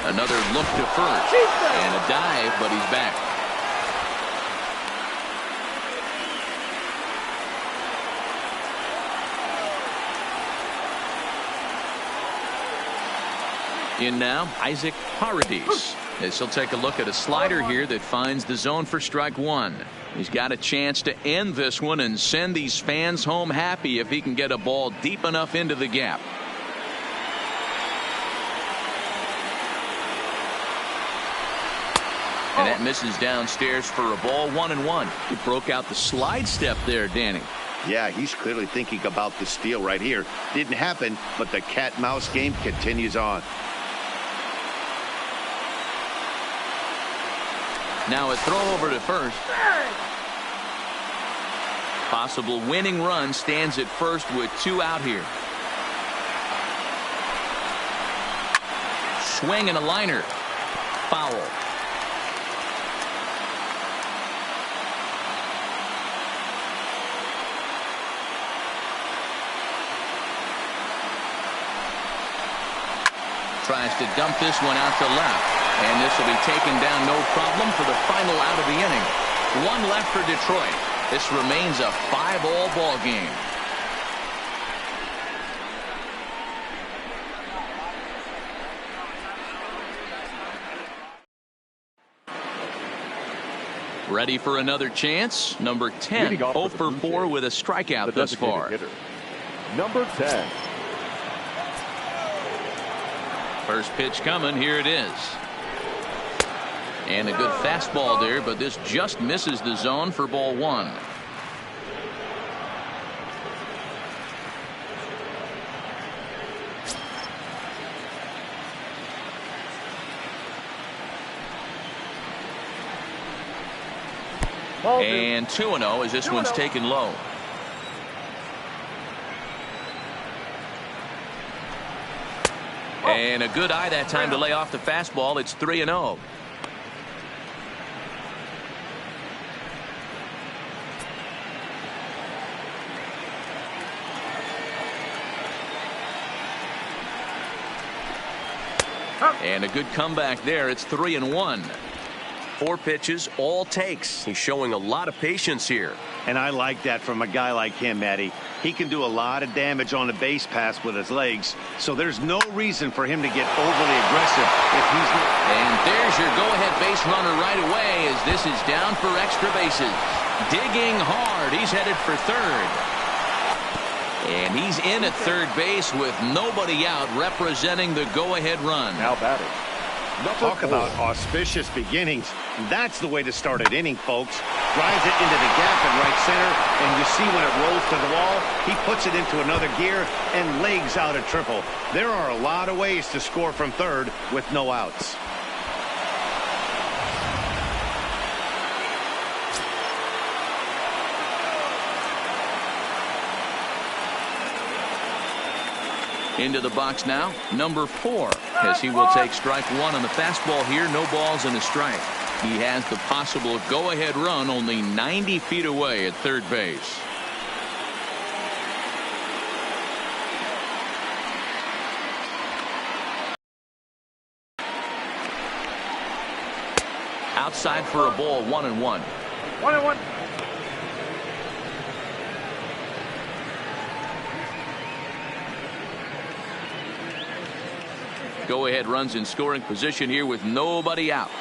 Another look to first. And a dive, but he's back. In now, Isaac Paradis, as he'll take a look at a slider here that finds the zone for strike 1. He's got a chance to end this one and send these fans home happy if he can get a ball deep enough into the gap. And that misses downstairs for a ball. 1-1. He broke out the slide step there, Danny. Yeah, he's clearly thinking about the steal right here. Didn't happen, but the cat-mouse game continues on. Now a throw over to first. Possible winning run stands at first with 2 out here. Swing and a liner. Foul. Tries to dump this one out to left. And this will be taken down no problem for the final out of the inning. 1 left for Detroit. This remains a 5-all ball game. Ready for another chance. Number 10, 0 for 4 with a strikeout thus far. Hitter, number 10. First pitch coming. Here it is. And a good fastball there, but this just misses the zone for ball 1. And 2-0 as this one's taken low. And a good eye that time to lay off the fastball. It's 3-0. And a good comeback there. It's 3-1. 4 pitches, all takes. He's showing a lot of patience here. And I like that from a guy like him, Matty. He can do a lot of damage on the base pass with his legs, so there's no reason for him to get overly aggressive if he's not. And there's your go-ahead base runner right away as this is down for extra bases. Digging hard. He's headed for third. And he's in at third base with nobody out representing the go-ahead run. Now batting. Talk about auspicious beginnings. That's the way to start an inning, folks. Drives it into the gap in right center, and you see when it rolls to the wall, he puts it into another gear and legs out a triple. There are a lot of ways to score from third with no outs. Into the box now, number 4, as he will take strike 1 on the fastball here. No balls and a strike. He has the possible go-ahead run only 90 feet away at third base. Outside for a ball, 1-1. 1-1. Go-ahead runs in scoring position here with nobody out.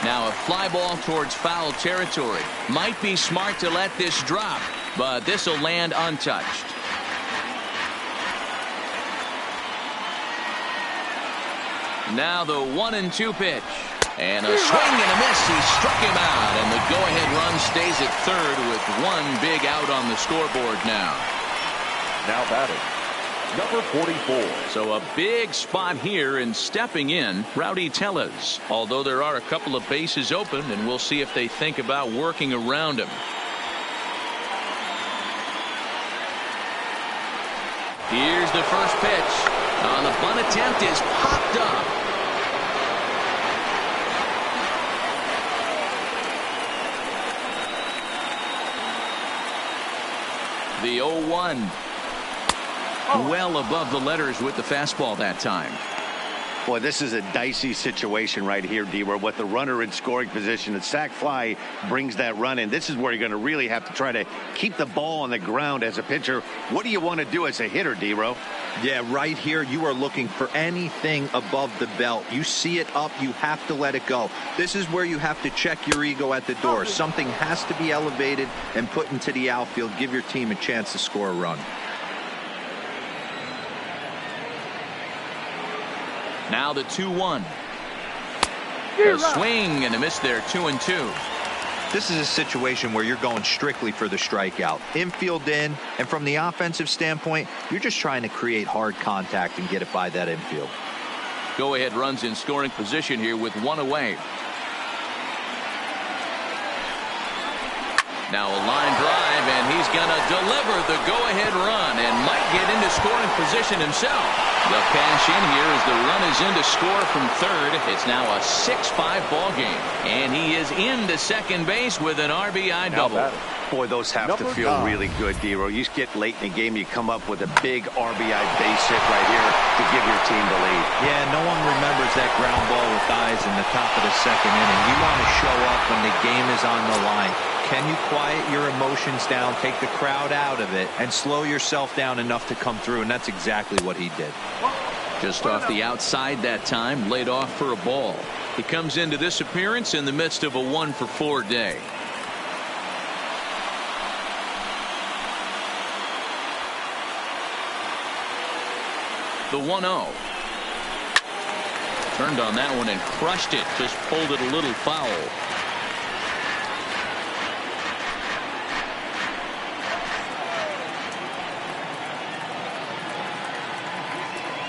Now a fly ball towards foul territory. Might be smart to let this drop, but this will land untouched. Now the 1-2 pitch. And a swing and a miss. He struck him out, and the go-ahead run stays at third with 1 big out on the scoreboard now. Now batting, number 44. So a big spot here, and stepping in, Rowdy Tellez. Although there are a couple of bases open, and we'll see if they think about working around him. Here's the first pitch. On the bunt attempt is popped up. The 0-1. Well above the letters with the fastball that time. Boy, this is a dicey situation right here, D-Ware. With the runner in scoring position, the sac fly brings that run in. This is where you're going to really have to try to keep the ball on the ground as a pitcher. What do you want to do as a hitter, D-Ro? Yeah, right here, you are looking for anything above the belt. You see it up, you have to let it go. This is where you have to check your ego at the door. Something has to be elevated and put into the outfield. Give your team a chance to score a run. Now the 2-1. A swing and a miss there, 2-2. This is a situation where you're going strictly for the strikeout. Infield in, and from the offensive standpoint, you're just trying to create hard contact and get it by that infield. Go-ahead runs in scoring position here with one away. Now a line drive, and he's going to deliver the go-ahead run and might get into scoring position himself. The cash in here as the run is in to score from third. It's now a 6-5 ball game, and he is into second base with an RBI double. Boy, those have to feel really good, Dero. You get late in the game, you come up with a big RBI base hit right here to give your team the lead. Yeah, no one remembers that ground ball with eyes in the top of the second inning. You want to show up when the game is on the line. Can you quiet your emotions down, take the crowd out of it, and slow yourself down enough to come through? And that's exactly what he did. Just off the outside that time, laid off for a ball. He comes into this appearance in the midst of a 1-for-4 day. The 1-0. Turned on that one and crushed it. Just pulled it a little foul.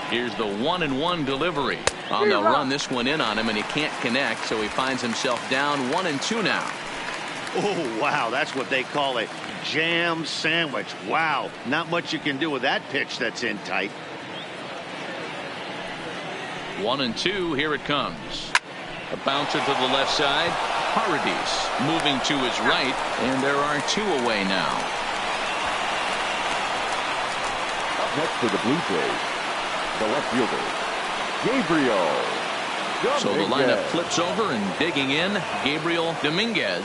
Here's the 1-1 delivery. On the run, this one in on him, and he can't connect, so he finds himself down 1-2 now. Oh, wow, that's what they call a jam sandwich. Wow, not much you can do with that pitch that's in tight. 1-2, here it comes. A bouncer to the left side. Paradis moving to his right, and there are two away now. Up next for the Blue Jays, the left fielder, Gabriel Dominguez. So the lineup flips over, and digging in, Gabriel Dominguez.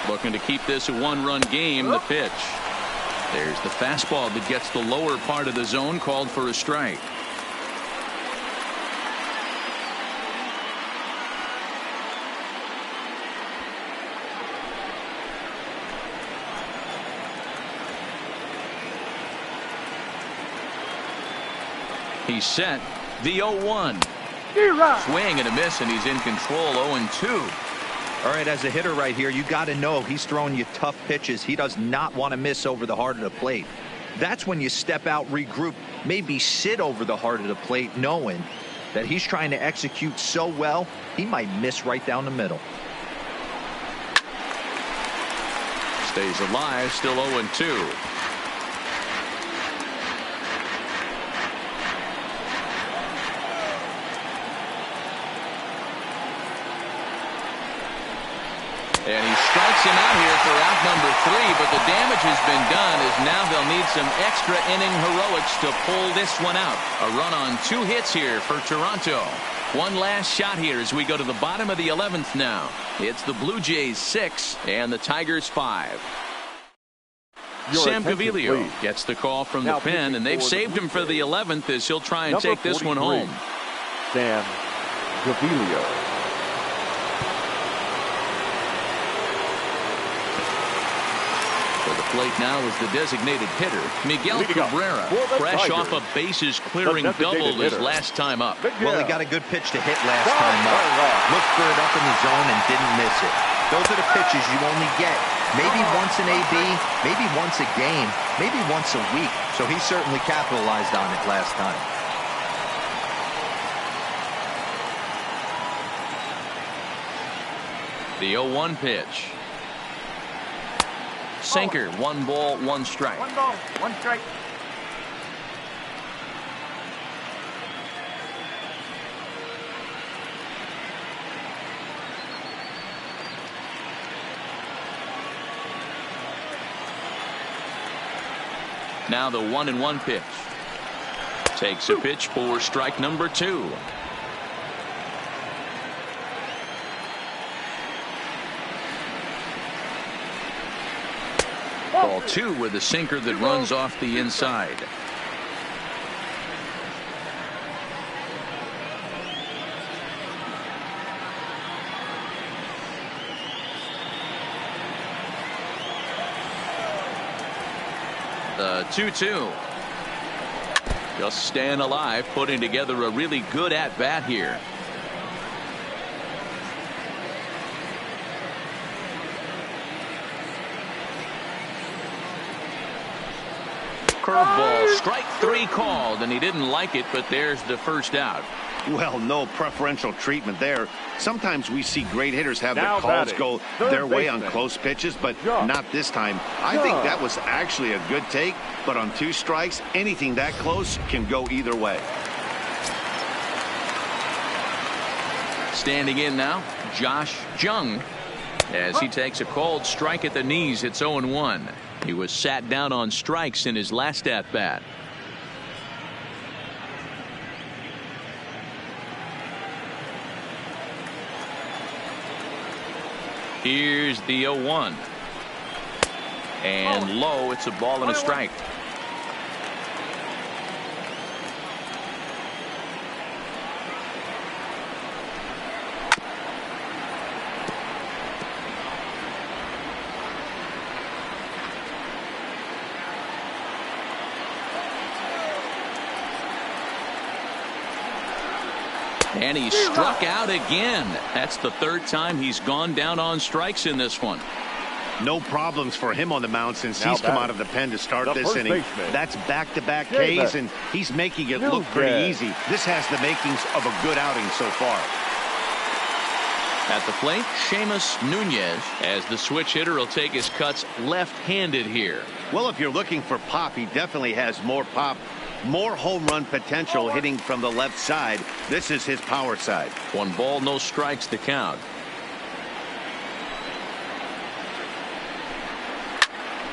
Looking to keep this a one-run game. The pitch. There's the fastball that gets the lower part of the zone, called for a strike. He's set. The 0-1. Swing and a miss, and he's in control. 0-2. All right, as a hitter right here, you got to know he's throwing you tough pitches. He does not want to miss over the heart of the plate. That's when you step out, regroup, maybe sit over the heart of the plate, knowing that he's trying to execute so well, he might miss right down the middle. Stays alive, still 0-2. And he strikes him out here for out number 3, but the damage has been done, as now they'll need some extra inning heroics to pull this one out. A run on 2 hits here for Toronto. One last shot here as we go to the bottom of the 11th now. It's the Blue Jays 6 and the Tigers 5. Sam Gaviglio gets the call from the pen, and they've saved him for the 11th as he'll try and take this one home. Sam Gaviglio. Plate now is the designated hitter, Miguel Cabrera, fresh off a bases clearing double his last time up. Well, he got a good pitch to hit last time up. Looked for it up in the zone and didn't miss it. Those are the pitches you only get maybe once an AB, maybe once a game, maybe once a week. So he certainly capitalized on it last time. The 0-1 pitch. Sinker, 1 ball, 1 strike. 1 ball, 1 strike. Now the 1-1 pitch. Takes a pitch for strike number 2. Ball 2 with a sinker that runs off the inside. The 2-2. Just staying alive, putting together a really good at-bat here. Curveball, strike 3 called, and he didn't like it, but there's the first out. Well, no preferential treatment there. Sometimes we see great hitters have Now their calls batting, go third their way on baseman. close pitches, but John. not this time. I think that was actually a good take, but on 2 strikes, anything that close can go either way. Standing in now, Josh Jung, as he takes a called strike at the knees. It's 0-1. He was sat down on strikes in his last at-bat. Here's the 0-1. And low, it's a ball and a strike. And he struck out again. That's the 3rd time he's gone down on strikes in this one. No problems for him on the mound since Now he's come batting, out of the pen to start the this first inning. baseman. That's back-to-back Davis. Ks, and he's making it look pretty Nunez. easy. This has the makings of a good outing so far. At the plate, Seamus Nunez, as the switch hitter will take his cuts left-handed here. Well, if you're looking for pop, he definitely has more pop, more home run potential hitting from the left side. This is his power side. 1 ball, no strikes to count.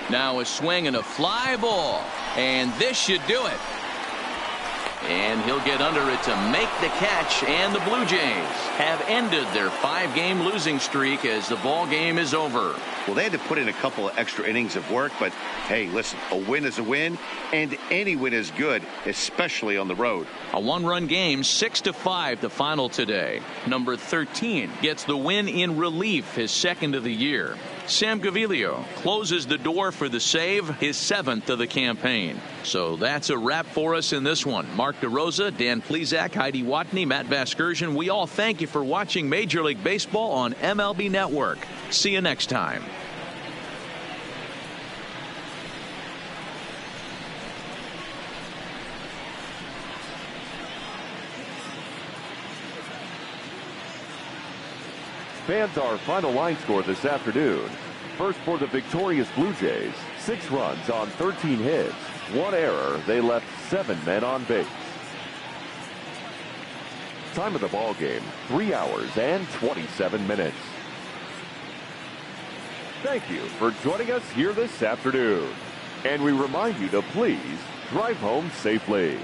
Now a swing and a fly ball, and this should do it. And he'll get under it to make the catch, and the Blue Jays have ended their 5-game losing streak as the ball game is over. Well, they had to put in a couple of extra innings of work, but hey, listen, a win is a win, and any win is good, especially on the road. A 1-run game, 6-5 the final today. Number 13 gets the win in relief, his 2nd of the year. Sam Gaviglio closes the door for the save, his 7th of the campaign. So that's a wrap for us in this one. Mark DeRosa, Dan Plesac, Heidi Watney, Matt Vasgersian. We all thank you for watching Major League Baseball on MLB Network. See you next time. Fans, our final line score this afternoon. First for the victorious Blue Jays, 6 runs on 13 hits, 1 error. They left 7 men on base. Time of the ball game, 3 hours and 27 minutes. Thank you for joining us here this afternoon. And we remind you to please drive home safely.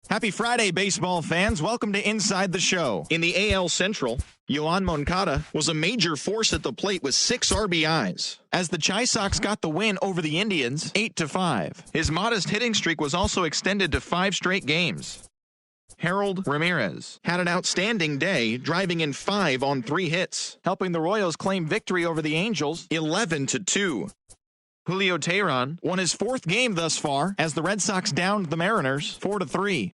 Happy Friday, baseball fans. Welcome to Inside the Show. In the AL Central, Yoan Moncada was a major force at the plate with 6 RBIs, as the Chi Sox got the win over the Indians 8-5. His modest hitting streak was also extended to 5 straight games. Harold Ramirez had an outstanding day, driving in 5 on 3 hits, helping the Royals claim victory over the Angels 11-2. Julio Teheran won his 4th game thus far as the Red Sox downed the Mariners 4-3.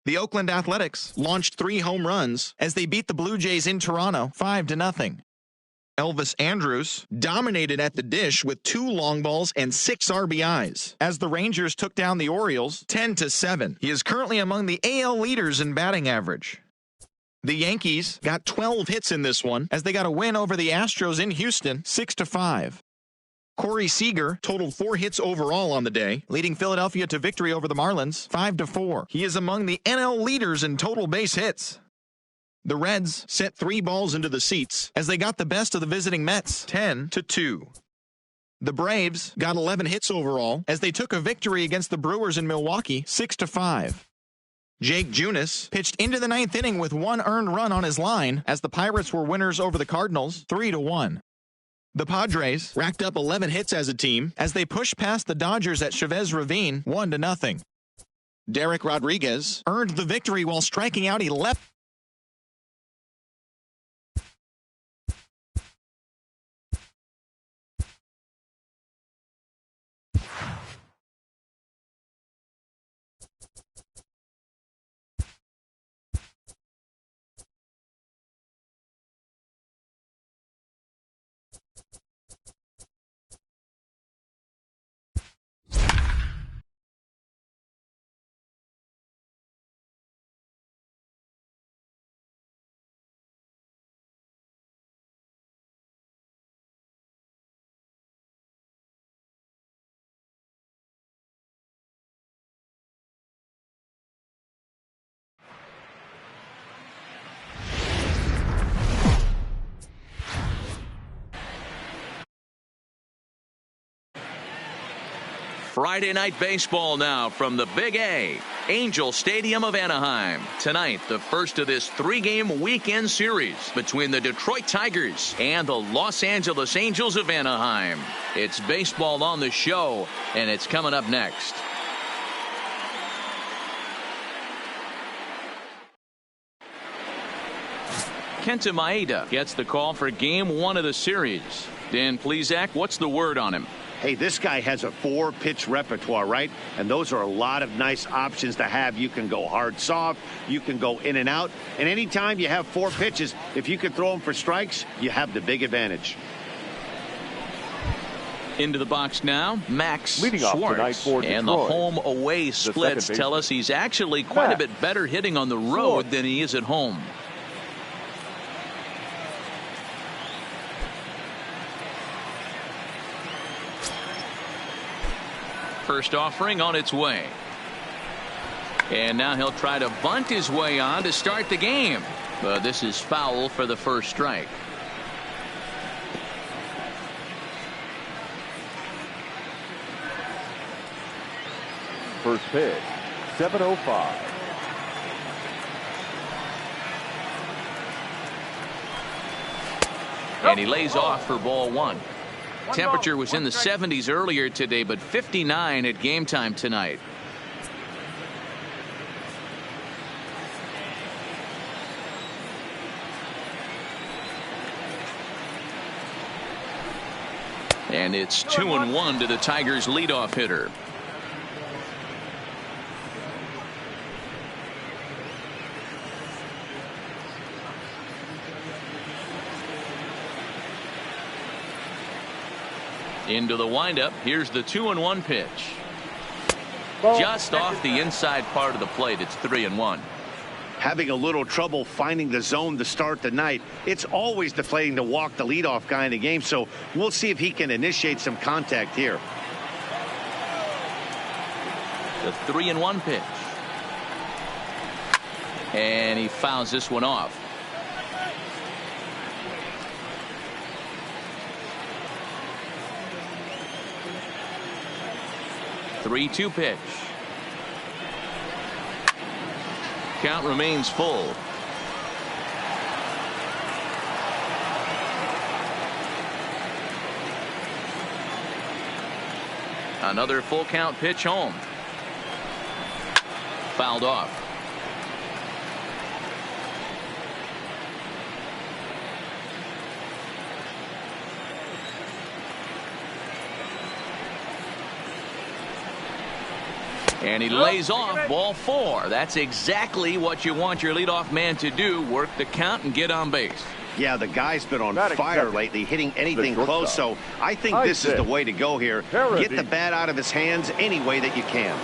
The Oakland Athletics launched 3 home runs as they beat the Blue Jays in Toronto 5-0. Elvis Andrus dominated at the dish with 2 long balls and 6 RBIs as the Rangers took down the Orioles 10-7. He is currently among the AL leaders in batting average. The Yankees got 12 hits in this one as they got a win over the Astros in Houston 6-5. Corey Seager totaled 4 hits overall on the day, leading Philadelphia to victory over the Marlins 5-4. He is among the NL leaders in total base hits. The Reds sent 3 balls into the seats as they got the best of the visiting Mets 10-2. The Braves got 11 hits overall as they took a victory against the Brewers in Milwaukee 6-5. Jake Junis pitched into the 9th inning with 1 earned run on his line as the Pirates were winners over the Cardinals 3-1. The Padres racked up 11 hits as a team as they pushed past the Dodgers at Chavez Ravine 1-0. Derek Rodriguez earned the victory while striking out 11. Friday night baseball now from the Big A, Angel Stadium of Anaheim. Tonight, the first of this 3-game weekend series between the Detroit Tigers and the Los Angeles Angels of Anaheim. It's baseball on the show, and it's coming up next. Kenta Maeda gets the call for Game 1 of the series. Dan Plesac, what's the word on him? Hey, this guy has a 4-pitch repertoire, right? And those are a lot of nice options to have. You can go hard, soft. You can go in and out. And anytime you have 4 pitches, if you can throw them for strikes, you have the big advantage. Into the box now, Max Leading off tonight Schwartz. for And the Detroit, home-away splits tell us he's actually quite a bit better hitting on the road than he is at home. First offering on its way. And now he'll try to bunt his way on to start the game. But this is foul for the first strike. First pitch, 7:05. And he lays off for ball 1. Temperature was in the 70s earlier today, but 59 at game time tonight. And it's 2-1 to the Tigers' leadoff hitter. Into the windup. Here's the 2-1 pitch. Just off the inside part of the plate. It's 3-1. Having a little trouble finding the zone to start the night. It's always deflating to walk the leadoff guy in the game, so we'll see if he can initiate some contact here. The 3-1 pitch. And he fouls this one off. 3-2 pitch. count remains full. Another full count pitch home. Fouled off. And he lays off ball 4. That's exactly what you want your leadoff man to do. Work the count and get on base. Yeah, the guy's been on fire lately, hitting anything close, so I think this is the way to go here. Get the bat out of his hands any way that you can.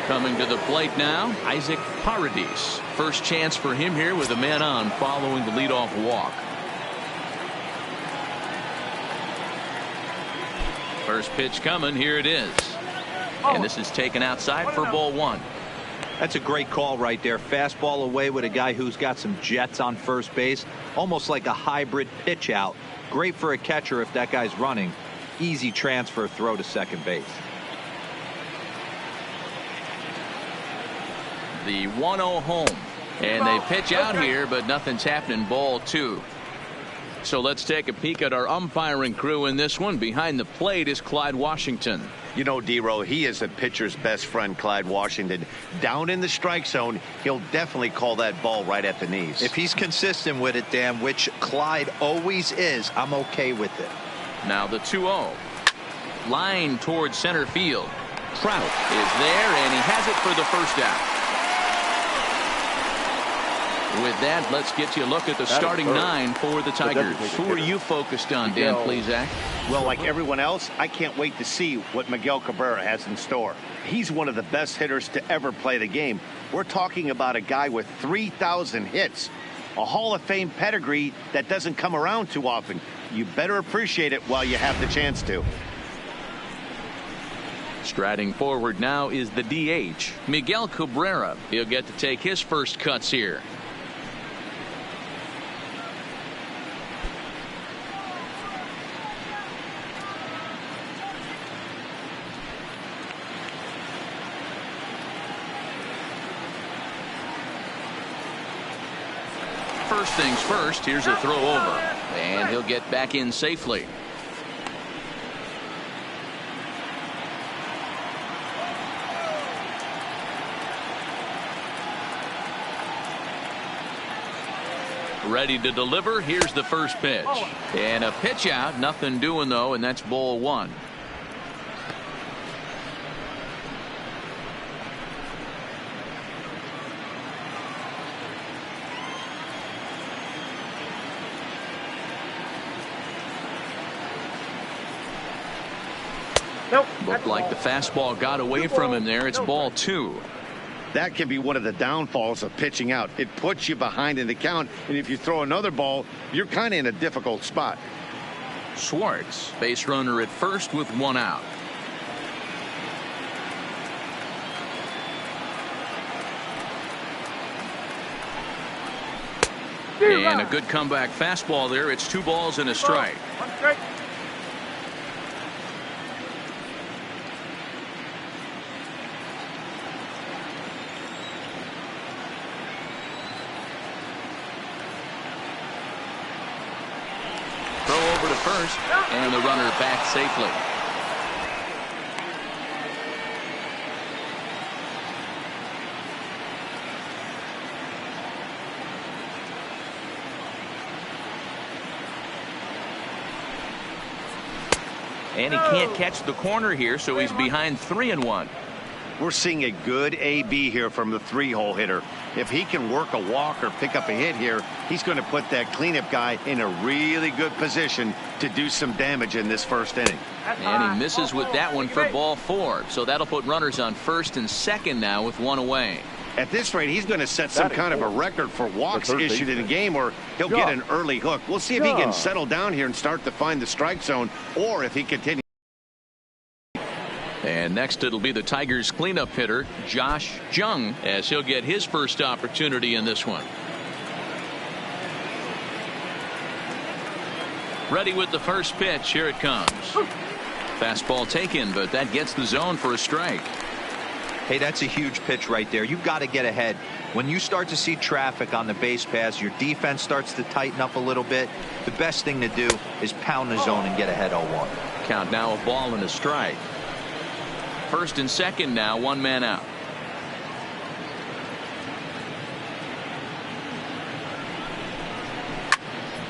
Coming to the plate now, Isaac Paradis. First chance for him here with a man on following the leadoff walk. First pitch coming, here it is. And this is taken outside for ball 1. That's a great call right there. Fastball away with a guy who's got some jets on first base. Almost like a hybrid pitch out. Great for a catcher if that guy's running. Easy transfer throw to second base. The 1-0 home. And they pitch out here, but nothing's happening. Ball 2. So let's take a peek at our umpiring crew in this one. Behind the plate is Clyde Washington. You know, D-Row, he is a pitcher's best friend, Clyde Washington. Down in the strike zone, he'll definitely call that ball right at the knees. If he's consistent with it, Dan, which Clyde always is, I'm okay with it. Now the 2-0. Line towards center field. Trout is there, and he has it for the first out. With that, let's get you a look at the starting 9 for the Tigers. Who are you focused on, Dan Plesac? Well, like everyone else, I can't wait to see what Miguel Cabrera has in store. He's one of the best hitters to ever play the game. We're talking about a guy with 3,000 hits, a Hall of Fame pedigree that doesn't come around too often. You better appreciate it while you have the chance to. Striding forward now is the DH, Miguel Cabrera. He'll get to take his first cuts here. First things first, here's a throw over, and he'll get back in safely. Ready to deliver. Here's the first pitch, and a pitch out. Nothing doing though, and that's ball 1. Looked like the fastball got away from him there. It's ball 2. That can be one of the downfalls of pitching out. It puts you behind in the count, and if you throw another ball, you're kind of in a difficult spot. Schwartz, base runner at first with 1 out. And a good comeback fastball there. It's 2 balls and a strike. First, and the runner back safely. And he can't catch the corner here, so he's behind 3-1. We're seeing a good AB here from the 3-hole hitter. If he can work a walk or pick up a hit here, he's going to put that cleanup guy in a really good position to do some damage in this first inning. And he misses with that one for ball 4. So that'll put runners on first and second now with 1 away. At this rate, he's going to set some kind of a record for walks issued in a game, or he'll get an early hook. We'll see if he can settle down here and start to find the strike zone, or if he continues. And next it'll be the Tigers cleanup hitter, Josh Jung, as he'll get his first opportunity in this one. Ready with the first pitch. Here it comes. Fastball taken, but that gets the zone for a strike. Hey, that's a huge pitch right there. You've got to get ahead. When you start to see traffic on the base pass, your defense starts to tighten up a little bit. The best thing to do is pound the zone and get ahead 0-1. Count now, a ball and a strike. First and second now, one man out.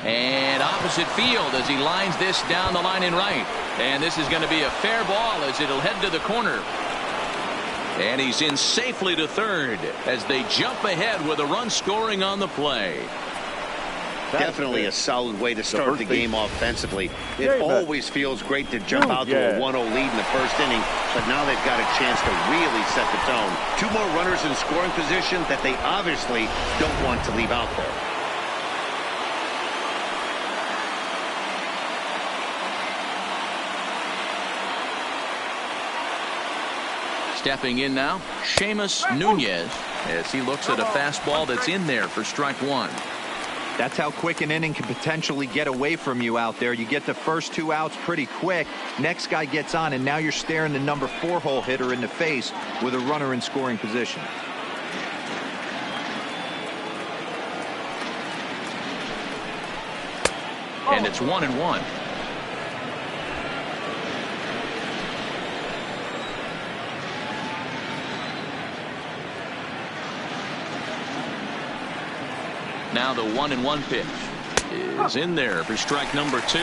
And opposite field as he lines this down the line in right. And this is going to be a fair ball as it'll head to the corner. And he's in safely to third as they jump ahead with a run scoring on the play. Definitely a solid way to start the game offensively. It always feels great to jump out to a 1-0 lead in the first inning, but now they've got a chance to really set the tone. Two more runners in scoring position that they obviously don't want to leave out there. Stepping in now, Seamus Nunez, as he looks at a fastball that's in there for strike one. That's how quick an inning can potentially get away from you out there. You get the first 2 outs pretty quick. Next guy gets on, and now you're staring the number 4 hole hitter in the face with a runner in scoring position. And it's 1-1. Now the 1-1 pitch is in there for strike number 2.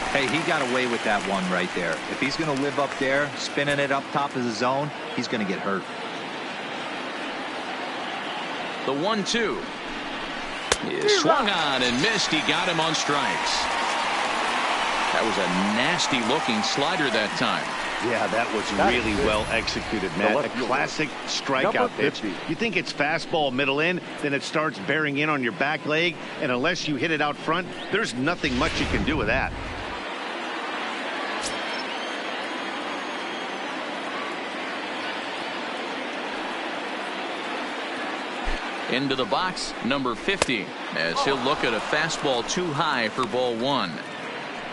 Hey, he got away with that one right there. If he's going to live up there, spinning it up top of the zone, he's going to get hurt. The 1-2 is swung on and missed. He got him on strikes. That was a nasty looking slider that time. Yeah, that was really well executed, Matt. A classic strikeout pitch. You think it's fastball middle in, then it starts bearing in on your back leg, and unless you hit it out front, there's nothing much you can do with that. Into the box, number 50, as he'll look at a fastball too high for ball 1.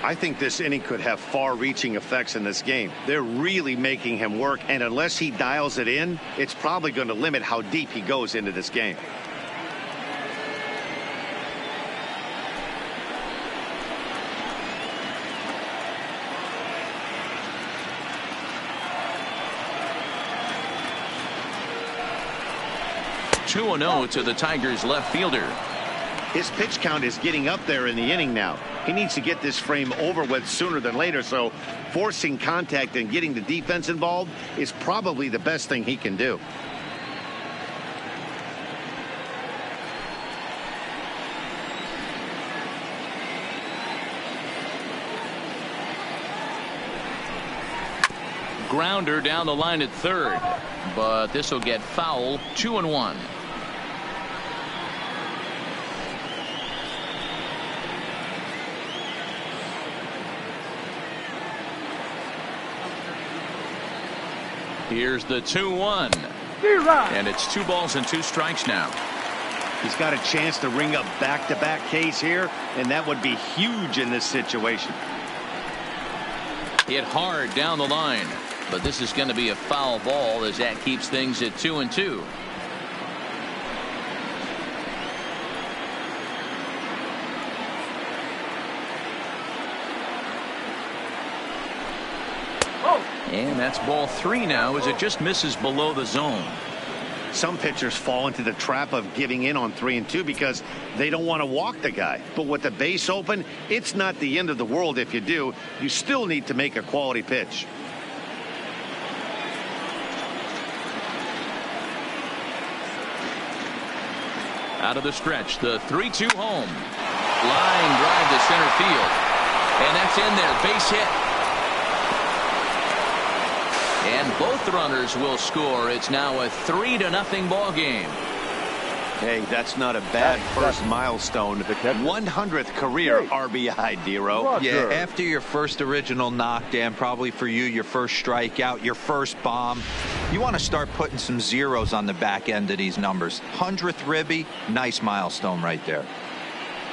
I think this inning could have far-reaching effects in this game. They're really making him work, and unless he dials it in, it's probably going to limit how deep he goes into this game. Two 2-0 to the Tigers left fielder. His pitch count is getting up there in the inning now. He needs to get this frame over with sooner than later, so forcing contact and getting the defense involved is probably the best thing he can do. Grounder down the line at third, but this will get foul. 2-1. Here's the 2-1. And it's 2 balls and 2 strikes now. He's got a chance to ring up back-to-back Ks here, and that would be huge in this situation. Hit hard down the line, but this is going to be a foul ball as that keeps things at 2-2. And that's ball 3 now as it just misses below the zone. Some pitchers fall into the trap of giving in on 3 and 2 because they don't want to walk the guy. But with the base open, it's not the end of the world if you do. You still need to make a quality pitch. Out of the stretch, the 3-2 home. Line drive to center field. And that's in there. Base hit. And both runners will score. It's now a 3-0 ball game. Hey, that's not a bad first milestone. 100th career RBI, Dero. Yeah, after your first original knockdown, probably for you, your first strikeout, your first bomb, you want to start putting some zeros on the back end of these numbers. 100th ribby, nice milestone right there.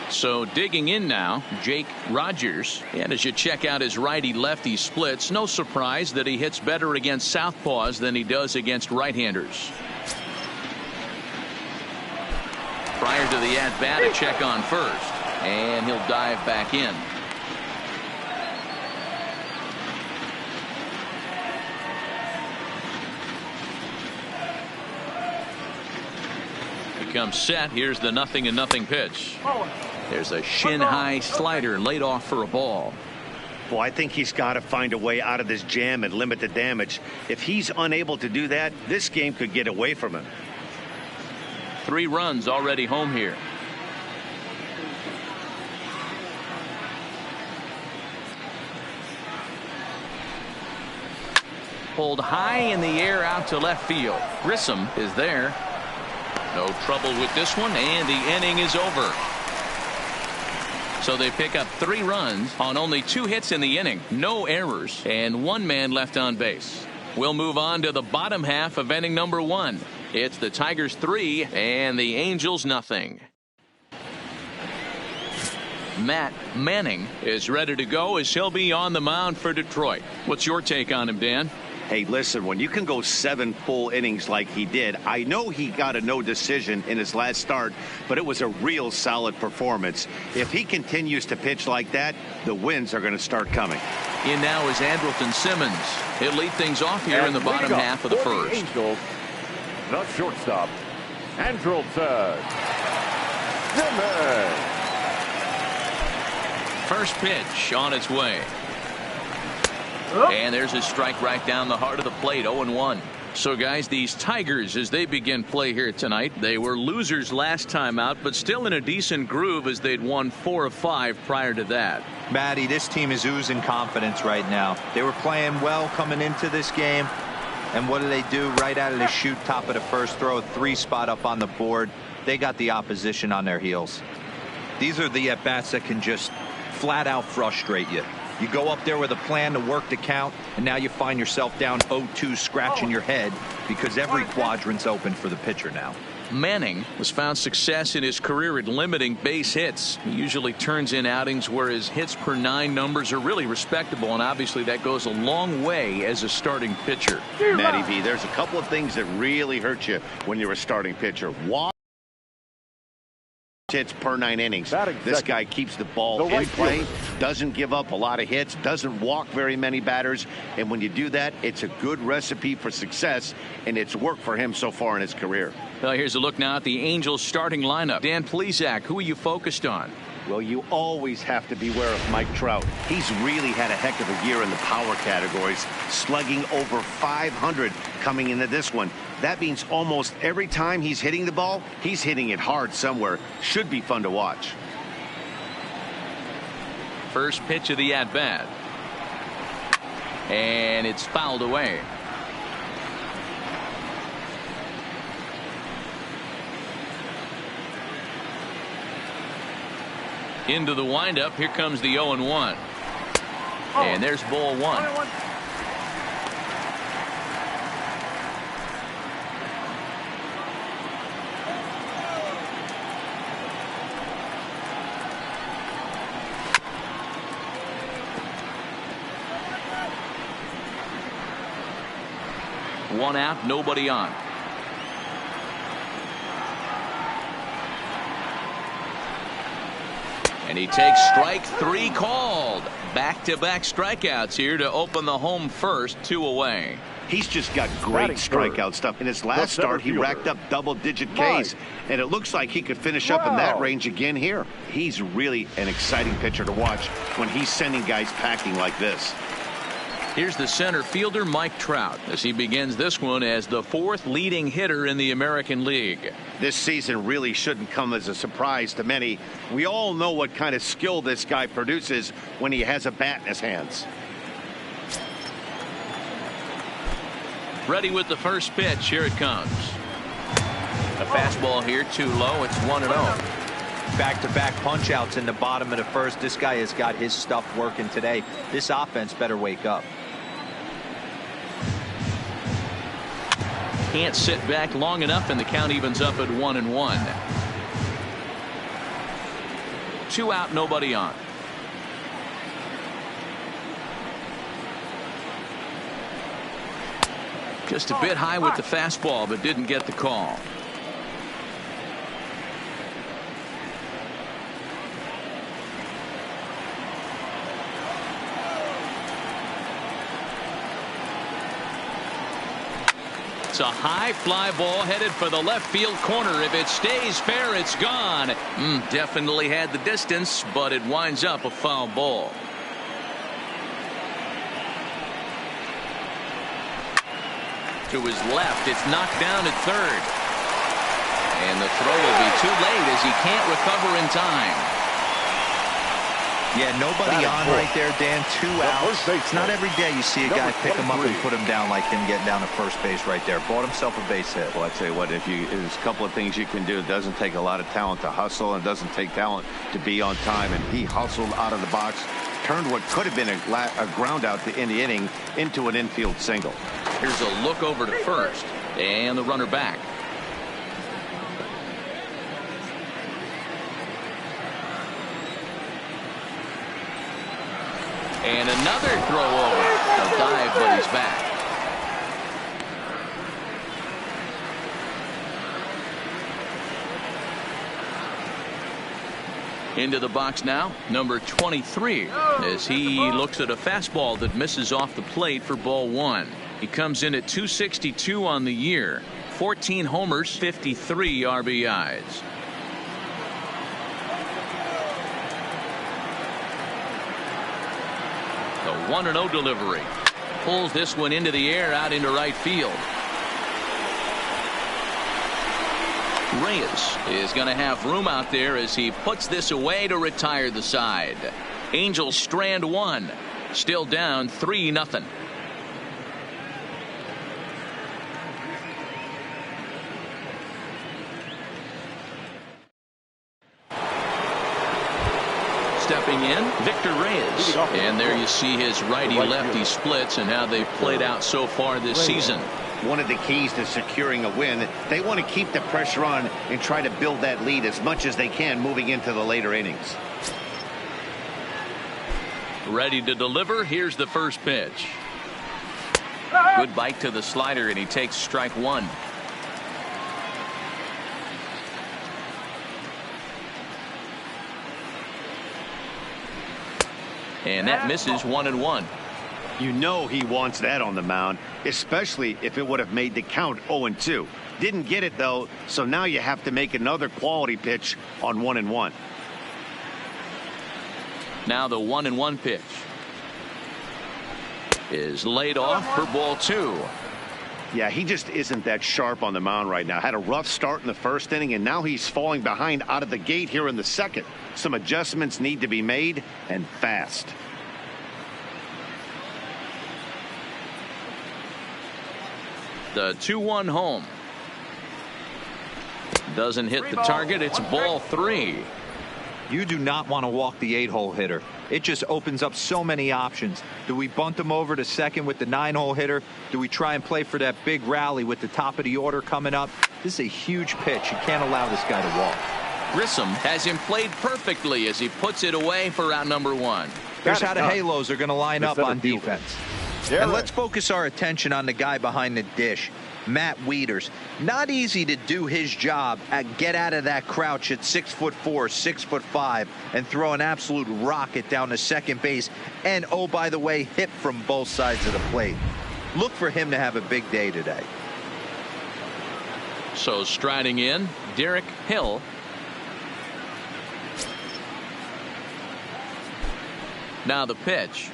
So digging in now, Jake Rogers. And as you check out his righty-lefty splits, no surprise that he hits better against southpaws than he does against right-handers. Prior to the at-bat, a check on first. And he'll dive back in. Comes set. Here's the 0-0 pitch. There's a shin-high slider laid off for a ball. Well, I think he's got to find a way out of this jam and limit the damage. If he's unable to do that, this game could get away from him. 3 runs already home here. Pulled high in the air out to left field. Grissom is there. No trouble with this one, and the inning is over. So they pick up 3 runs on only 2 hits in the inning, no errors, and 1 man left on base. We'll move on to the bottom half of inning number 1. It's the Tigers 3 and the Angels nothing. Matt Manning is ready to go as he'll be on the mound for Detroit. What's your take on him, Dan? Hey, listen, when you can go 7 full innings like he did, I know he got a no decision in his last start, but it was a real solid performance. If he continues to pitch like that, the wins are going to start coming. In now is Andrelton Simmons. He'll lead things off here in the bottom half of the first. Angels, the shortstop, Andrelton Simmons. First pitch on its way. And there's a strike right down the heart of the plate, 0-1. So, guys, these Tigers, as they begin play here tonight, they were losers last time out, but still in a decent groove as they'd won 4 of 5 prior to that. Matty, this team is oozing confidence right now. They were playing well coming into this game. And what do? Right out of the chute, top of the first, throw a 3 spot up on the board. They got the opposition on their heels. These are the at-bats that can just flat out frustrate you. You go up there with a plan to work the count, and now you find yourself down 0-2 scratching your head because every quadrant's open for the pitcher now. Manning has found success in his career at limiting base hits. He usually turns in outings where his hits per 9 numbers are really respectable, and obviously that goes a long way as a starting pitcher. Matty V, there's a couple of things that really hurt you when you're a starting pitcher. Hits per 9 innings. This guy keeps the ball in play, doesn't give up a lot of hits, doesn't walk very many batters, and when you do that, it's a good recipe for success, and it's worked for him so far in his career. Well, here's a look now at the Angels starting lineup. Dan Plesac, who are you focused on? Well, you always have to beware of Mike Trout. He's really had a heck of a year in the power categories, slugging over 500 coming into this one. That means almost every time he's hitting the ball, he's hitting it hard somewhere. Should be fun to watch. First pitch of the at-bat. And it's fouled away. Into the windup. Here comes the 0-1. And there's ball 1. One out, nobody on. And he takes strike 3 called. Back-to-back strikeouts here to open the home first, 2 away. He's just got great strikeout stuff. In his last start, he racked up double-digit Ks, and it looks like he could finish up in that range again here. He's really an exciting pitcher to watch when he's sending guys packing like this. Here's the center fielder, Mike Trout, as he begins this one as the 4th leading hitter in the American League. This season really shouldn't come as a surprise to many. We all know what kind of skill this guy produces when he has a bat in his hands. Ready with the first pitch. Here it comes. A fastball here, too low. It's 1-0. Back-to-back punch-outs in the bottom of the first. This guy has got his stuff working today. This offense better wake up. Can't sit back long enough, and the count evens up at 1-1. 2 out, nobody on. Just a bit high with the fastball, but didn't get the call. It's a high fly ball headed for the left field corner. If it stays fair, it's gone. Definitely had the distance, but it winds up a foul ball. To his left, it's knocked down at third. And the throw will be too late as he can't recover in time. Yeah, nobody on right there, Dan. 2 outs. It's not every day you see a guy pick him up and put him down like him getting down to first base right there. Bought himself a base hit. Well, I tell you what, there's a couple of things you can do. It doesn't take a lot of talent to hustle, and it doesn't take talent to be on time. And he hustled out of the box, turned what could have been a ground out in the inning into an infield single. Here's a look over to first, and the runner back. And another throw over. A dive, but he's back. Into the box now, number 23, as he looks at a fastball that misses off the plate for ball 1. He comes in at 262 on the year, 14 homers, 53 RBIs. The 1-0 delivery. Pulls this one into the air out into right field. Reyes is going to have room out there as he puts this away to retire the side. Angels strand 1. Still down 3-0. Stepping in, Victor Reyes. And there you see his righty-lefty splits and how they've played out so far this season. One of the keys to securing a win, they want to keep the pressure on and try to build that lead as much as they can moving into the later innings. Ready to deliver. Here's the first pitch. Good bite to the slider, and he takes strike 1. And that misses 1-1. You know he wants that on the mound, especially if it would have made the count 0-2. Didn't get it, though, so now you have to make another quality pitch on 1-1. Now the 1-1 pitch is laid off for ball 2. Yeah, he just isn't that sharp on the mound right now. Had a rough start in the first inning, and now he's falling behind out of the gate here in the second. Some adjustments need to be made, and fast. The 2-1 home. Doesn't hit the target. It's ball 3. You do not want to walk the 8-hole hitter. It just opens up so many options. Do we bunt him over to second with the 9-hole hitter? Do we try and play for that big rally with the top of the order coming up? This is a huge pitch. You can't allow this guy to walk. Grissom has him played perfectly as he puts it away for out number 1. Here's how the Halos are going to line up on defense. And let's focus our attention on the guy behind the dish, Matt Wieters. Not easy to do his job at get out of that crouch at 6'4", 6'5", and throw an absolute rocket down to second base. And, oh, by the way, hit from both sides of the plate. Look for him to have a big day today. So striding in, Derek Hill. Now the pitch.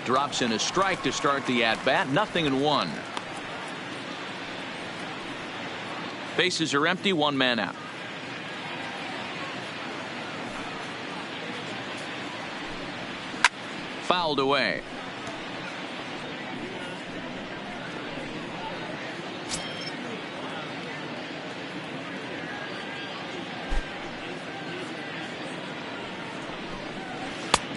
Drops in a strike to start the at-bat. 0-1. Bases are empty. 1 man out. Fouled away.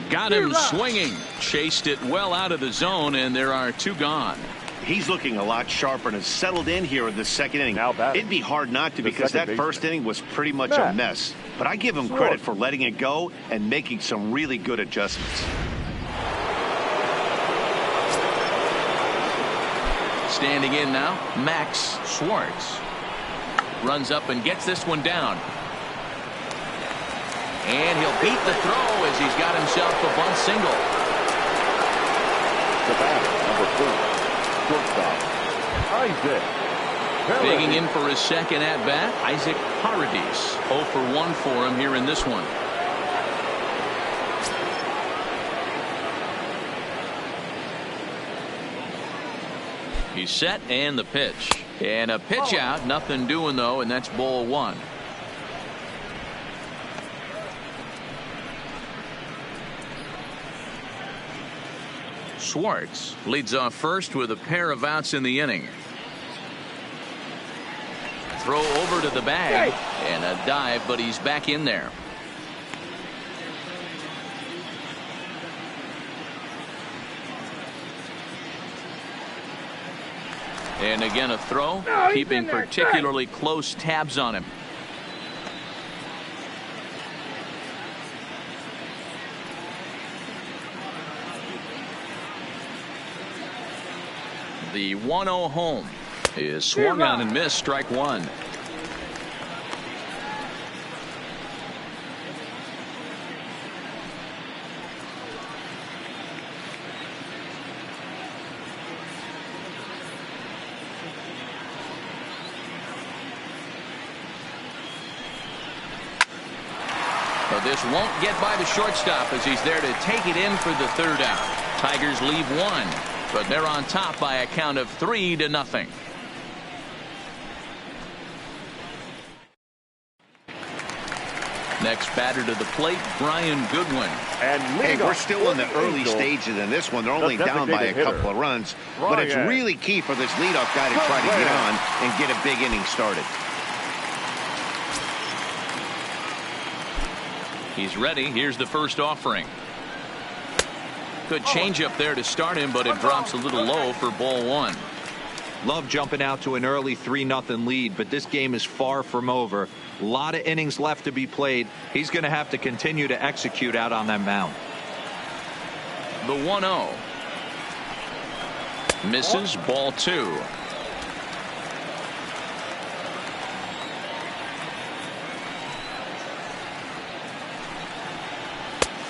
Got him swinging. Chased it well out of the zone, and there are 2 gone. He's looking a lot sharper and has settled in here in the second inning. Now batting. It'd be hard not to The because that second first baseman. inning was pretty much a mess. But I give him credit for letting it go and making some really good adjustments. Standing in now, Max Schwartz. Runs up and gets this one down. And he'll beat the throw as he's got himself a bunt single. The batter, number 4, shortstop, Isaac. Digging in for his second at-bat, Isaac Paradis. 0 for 1 for him here in this one. He's set and the pitch. And a pitch out. Nothing doing, though, and that's ball 1. Schwartz leads off first with a pair of outs in the inning. Throw over to the bag and a dive, but he's back in there. And again a throw, keeping particularly close tabs on him. The 1-0 home is swung on and missed, strike 1. But this won't get by the shortstop as he's there to take it in for the third out. Tigers leave 1, but they're on top by a count of 3-0. Next batter to the plate, Brian Goodwin. And hey, we're still in the early stages in this one. They're only down by a couple of runs. But it's really key for this leadoff guy to try to get on and get a big inning started. He's ready. Here's the first offering. Good changeup there to start him, but it drops a little low for ball 1. Love jumping out to an early 3-0 lead, but this game is far from over. A lot of innings left to be played. He's going to have to continue to execute out on that mound. The 1-0. Misses, ball 2.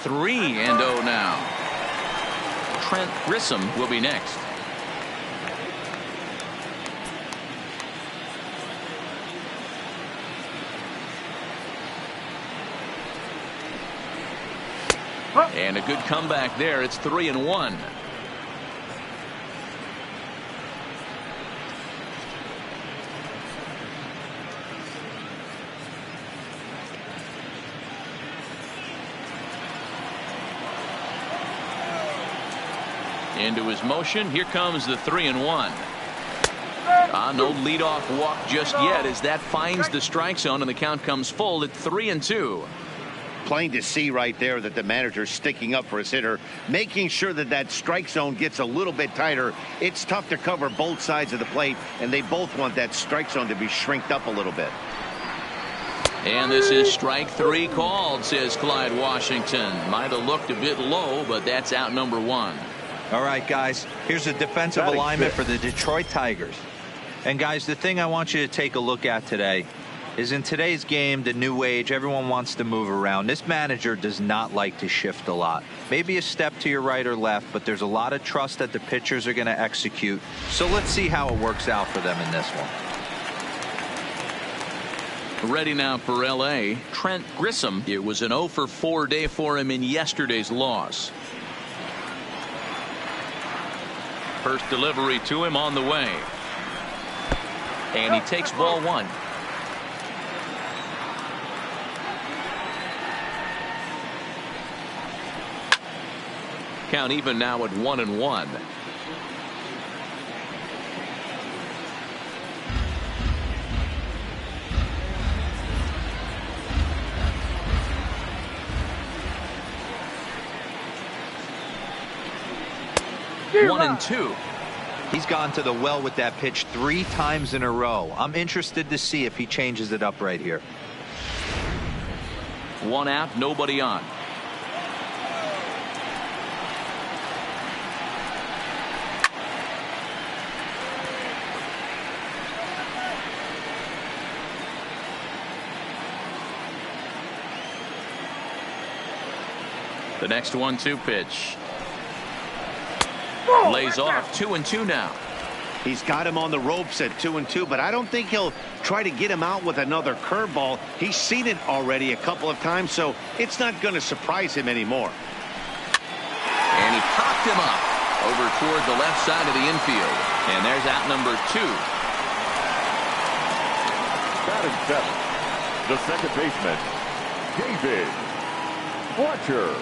Three and 0 now. Trent Grissom will be next. And a good comeback there. It's 3-1. Into his motion. Here comes the 3-1. No leadoff walk just yet as that finds the strike zone and the count comes full at 3-2. Plain to see right there that the manager's sticking up for his hitter, making sure that that strike zone gets a little bit tighter. It's tough to cover both sides of the plate, and they both want that strike zone to be shrinked up a little bit. And this is strike 3 called, says Clyde Washington. Might have looked a bit low, but that's out number 1. All right, guys, here's a defensive alignment for the Detroit Tigers. And, guys, the thing I want you to take a look at today is in today's game, the new age, everyone wants to move around. This manager does not like to shift a lot. Maybe a step to your right or left, but there's a lot of trust that the pitchers are going to execute. So let's see how it works out for them in this one. Ready now for L.A., Trent Grissom. It was an 0 for 4 day for him in yesterday's loss. First delivery to him on the way. And he takes ball 1. Count even now at 1-1. One and 2. He's gone to the well with that pitch 3 times in a row. I'm interested to see if he changes it up right here. 1 out, nobody on. The next 1-2 pitch. Lays off 2-2 now. He's got him on the ropes at 2-2, but I don't think he'll try to get him out with another curveball. He's seen it already a couple of times, so it's not going to surprise him anymore. And he popped him up over toward the left side of the infield. And there's out number 2. Batting 7th, the second baseman, David Fletcher.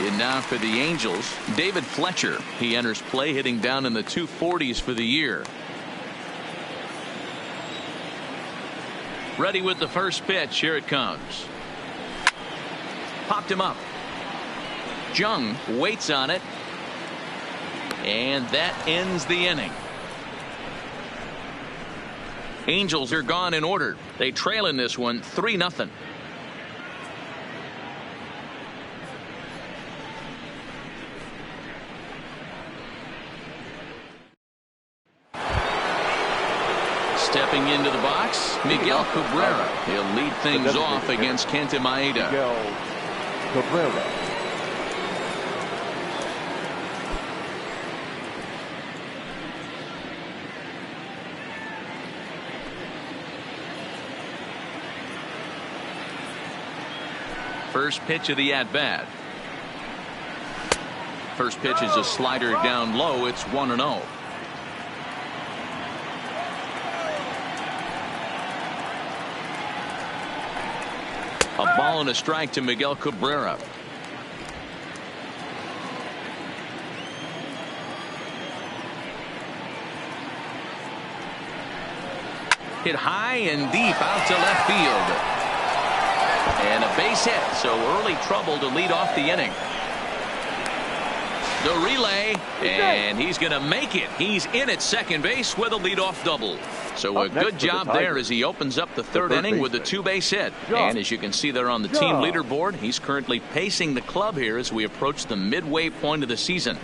In now for the Angels, David Fletcher. He enters play hitting down in the 240s for the year. Ready with the first pitch. Here it comes. Popped him up. Jung waits on it. And that ends the inning. Angels are gone in order. They trail in this one 3-0. Stepping into the box, Miguel Cabrera. He'll lead things off against Kenta Maeda. Miguel Cabrera. First pitch of the at-bat. First pitch is a slider down low. It's 1-0. A ball and a strike to Miguel Cabrera. Hit high and deep out to left field. And a base hit, so early trouble to lead off the inning. The relay, and he's going to make it. He's in at second base with a leadoff double. So a good job there as he opens up the third inning with a 2-base hit. And as you can see there on the team leaderboard, he's currently pacing the club here as we approach the midway point of the season.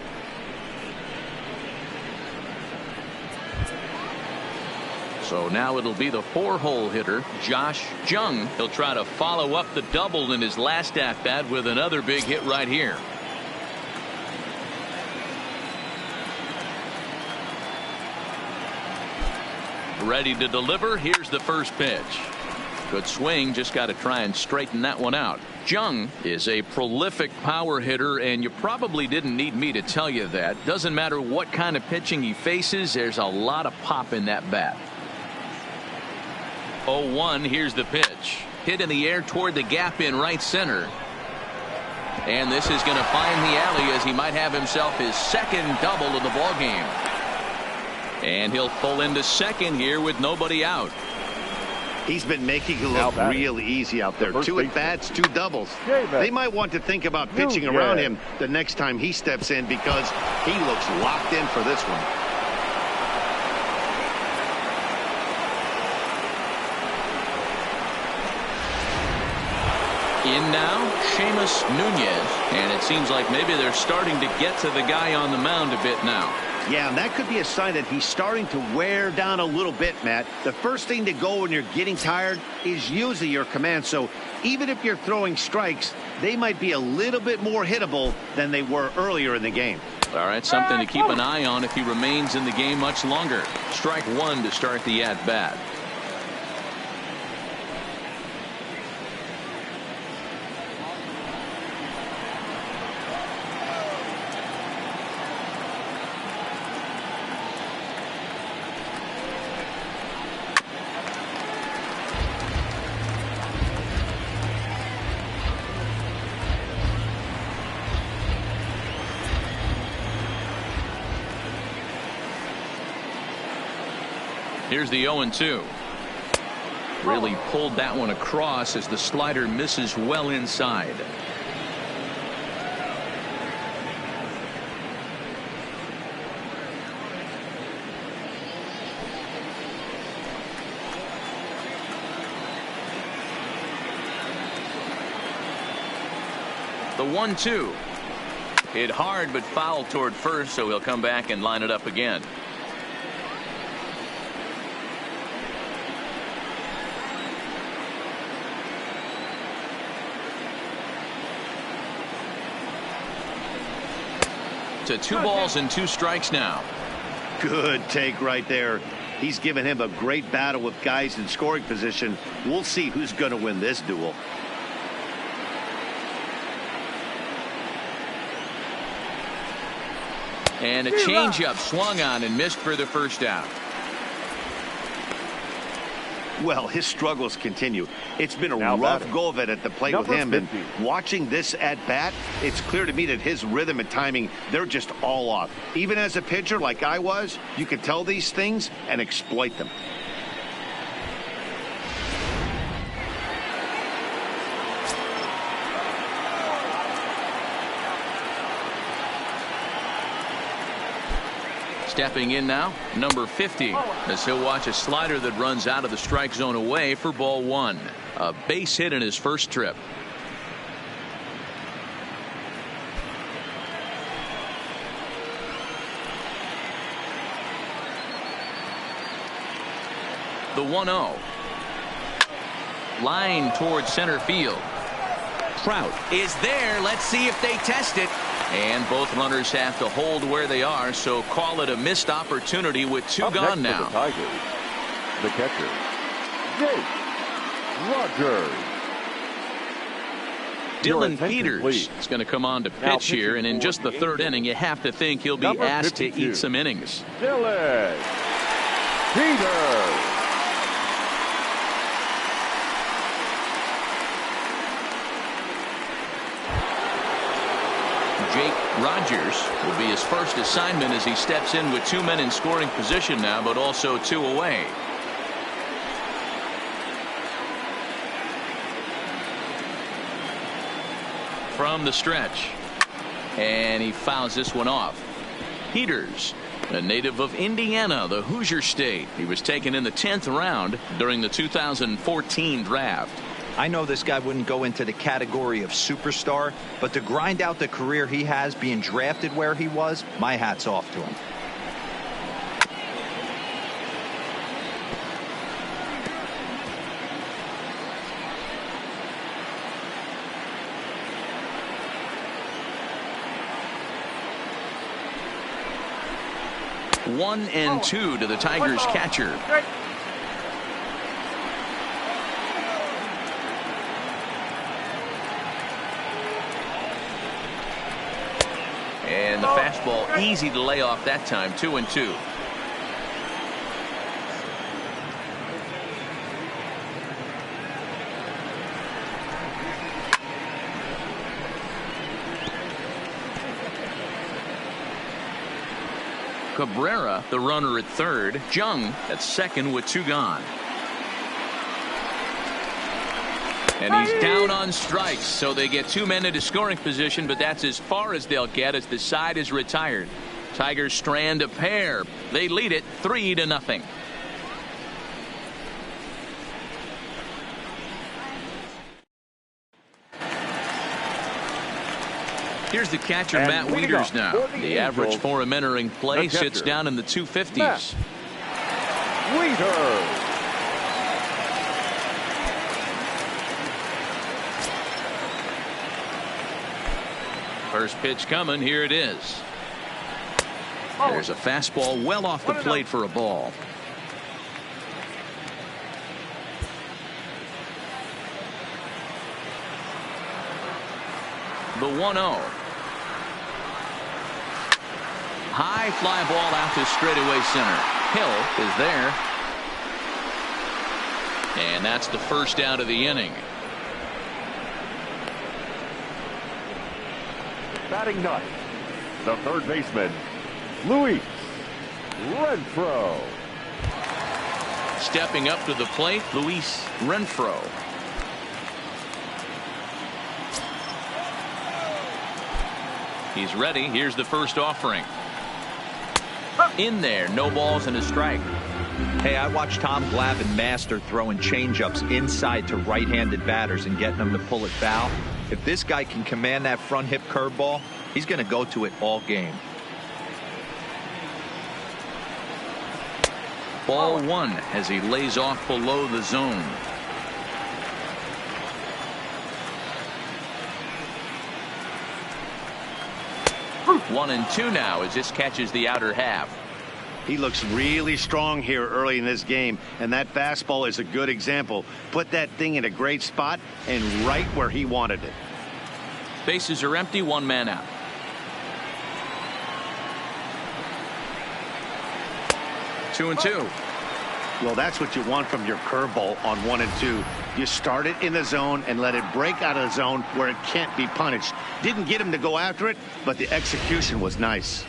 So now it'll be the 4-hole hitter, Josh Jung. He'll try to follow up the double in his last at-bat with another big hit right here. Ready to deliver. Here's the first pitch. Good swing. Just got to try and straighten that one out. Jung is a prolific power hitter, and you probably didn't need me to tell you that. Doesn't matter what kind of pitching he faces, there's a lot of pop in that bat. 0-1. Here's the pitch. Hit in the air toward the gap in right center. And this is going to find the alley as he might have himself his second double of the ball game. And he'll pull into second here with nobody out. He's been making it look real easy out there. 2 at-bats, 2 doubles. They might want to think about pitching around him the next time he steps in because he looks locked in for this one. In now, Seamus Nunez. And it seems like maybe they're starting to get to the guy on the mound a bit now. Yeah, and that could be a sign that he's starting to wear down a little bit, Matt. The first thing to go when you're getting tired is usually your command. So even if you're throwing strikes, they might be a little bit more hittable than they were earlier in the game. All right, something to keep an eye on if he remains in the game much longer. Strike 1 to start the at-bat. Here's the 0-2. Really pulled that one across as the slider misses well inside. The 1-2. Hit hard but foul toward first, so he'll come back and line it up again. To 2 balls and 2 strikes now. Good take right there. He's given him a great battle with guys in scoring position. We'll see who's going to win this duel. And a changeup swung on and missed for the first out. Well, his struggles continue. It's been a rough go of it at the plate with him. 50. And watching this at bat, it's clear to me that his rhythm and timing, they're just all off. Even as a pitcher like I was, you can tell these things and exploit them. Stepping in now, number 50, as he'll watch a slider that runs out of the strike zone away for ball 1. A base hit in his first trip. The 1-0. Line towards center field. Trout is there. Let's see if they test it. And both runners have to hold where they are, so call it a missed opportunity with 2 gone now. The Tigers, the catcher, Jake Rogers. Dylan Peters is going to come on to pitch here, and in just the 3rd inning, you have to think he'll be asked to eat some innings. Dylan Peters. Jake Rogers will be his first assignment as he steps in with 2 men in scoring position now, but also 2 away. From the stretch, and he fouls this one off. Peters, a native of Indiana, the Hoosier State. He was taken in the 10th round during the 2014 draft. I know this guy wouldn't go into the category of superstar, but to grind out the career he has being drafted where he was, my hat's off to him. One and 2 to the Tigers catcher. And the fastball easy to lay off that time. 2-2. Cabrera, the runner at 3rd. Jung at 2nd with 2 gone. And he's down on strikes, so they get 2 men into scoring position, but that's as far as they'll get as the side is retired. Tigers strand a pair. They lead it 3-0. Here's the catcher, Matt Wieters now. The average for him entering play sits down in the 250s. Wieters. First pitch coming. Here it is. There's a fastball well off the plate for a ball. The 1-0. High fly ball out to straightaway center. Hill is there. And that's the first out of the inning. Batting ninth, the 3rd baseman, Luis Renfroe. Stepping up to the plate, Luis Renfroe. He's ready. Here's the first offering. In there, no balls and a strike. Hey, I watched Tom Glavine master throwing changeups inside to right-handed batters and getting them to pull it foul. If this guy can command that front hip curveball, he's going to go to it all game. Ball one as he lays off below the zone. One and two now as this catches the outer half. He looks really strong here early in this game, and that fastball is a good example. Put that thing in a great spot and right where he wanted it. Bases are empty, one man out. Two and two. Well, that's what you want from your curveball on 1 and 2. You start it in the zone and let it break out of the zone where it can't be punished. Didn't get him to go after it, but the execution was nice.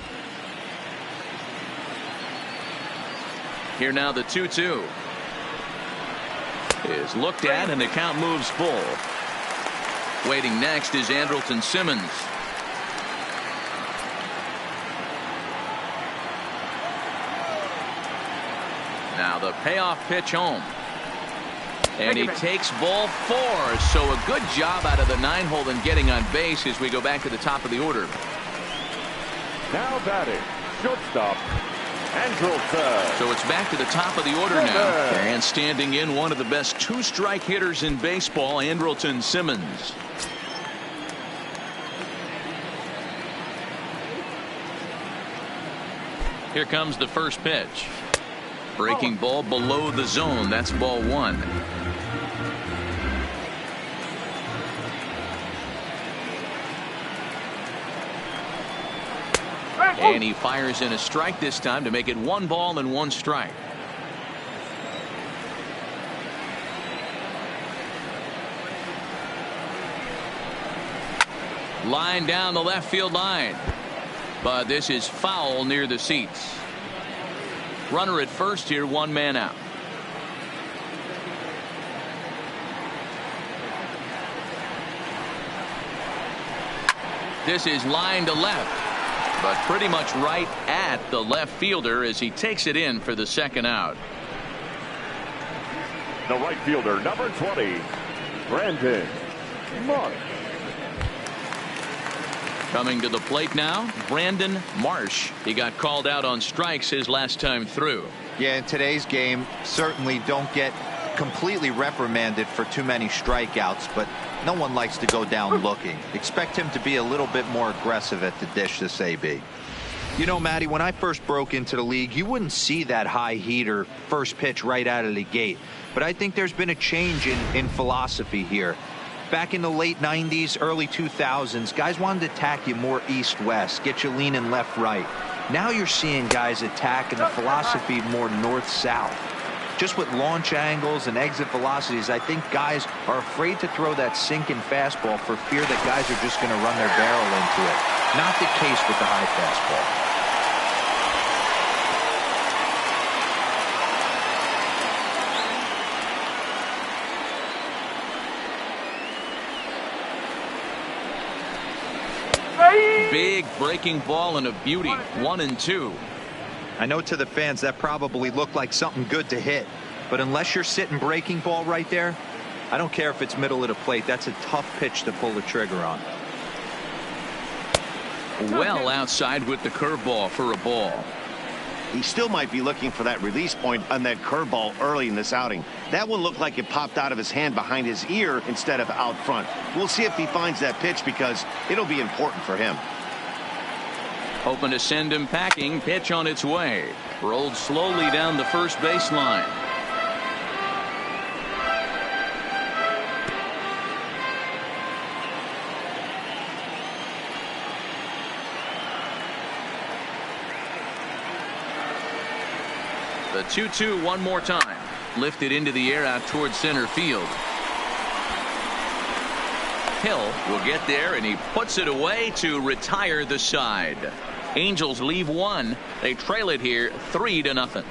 Here now the 2-2 is looked at and the count moves full. Waiting next is Andrelton Simmons. Now the payoff pitch home. And he takes ball 4. So a good job out of the 9-hole in getting on base as we go back to the top of the order. Now batting, shortstop, Andrelton. So it's back to the top of the order now. And standing in, one of the best 2-strike hitters in baseball, Andrelton Simmons. Here comes the first pitch. Breaking ball below the zone. That's ball one. And he fires in a strike this time to make it 1 ball and 1 strike. Line down the left field line. But this is foul near the seats. Runner at first here, 1 man out. This is line to left, but pretty much right at the left fielder as he takes it in for the second out. The right fielder, number 20, Brandon Marsh. Coming to the plate now, Brandon Marsh. He got called out on strikes his last time through. Yeah, in today's game, certainly don't get completely reprimanded for too many strikeouts, but no one likes to go down looking. Expect him to be a little bit more aggressive at the dish this AB. You know, Matty, when I first broke into the league, you wouldn't see that high heater first pitch right out of the gate. But I think there's been a change in philosophy here. Back in the late 90s, early 2000s, guys wanted to attack you more east-west, get you leaning left-right. Now you're seeing guys attacking the philosophy more north-south. Just with launch angles and exit velocities, I think guys are afraid to throw that sinking fastball for fear that guys are just going to run their barrel into it. Not the case with the high fastball. Big breaking ball and a beauty. 1 and 2. I know to the fans that probably looked like something good to hit, but unless you're sitting breaking ball right there, I don't care if it's middle of the plate. That's a tough pitch to pull the trigger on. Well outside with the curveball for a ball. He still might be looking for that release point on that curveball early in this outing. That one looked like it popped out of his hand behind his ear instead of out front. We'll see if he finds that pitch because it'll be important for him. Hoping to send him packing. Pitch on its way. Rolled slowly down the first baseline. The 2-2 one more time. Lifted into the air out towards center field. Hill will get there and he puts it away to retire the side. Angels leave 1. They trail it here 3-0.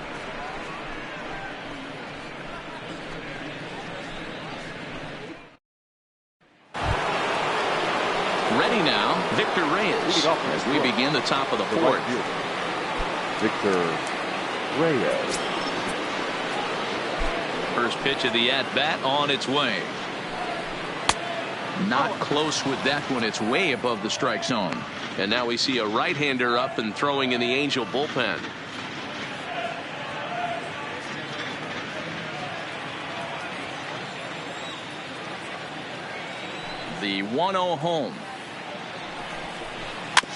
Ready now, Victor Reyes as we begin the top of the 4th. Victor Reyes. First pitch of the at-bat on its way. Not close with that one. It's way above the strike zone. And now we see a right-hander up and throwing in the Angel bullpen. The 1-0 home.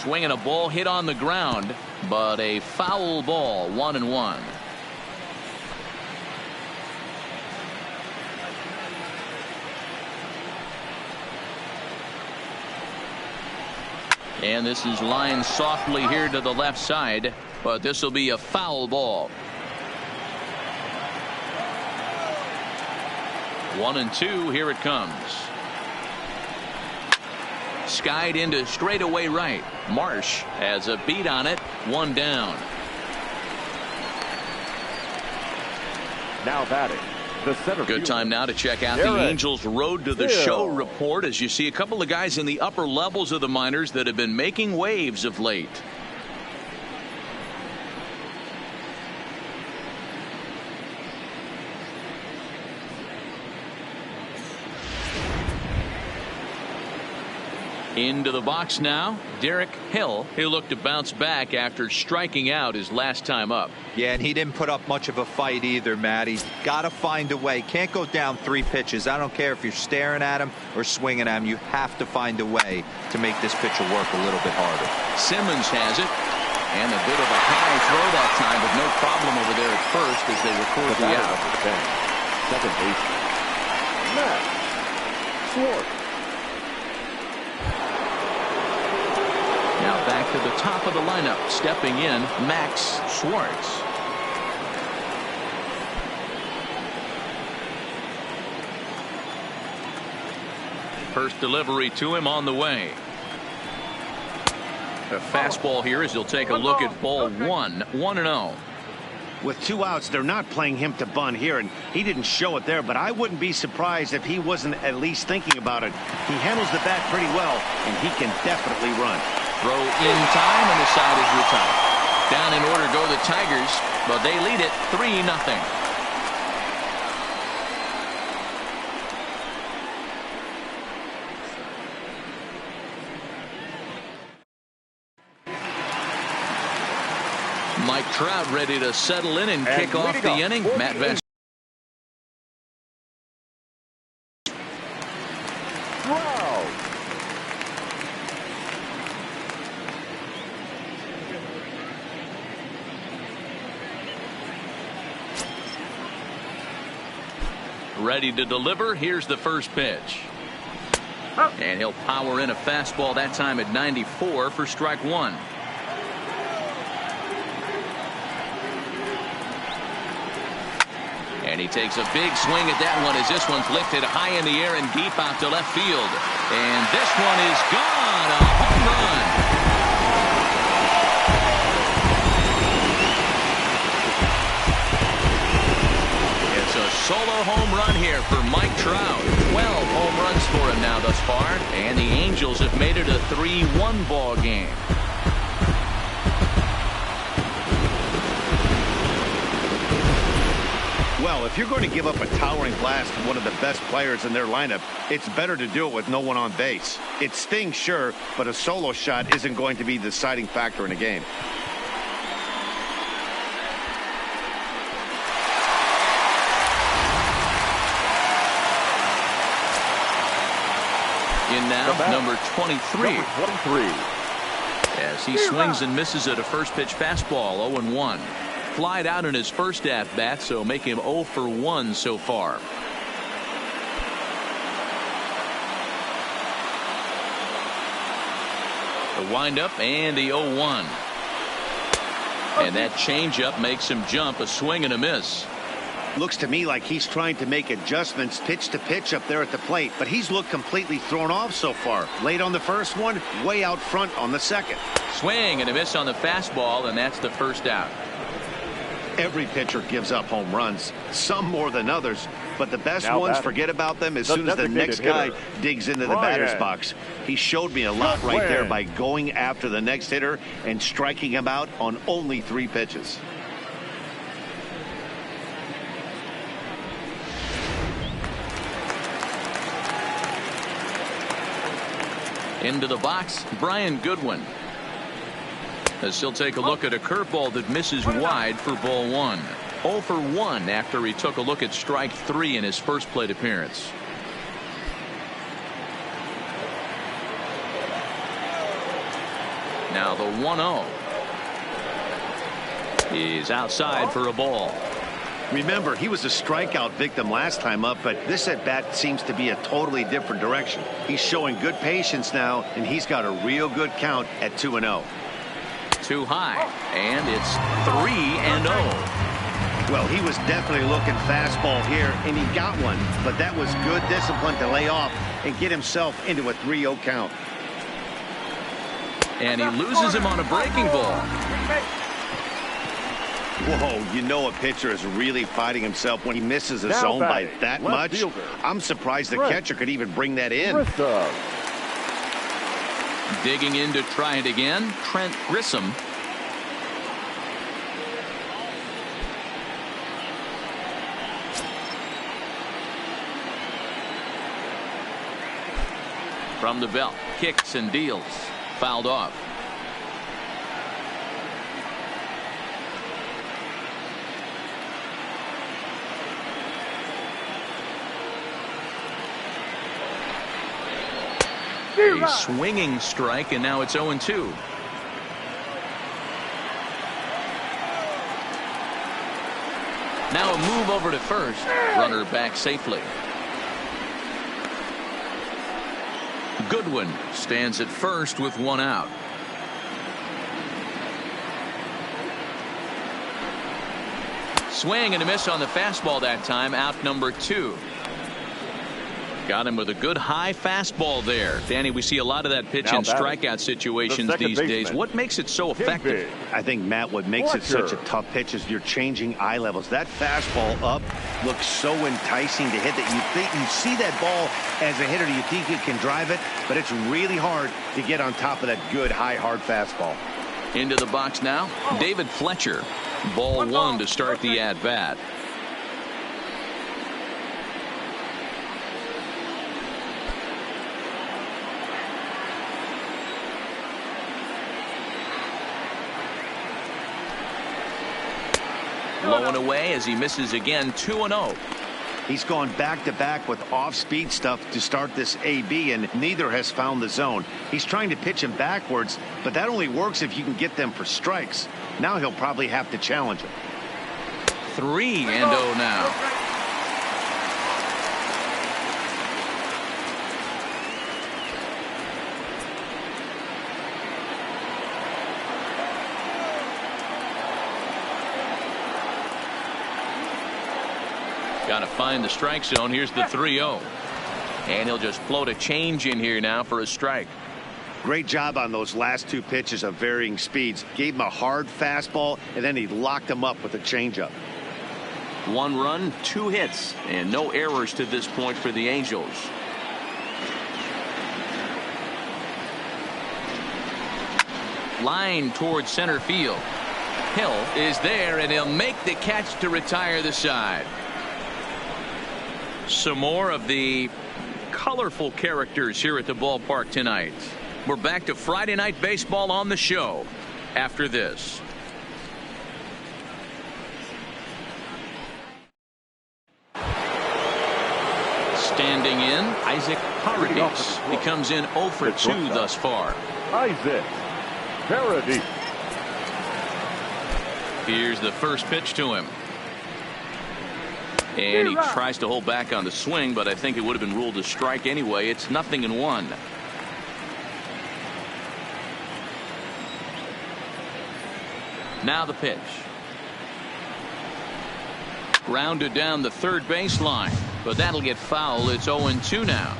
Swinging a ball hit on the ground, but a foul ball. 1-1. And this is lined softly here to the left side, but this will be a foul ball. 1-2. Here it comes. Skied into straightaway right. Marsh has a beat on it. 1 down. Now batting. The center Good time now to check out Derek the Angels Road to the Hill. Show report, as you see a couple of guys in the upper levels of the minors that have been making waves of late. Into the box now, Derek Hill. He'll look to bounce back after striking out his last time up. Yeah, and he didn't put up much of a fight either, Matt. He's got to find a way. Can't go down 3 pitches. I don't care if you're staring at him or swinging at him. You have to find a way to make this pitcher work a little bit harder. Simmons has it. And a bit of a high throw that time, but no problem over there at first as they record the out. Second baseman, Matt Schwartz. Now back to the top of the lineup, stepping in, Max Schwartz. First delivery to him on the way. A fastball here as he'll take a look at ball 1. 1-0. With 2 outs, they're not playing him to bunt here, and he didn't show it there, but I wouldn't be surprised if he wasn't at least thinking about it. He handles the bat pretty well, and he can definitely run. Throw in time, and the side is retired. Down in order go the Tigers, but they lead it 3-0. Mike Trout ready to settle in and kick off the inning. Matt Vest. Ready to deliver. Here's the first pitch. And he'll power in a fastball that time at 94 for strike 1. And he takes a big swing at that one as this one's lifted high in the air and deep out to left field. And this one is gone. A home run. It's a solo home run here for Mike Trout. 12 home runs for him now thus far. And the Angels have made it a 3-1 ball game. Well, if you're going to give up a towering blast to one of the best players in their lineup, it's better to do it with no one on base. It stings, sure, but a solo shot isn't going to be the deciding factor in a game. In now, number 23. As he swings and misses at a first pitch fastball. 0-1. Flied out in his first at-bat, so make him 0 for 1 so far. The windup and the 0-1. And that changeup makes him jump. A swing and a miss. Looks to me like he's trying to make adjustments pitch to pitch up there at the plate, but he's looked completely thrown off so far. Late on the first one, way out front on the second. Swing and a miss on the fastball, and that's the first out. Every pitcher gives up home runs, some more than others, but the best ones forget about them as soon as the next guy digs into the batter's box. He showed me a lot right there by going after the next hitter and striking him out on only 3 pitches. Into the box, Brian Goodwin. As he'll take a look at a curveball that misses wide for ball 1. 0 for 1 after he took a look at strike 3 in his first plate appearance. Now the 1-0. He's outside for a ball. Remember, he was a strikeout victim last time up, but this at-bat seems to be a totally different direction. He's showing good patience now, and he's got a real good count at 2-0. Too high, and it's 3-0. Well, he was definitely looking fastball here, and he got one, but that was good discipline to lay off and get himself into a 3-0 count. And he loses him on a breaking ball. Whoa, you know a pitcher is really fighting himself when he misses a zone by that much. Fielder. I'm surprised the catcher could even bring that in. Digging in to try it again, Trent Grissom. From the belt, kicks and deals. Fouled off. A swinging strike, and now it's 0-2. Now a move over to first. Runner back safely. Goodwin stands at first with 1 out. Swing and a miss on the fastball that time. Out number 2. Got him with a good high fastball there. Danny, we see a lot of that pitch in strikeout situations these days. What makes it so effective? I think, Matt, what makes it such a tough pitch is you're changing eye levels. That fastball up looks so enticing to hit that you see that ball as a hitter, you think you can drive it, but it's really hard to get on top of that good high hard fastball. Into the box now, David Fletcher. Ball 1 to start the at bat. Low and away as he misses again. 2-0. He's gone back-to-back with off-speed stuff to start this AB, and neither has found the zone. He's trying to pitch him backwards, but that only works if you can get them for strikes. Now he'll probably have to challenge him. 3-0 now. Got to find the strike zone. Here's the 3-0. And he'll just float a change in here now for a strike. Great job on those last 2 pitches of varying speeds. Gave him a hard fastball, and then he locked him up with a changeup. 1 run, 2 hits, and no errors to this point for the Angels. Line towards center field. Hill is there, and he'll make the catch to retire the side. Some more of the colorful characters here at the ballpark tonight. We're back to Friday Night Baseball on the show after this. Standing in, Isaac Paradis. He comes in 0 for 2 thus far. Isaac Paradis. Here's the first pitch to him. And he tries to hold back on the swing, but I think it would have been ruled a strike anyway. It's 0-1. Now the pitch. Grounded down the third baseline, but that'll get foul. It's 0-2 now.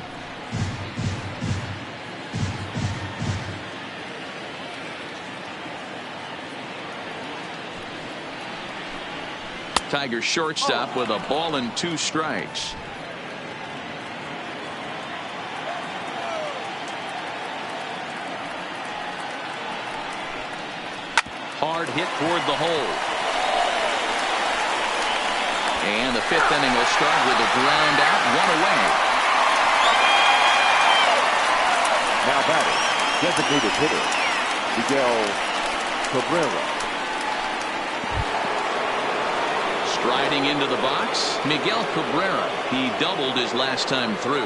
Tigers shortstop with a ball and 2 strikes. Hard hit toward the hole. And the 5th inning will start with a ground out, 1 away. Now batting, designated hitter, Miguel Cabrera. Striding into the box, Miguel Cabrera. He doubled his last time through.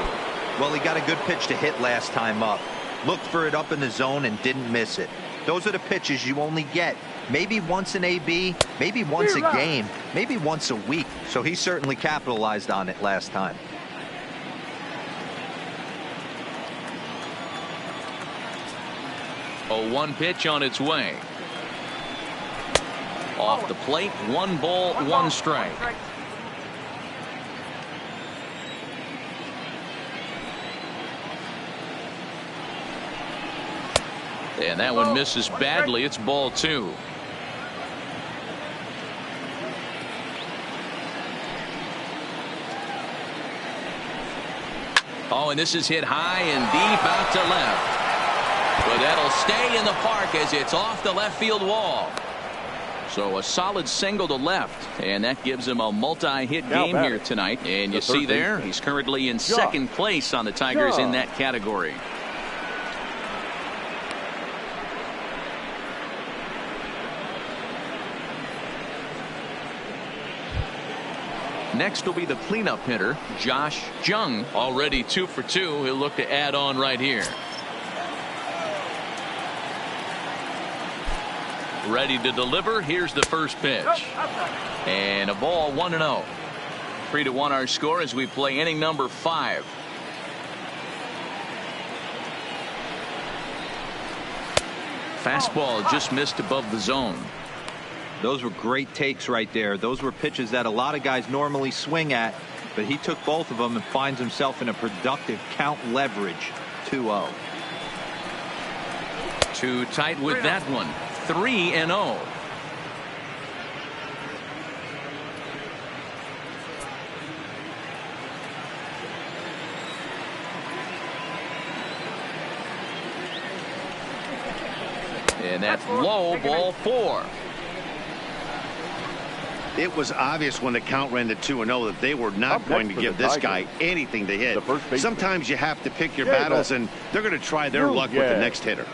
Well, he got a good pitch to hit last time up. Looked for it up in the zone and didn't miss it. Those are the pitches you only get maybe once in AB, maybe once a game, maybe once a week. So he certainly capitalized on it last time. A 1 pitch on its way. Off the plate, 1 ball, 1 strike. And that one misses badly. It's ball 2. Oh, and this is hit high and deep out to left. But that'll stay in the park as it's off the left field wall. So a solid single to left, and that gives him a multi-hit game here tonight. And you see there, he's currently in second place on the Tigers in that category. Next will be the cleanup hitter, Josh Jung, already 2 for 2. He'll look to add on right here. Ready to deliver. Here's the first pitch. And a ball, 1-0. 3-1 our score as we play inning number 5. Fastball just missed above the zone. Those were great takes right there. Those were pitches that a lot of guys normally swing at, but he took both of them and finds himself in a productive count leverage. 2-0. Too tight with that one. 3-0. And that's low, ball 4. It was obvious when the count ran to 2-0 that they were not going to give this guy anything to hit. Sometimes you have to pick your battles, and they're going to try their luck with the next hitter.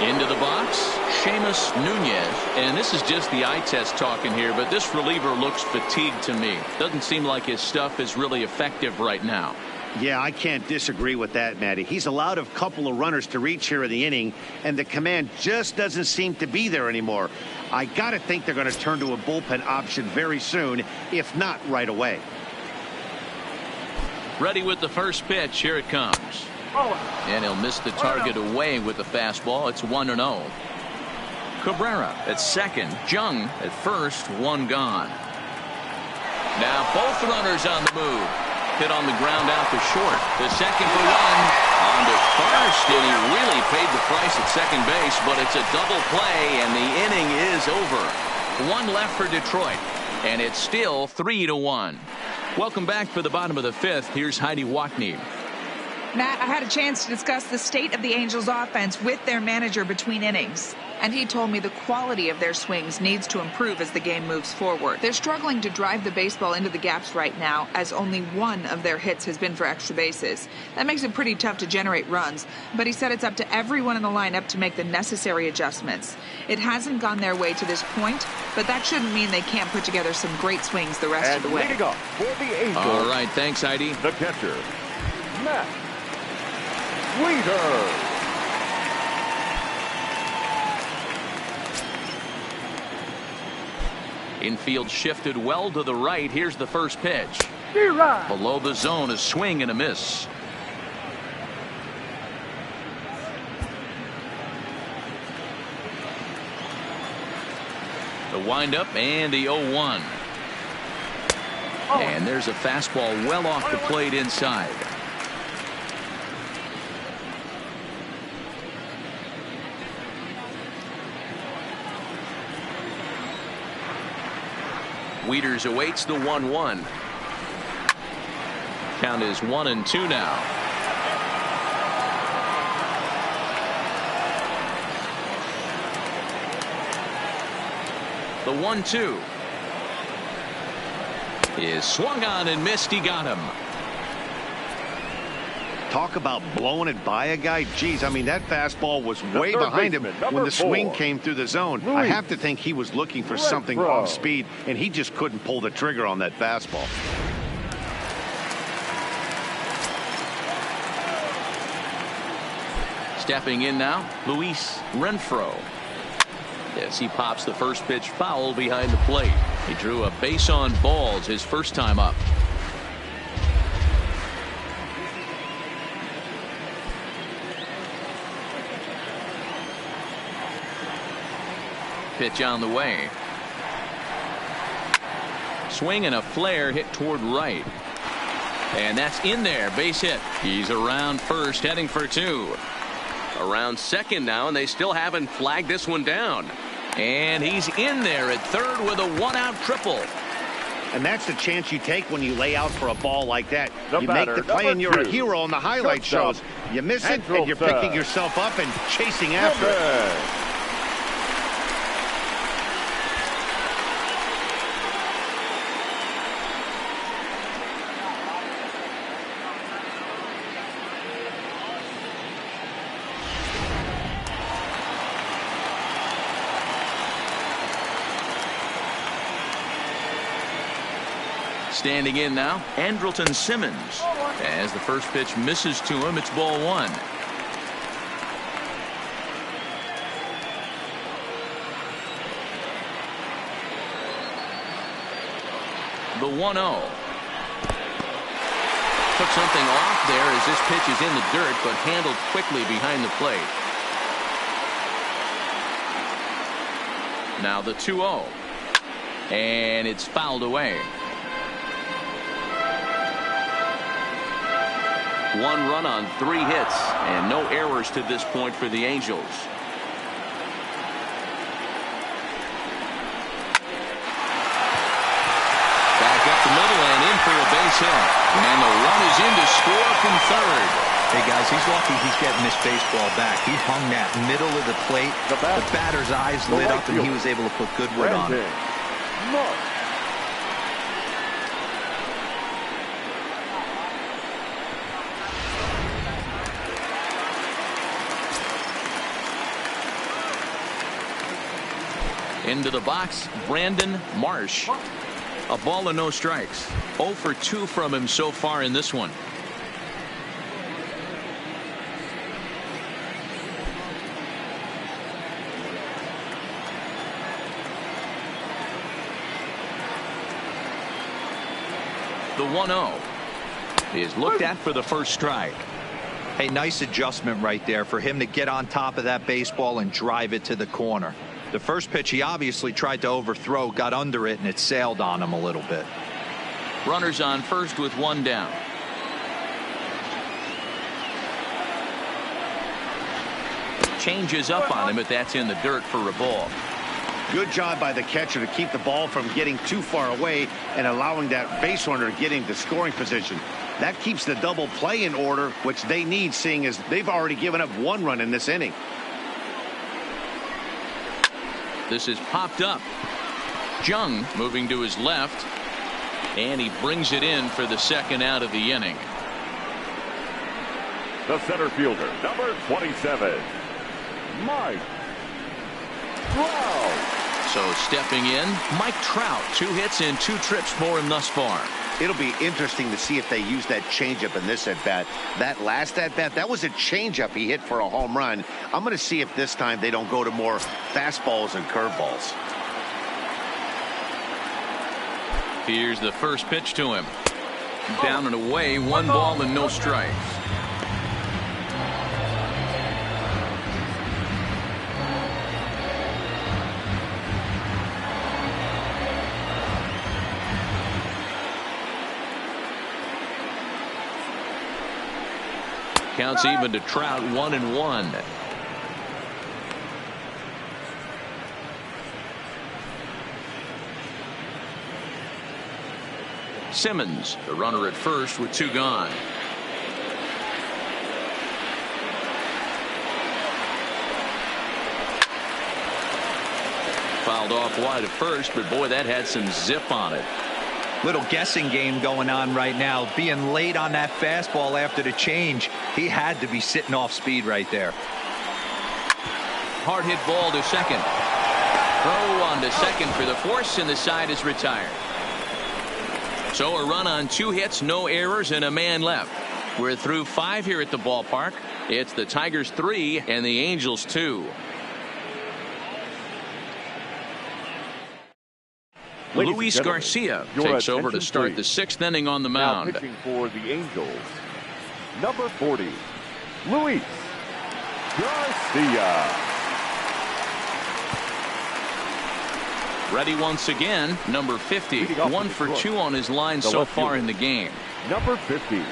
Into the box, Seamus Nunez. And this is just the eye test talking here, but this reliever looks fatigued to me. Doesn't seem like his stuff is really effective right now. Yeah, I can't disagree with that, Matty. He's allowed a couple of runners to reach here in the inning, and the command just doesn't seem to be there anymore. I got to think they're going to turn to a bullpen option very soon, if not right away. Ready with the first pitch. Here it comes. And he'll miss the target away with the fastball. It's 1-0. Cabrera at second. Jung at first. 1 gone. Now both runners on the move. Hit on the ground out to short. The second for 1. On to first, and he really paid the price at second base, but it's a double play, and the inning is over. 1 left for Detroit, and it's still 3-1. Welcome back for the bottom of the 5th. Here's Heidi Watney. Matt, I had a chance to discuss the state of the Angels offense with their manager between innings. And he told me the quality of their swings needs to improve as the game moves forward. They're struggling to drive the baseball into the gaps right now, as only 1 of their hits has been for extra bases. That makes it pretty tough to generate runs, but he said it's up to everyone in the lineup to make the necessary adjustments. It hasn't gone their way to this point, but that shouldn't mean they can't put together some great swings the rest of the way. Leading off for the Angels, all right, thanks, Heidi. the catcher, Matt Leader. Infield shifted well to the right. Here's the first pitch. Below the zone, a swing and a miss. The windup and the 0-1. And there's a fastball well off the plate inside. Wieters awaits the 1-1. Count is 1-2 now. The 1-2 is swung on and missed. He got him. Talk about blowing it by a guy. Geez, I mean, that fastball was way behind him when the swing came through the zone. I have to think he was looking for something off speed, and he just couldn't pull the trigger on that fastball. Stepping in now, Luis Renfroe. As he pops the first pitch foul behind the plate. He drew a base on balls his first time up. Pitch on the way. Swing and a flare hit toward right. And that's in there. Base hit. He's around first, heading for two. Around second now, and they still haven't flagged this one down. And he's in there at third with a one-out triple. And that's the chance you take when you lay out for a ball like that. You make the play, number and you're a 2. hero on the highlight shows. You miss it, and you're picking yourself up and chasing after it. Standing in now, Andrelton Simmons. As the first pitch misses to him, it's ball one. The 1-0. Took something off there as this pitch is in the dirt, but handled quickly behind the plate. Now the 2-0. And it's fouled away. One run on 3 hits and no errors to this point for the Angels. Back up the middle and in for a base hit. And the run is in to score from third. Hey guys, he's lucky he's getting this baseball back. He hung that middle of the plate. The batter's eyes lit up and he was able to put good wood on it. Into the box, Brandon Marsh. A ball and no strikes. 0 for 2 from him so far in this one. The 1-0 is looked at for the first strike. Hey, nice adjustment right there for him to get on top of that baseball and drive it to the corner. The first pitch he obviously tried to overthrow, got under it, and it sailed on him a little bit. Runners on first with one down. Changes up on him, but that's in the dirt for a ball. Good job by the catcher to keep the ball from getting too far away and allowing that base runner to get into scoring position. That keeps the double play in order, which they need, seeing as they've already given up 1 run in this inning. This is popped up. Jung moving to his left, and he brings it in for the second out of the inning. The center fielder, number 27, Mike Trout. So stepping in, Mike Trout. 2 hits and 2 trips for him thus far. It'll be interesting to see if they use that changeup in this at-bat. That last at-bat, that was a changeup he hit for a home run. I'm going to see if this time they don't go to more fastballs and curveballs. Here's the first pitch to him. Down and away, 1 ball and no strikes. Counts even to Trout, 1-1. Simmons, the runner at first with 2 gone. Fouled off wide at first, but boy, that had some zip on it. Little guessing game going on right now. Being late on that fastball after the change, he had to be sitting off speed right there. Hard hit ball to second. Throw on to second for the force, and the side is retired. So a run on 2 hits, no errors, and a man left. We're through 5 here at the ballpark. It's the Tigers 3 and the Angels 2. Luis Garcia takes over to start the 6th inning on the mound. Now pitching for the Angels, number 40, Luis Garcia. Ready once again, number 50. 1 for 2 on his line so far in the game. Number 50.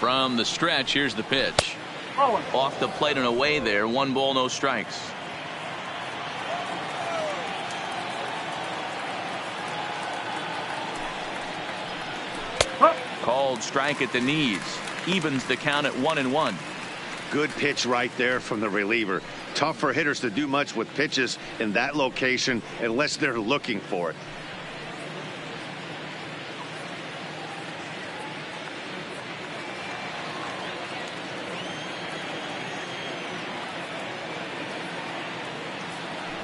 From the stretch, here's the pitch. Off the plate and away there. 1 ball, no strikes. Called strike at the knees. Evens the count at 1-1. Good pitch right there from the reliever. Tough for hitters to do much with pitches in that location unless they're looking for it.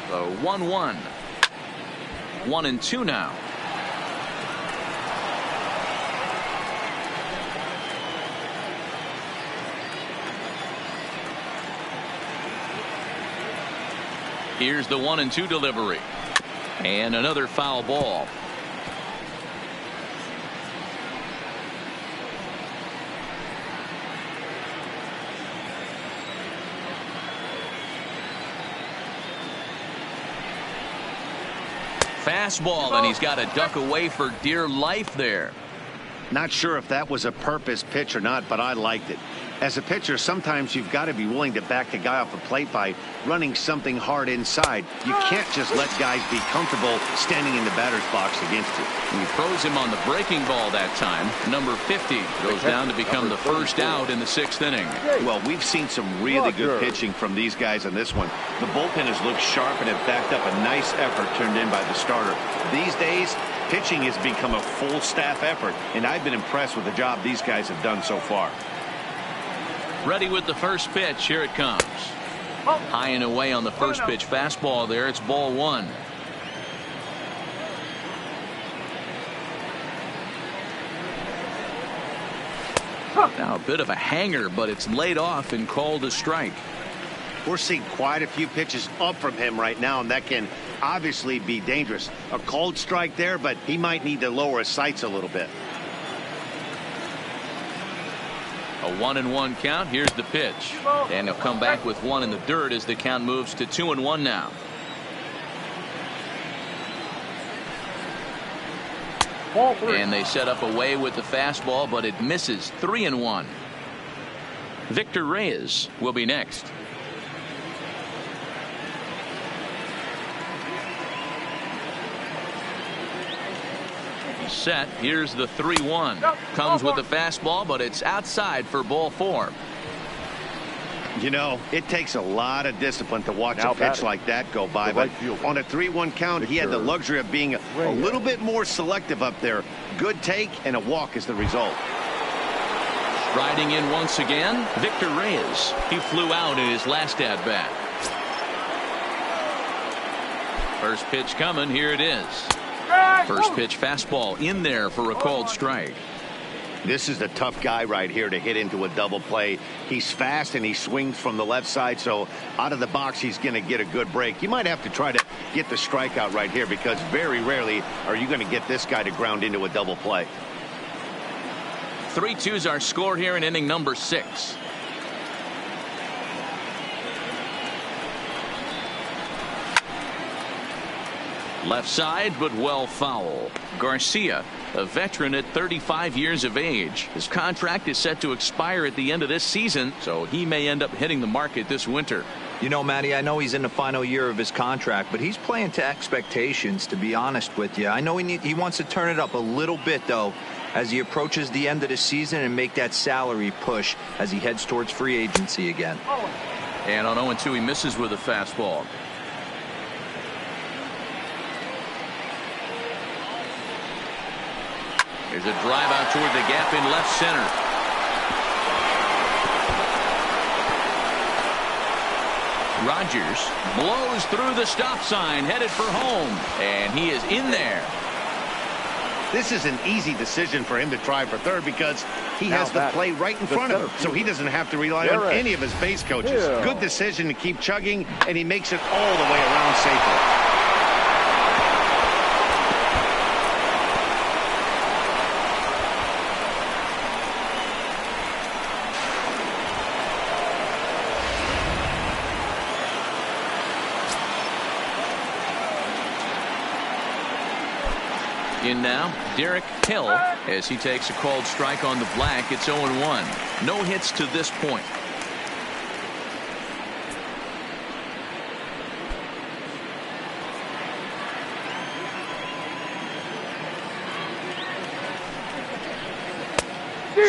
So 1-1. 1-2 now. Here's the 1-2 delivery. And another foul ball. Fastball, and he's got to duck away for dear life there. Not sure if that was a purpose pitch or not, but I liked it. As a pitcher, sometimes you've got to be willing to back the guy off the plate by running something hard inside. You can't just let guys be comfortable standing in the batter's box against you. He throws him on the breaking ball that time. Number 50 goes down to become the first out in the 6th inning. Well, we've seen some really good pitching from these guys in this one. The bullpen has looked sharp and have backed up a nice effort turned in by the starter. These days, pitching has become a full staff effort, and I've been impressed with the job these guys have done so far. Ready with the first pitch. Here it comes. High and away on the first pitch fastball there. It's ball 1. Now a bit of a hanger, but it's laid off and called a strike. We're seeing quite a few pitches up from him right now, and that can obviously be dangerous. A called strike there, but he might need to lower his sights a little bit. A 1-1 count. Here's the pitch. And he'll come back with 1 in the dirt as the count moves to 2-1 now. And they set up away with the fastball, but it misses. 3-1. Victor Reyes will be next. Set. Here's the 3-1. Comes with the fastball, but it's outside for ball 4. You know, it takes a lot of discipline to watch a pitch like that go by, but on a 3-1 count, he had the luxury of being a little bit more selective up there. Good take and a walk is the result. Riding in once again, Victor Reyes. He flew out in his last at bat. First pitch coming. Here it is. First pitch fastball in there for a called strike. This is the tough guy right here to hit into a double play. He's fast and he swings from the left side, so out of the box he's going to get a good break. You might have to try to get the strikeout right here because very rarely are you going to get this guy to ground into a double play. 3-2's our score here in inning number 6. Left side, but well foul. Garcia, a veteran at 35 years of age. His contract is set to expire at the end of this season, so he may end up hitting the market this winter. You know, Matty, I know he's in the final year of his contract, but he's playing to expectations, to be honest with you. I know he wants to turn it up a little bit, though. as he approaches the end of the season and make that salary push as he heads towards free agency again. And on 0-2, he misses with a fastball. There's a drive out toward the gap in left center. Rogers blows through the stop sign, headed for home, and he is in there. This is an easy decision for him to try for third because he has the play right in front of him, so he doesn't have to rely on any of his base coaches. Good decision to keep chugging, and he makes it all the way around safely. In now, Derek Hill, as he takes a called strike on the black. It's 0-1. No hits to this point.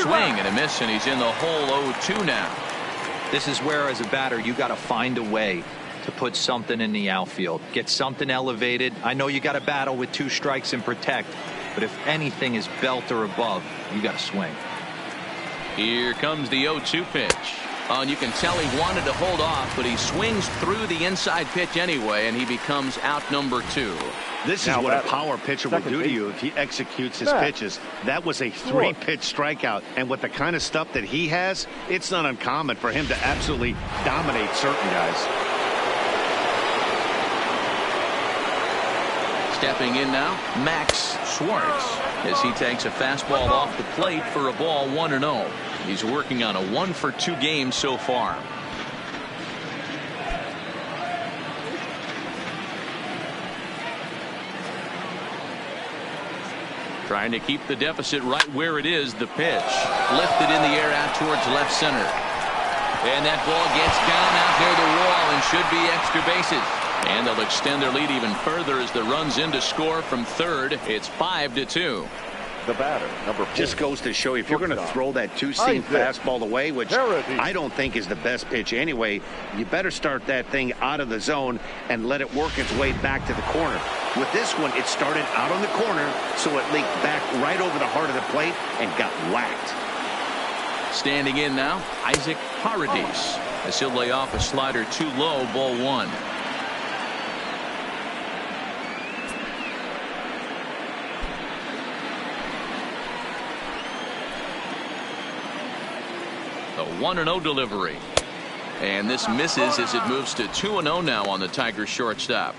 Swing and a miss, and he's in the hole 0-2 now. This is where, as a batter, you got to find a way to put something in the outfield, get something elevated. I know you got to battle with 2 strikes and protect, but if anything is belt or above, you got to swing. Here comes the 0-2 pitch. And you can tell he wanted to hold off, but he swings through the inside pitch anyway, and he becomes out number 2. This is what a power pitcher will do to you if he executes his pitches. That was a 3-pitch strikeout, and with the kind of stuff that he has, it's not uncommon for him to absolutely dominate certain guys. Stepping in now, Max Schwartz, as he takes a fastball off the plate for a ball 1-0. He's working on a 1-for-2 game so far. Trying to keep the deficit right where it is. The pitch lifted in the air out towards left center. And that ball gets down out near the wall and should be extra bases. And they'll extend their lead even further as the runs in to score from third. It's 5-2. The batter, number 4. Just goes to show you, if you're going to throw that 2-seam fastball away, which I don't think is the best pitch anyway, you better start that thing out of the zone and let it work its way back to the corner. With this one, it started out on the corner, so it leaked back right over the heart of the plate and got whacked. Standing in now, Isaac Paradis, as he'll lay off a slider too low, ball 1. A 1-0 delivery. And this misses as it moves to 2-0 now on the Tigers shortstop.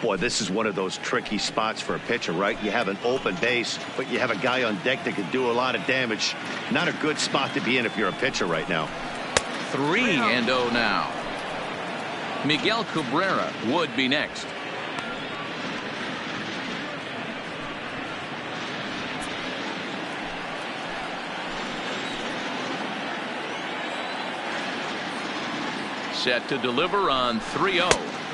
Boy, this is one of those tricky spots for a pitcher, right? You have an open base, but you have a guy on deck that could do a lot of damage. Not a good spot to be in if you're a pitcher right now. 3-0 now. Miguel Cabrera would be next. Set to deliver on 3-0.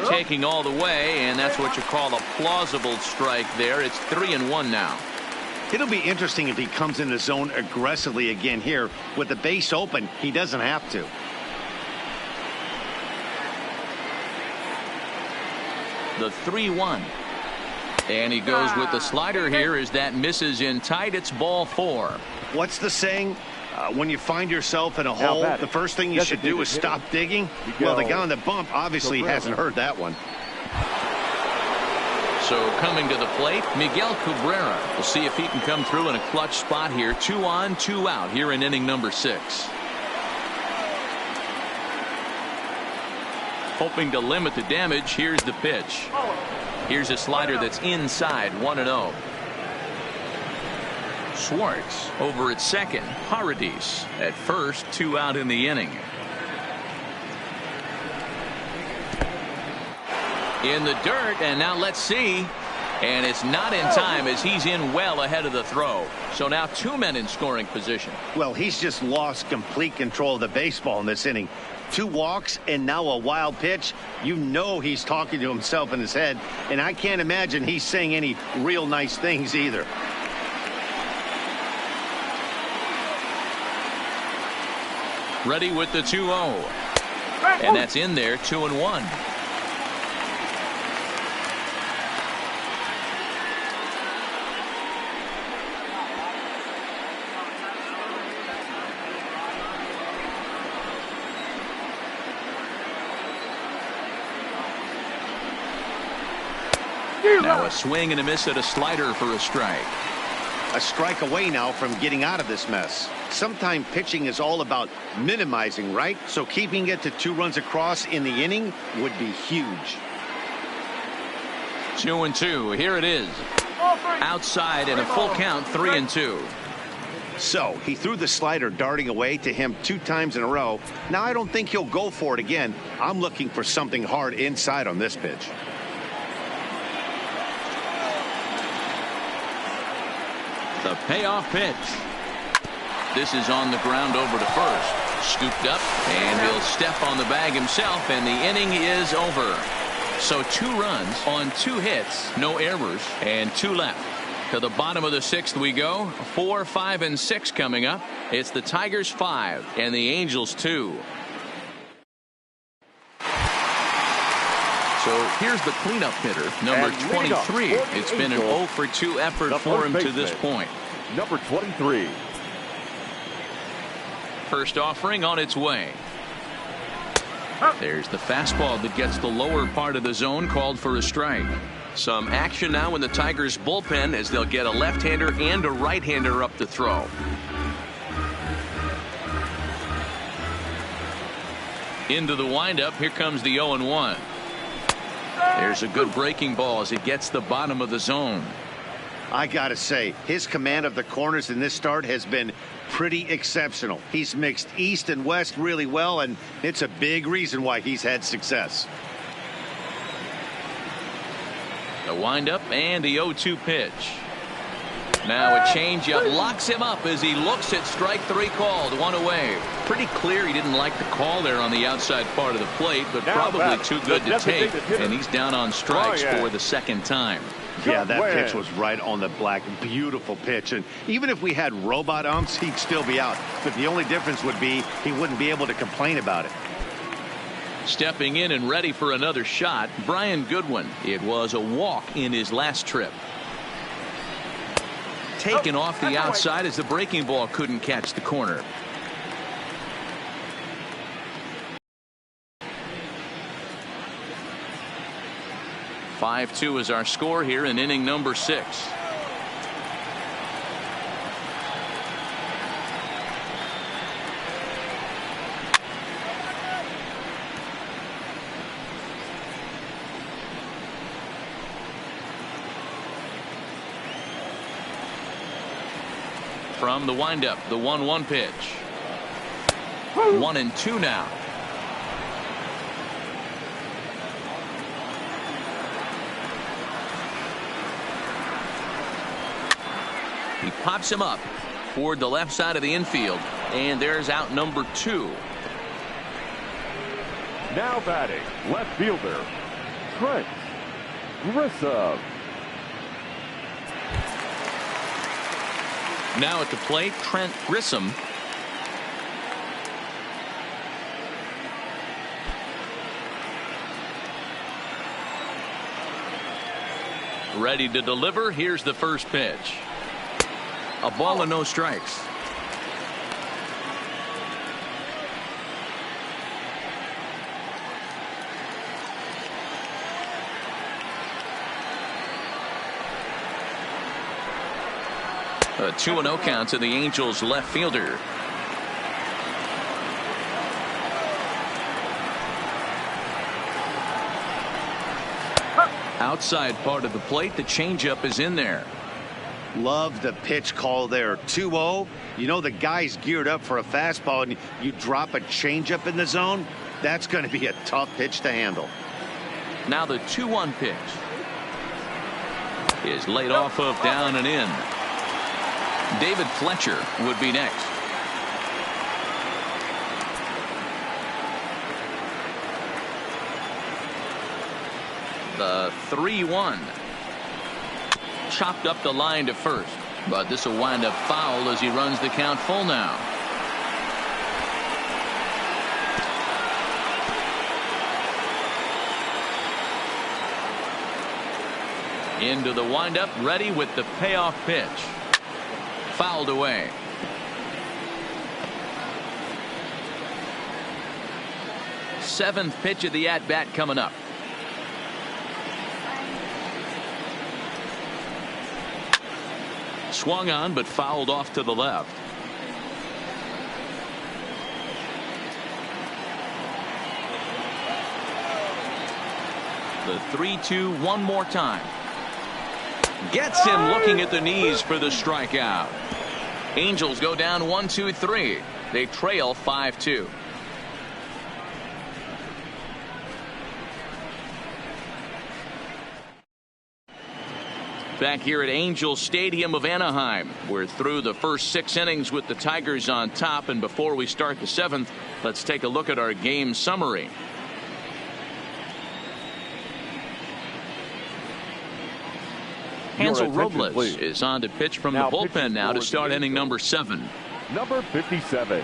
Taking all the way, and that's what you call a plausible strike there. It's 3-1 now. It'll be interesting if he comes in the zone aggressively again here. With the base open, he doesn't have to. The 3-1. And he goes with the slider here as that misses in tight. It's ball 4. What's the saying? When you find yourself in a hole, the first thing you should do is stop digging. Well, the guy on the bump obviously hasn't heard that one. So coming to the plate, Miguel Cabrera. We'll see if he can come through in a clutch spot here. 2 on, 2 out here in inning number 6. Hoping to limit the damage. Here's the pitch. Here's a slider that's inside. 1-0. Schwartz over at second. Paradis at first. 2 out in the inning. In the dirt, and now let's see. And it's not in time as he's in well ahead of the throw. So now 2 men in scoring position. Well, he's just lost complete control of the baseball in this inning. 2 walks and now a wild pitch. You know he's talking to himself in his head, and I can't imagine he's saying any real nice things either. Ready with the 2-0. And that's in there, 2-1. Now a swing and a miss at a slider for a strike. A strike away now from getting out of this mess. Sometimes pitching is all about minimizing, right? So keeping it to 2 runs across in the inning would be huge. 2-2. Here it is. Outside and a full count, 3-2. So he threw the slider darting away to him 2 times in a row. Now I don't think he'll go for it again. I'm looking for something hard inside on this pitch. The payoff pitch. This is on the ground over to first. Scooped up, and he'll step on the bag himself, and the inning is over. So 2 runs on 2 hits, no errors, and 2 left. To the bottom of the 6th we go. 4, 5, and 6 coming up. It's the Tigers 5 and the Angels 2. So here's the cleanup hitter, number 23. It's been an 0 for 2 effort for him to this point. Number 23. First offering on its way. There's the fastball that gets the lower part of the zone, called for a strike. Some action now in the Tigers bullpen as they'll get a left-hander and a right-hander up to throw. Into the windup. Here comes the 0-1. There's a good breaking ball as it gets the bottom of the zone. I gotta say, his command of the corners in this start has been pretty exceptional. He's mixed east and west really well, and it's a big reason why he's had success. The windup and the 0-2 pitch. Now a changeup locks him up as he looks at strike 3 called. 1 away. Pretty clear he didn't like the call there on the outside part of the plate, but probably too good to take. And he's down on strikes for the 2nd time. Yeah, that pitch was right on the black. Beautiful pitch. And even if we had robot umps, he'd still be out. But the only difference would be he wouldn't be able to complain about it. Stepping in and ready for another shot, Brian Goodwin. It was a walk in his last trip. Taken off the outside as the breaking ball couldn't catch the corner. "5-2 is our score here in inning number 6. From the windup, the 1-1 pitch. 1-2 now. He pops him up toward the left side of the infield, and there's out number 2. Now batting, left fielder, Trent Grissom. Now at the plate, Trent Grissom. Ready to deliver. Here's the first pitch. A ball and no strikes. A 2-0 count to the Angels left fielder. Outside part of the plate, the changeup is in there. Love the pitch call there. 2-0. You know the guy's geared up for a fastball, and you drop a changeup in the zone. That's going to be a tough pitch to handle. Now the 2-1 pitch is laid off of down and in. David Fletcher would be next. The 3-1. Chopped up the line to first, but this will wind up foul as he runs the count full now. Into the windup, ready with the payoff pitch. Fouled away. Seventh pitch of the at-bat coming up. Swung on, but fouled off to the left. The 3-2 one more time. Gets him looking at the knees for the strikeout. Angels go down 1-2-3. They trail 5-2. Back here at Angels Stadium of Anaheim, we're through the first 6 innings with the Tigers on top, and before we start the 7th, let's take a look at our game summary. Hansel Robles is on to pitch from the bullpen now to start inning number 7. Number 57,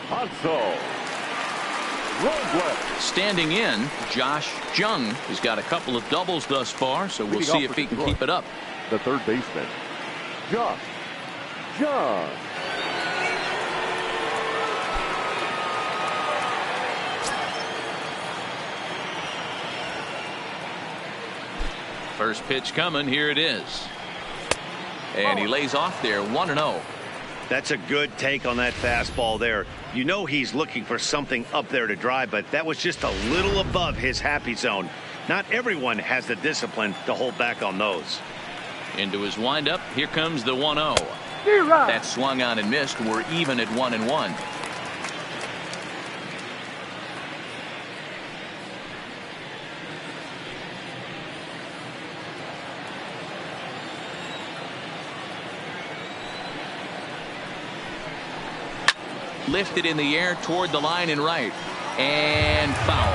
Hansel Robles. Standing in, Josh Jung has got a couple of doubles thus far, so we'll see if he can keep it up. The third baseman, Josh Jung. First pitch coming. Here it is. And he lays off there 1-0. That's a good take on that fastball there. You know he's looking for something up there to drive, but that was just a little above his happy zone. Not everyone has the discipline to hold back on those. Into his windup. Here comes the 1-0. That swung on and missed. We're even at 1-1. Lifted in the air toward the line and right, and foul.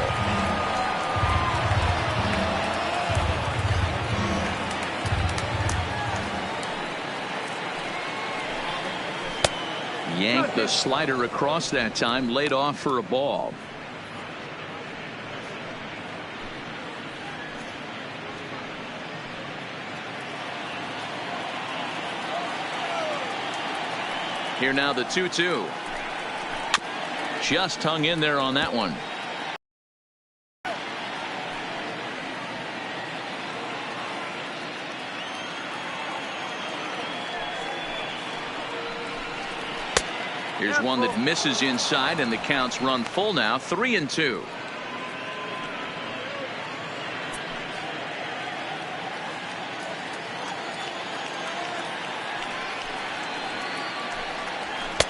Yanked the slider across that time, laid off for a ball. Here now the 2-2. Just hung in there on that one. Here's one that misses inside, and the counts run full now, 3-2.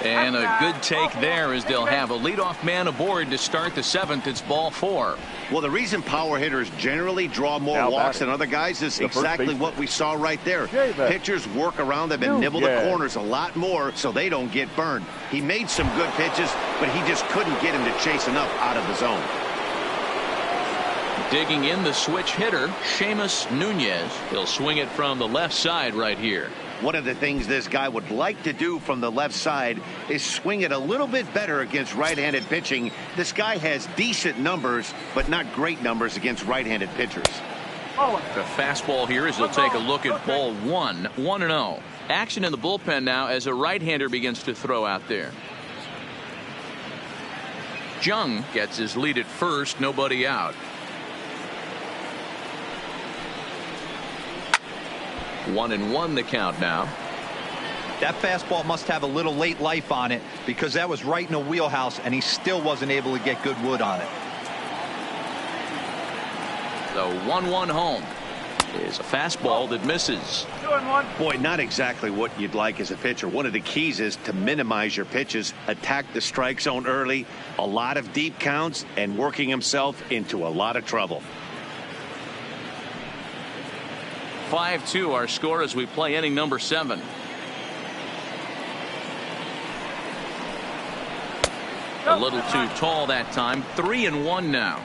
And a good take there as they'll have a leadoff man aboard to start the 7th. It's ball 4. Well, the reason power hitters generally draw more walks than other guys is exactly what we saw right there. Pitchers work around them and nibble the corners a lot more so they don't get burned. He made some good pitches, but he just couldn't get him to chase enough out of the zone. Digging in the switch hitter, Seamus Nunez. He'll swing it from the left side right here. One of the things this guy would like to do from the left side is swing it a little bit better against right-handed pitching. This guy has decent numbers, but not great numbers against right-handed pitchers. The fastball here as they'll take a look at ball 1, 1-0. Action in the bullpen now as a right-hander begins to throw out there. Jung gets his lead at first, nobody out. 1-1 the count now. That fastball must have a little late life on it because that was right in the wheelhouse and he still wasn't able to get good wood on it. The 1-1 home is a fastball that misses. 2-1. Boy, not exactly what you'd like as a pitcher. One of the keys is to minimize your pitches, attack the strike zone early, a lot of deep counts, and working himself into a lot of trouble. 5-2 our score as we play inning number 7. A little too tall that time. 3-1 now.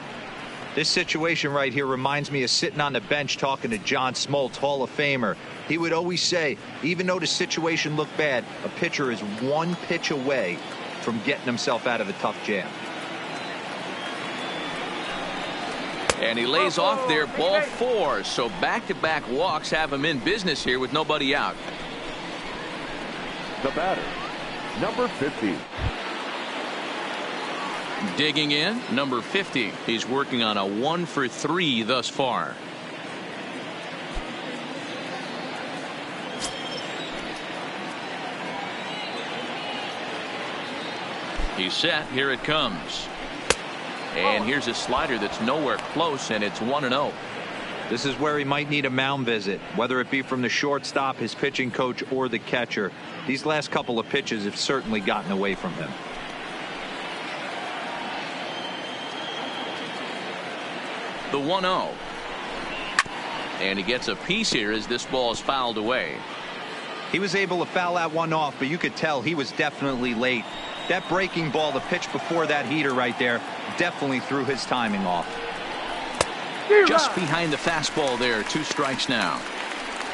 This situation right here reminds me of sitting on the bench talking to John Smoltz, Hall of Famer. He would always say, even though the situation looked bad, a pitcher is one pitch away from getting himself out of a tough jam. And he lays off there, ball 4. So back-to-back walks have him in business here with nobody out. The batter, number 50. Digging in, number 50. He's working on a 1-for-3 thus far. He's set. Here it comes. And here's a slider that's nowhere close, and it's 1-0. This is where he might need a mound visit, whether it be from the shortstop, his pitching coach, or the catcher. These last couple of pitches have certainly gotten away from him. The 1-0. And he gets a piece here as this ball is fouled away. He was able to foul that one off, but you could tell he was definitely late. That breaking ball, the pitch before that heater right there, definitely threw his timing off. Just behind the fastball there. 2 strikes now.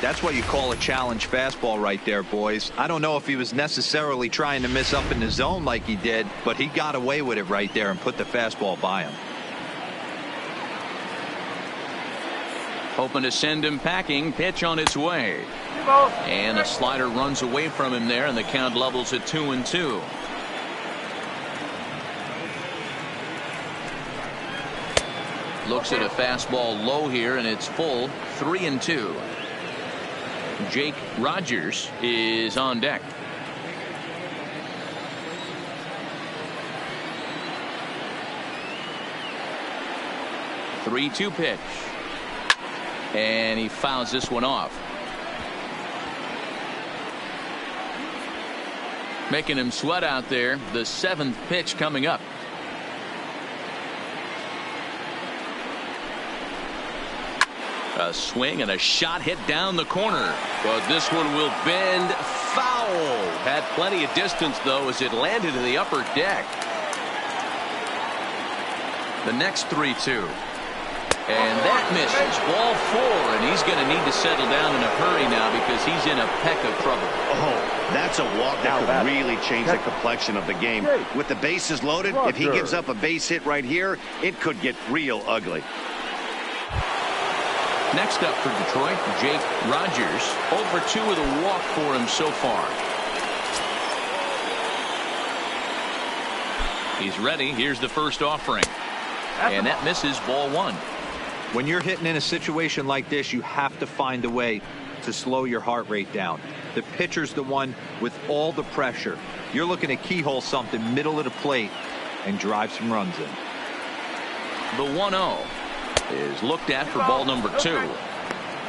That's what you call a challenge fastball right there, boys. I don't know if he was necessarily trying to miss up in the zone like he did, but he got away with it right there and put the fastball by him. Hoping to send him packing. Pitch on its way. And a slider runs away from him there, and the count levels at 2-2. Looks at a fastball low here, and it's full. 3-2. Jake Rogers is on deck. The 3-2 pitch. And he fouls this one off. Making him sweat out there. The 7th pitch coming up. A swing and a shot hit down the corner. But this one will bend foul. Had plenty of distance, though, as it landed in the upper deck. The next 3-2. And that misses. Ball 4, and he's going to need to settle down in a hurry now because he's in a peck of trouble. Oh, that's a walk that could really change the complexion of the game. With the bases loaded, if he gives up a base hit right here, it could get real ugly. Next up for Detroit, Jake Rogers. 0 for 2 with a walk for him so far. He's ready. Here's the first offering. And that misses. Ball 1. When you're hitting in a situation like this, you have to find a way to slow your heart rate down. The pitcher's the one with all the pressure. You're looking to keyhole something middle of the plate and drive some runs in. The 1-0 is looked at for ball number 2.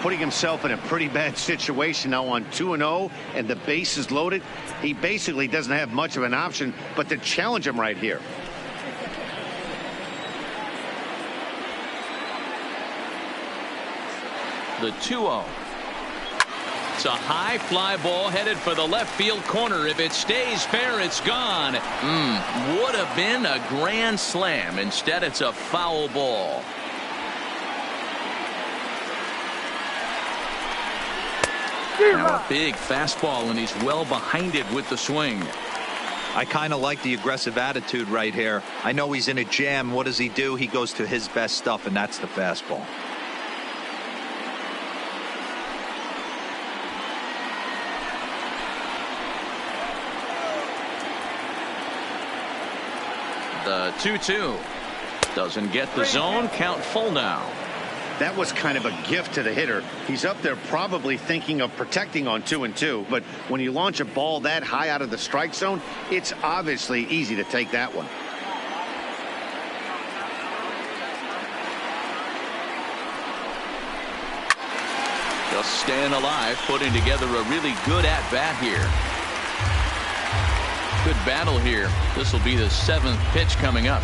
Putting himself in a pretty bad situation now on 2-0, and the base is loaded. He basically doesn't have much of an option but to challenge him right here. The 2-0. It's a high fly ball headed for the left field corner. If it stays fair, it's gone. Would have been a grand slam. Instead, it's a foul ball. Now a big fastball, and he's well behind it with the swing. I kind of like the aggressive attitude right here. I know he's in a jam. What does he do? He goes to his best stuff, and that's the fastball. The 2-2 doesn't get the zone. Count full now. That was kind of a gift to the hitter. He's up there probably thinking of protecting on 2-2, but when you launch a ball that high out of the strike zone, it's obviously easy to take that one. Just staying alive, putting together a really good at-bat here. Good battle here. This will be the 7th pitch coming up.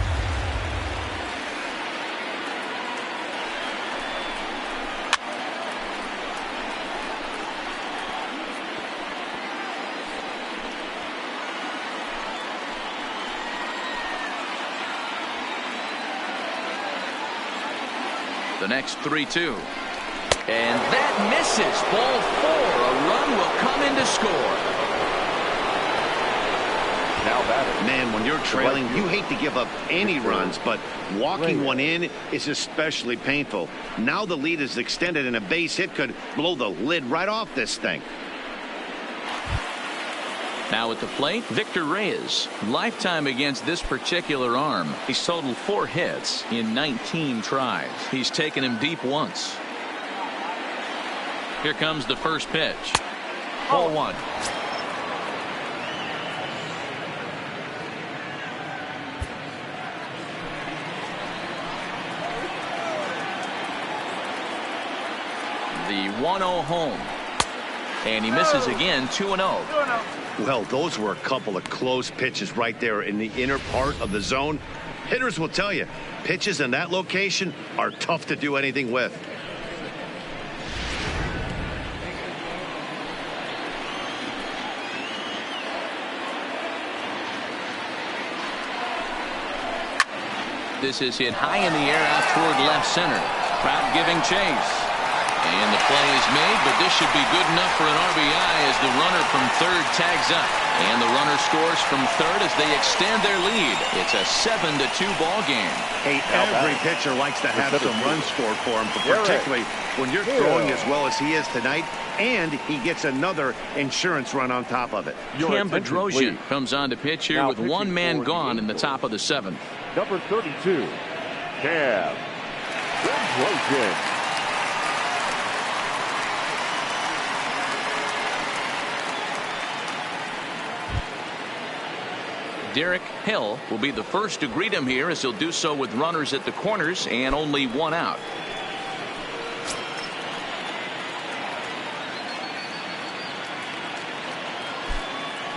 The next 3-2. And that misses. Ball 4. A run will come in to score. Now batter. Man, when you're trailing, you hate to give up any runs, but walking one in is especially painful. Now the lead is extended, and a base hit could blow the lid right off this thing. Now at the plate, Victor Reyes. Lifetime against this particular arm. He's totaled 4 hits in 19 tries. He's taken him deep once. Here comes the first pitch. Ball 1. The 1-0 home. And he misses again, 2-0. Well, those were a couple of close pitches right there in the inner part of the zone. Hitters will tell you, pitches in that location are tough to do anything with. This is hit high in the air out toward left center. Crowd giving chase. And the play is made, but this should be good enough for an RBI as the runner from third tags up. And the runner scores from third as they extend their lead. It's a 7-2 ball game. Hey, every pitcher likes to have some runs scored for him, but particularly when you're throwing as well as he is tonight, and he gets another insurance run on top of it. Cam Bedrosian comes on to pitch here with one man gone in the top of the 7th. Number 32, Cam Bedrosian. Derek Hill will be the first to greet him here, as he'll do so with runners at the corners and only 1 out.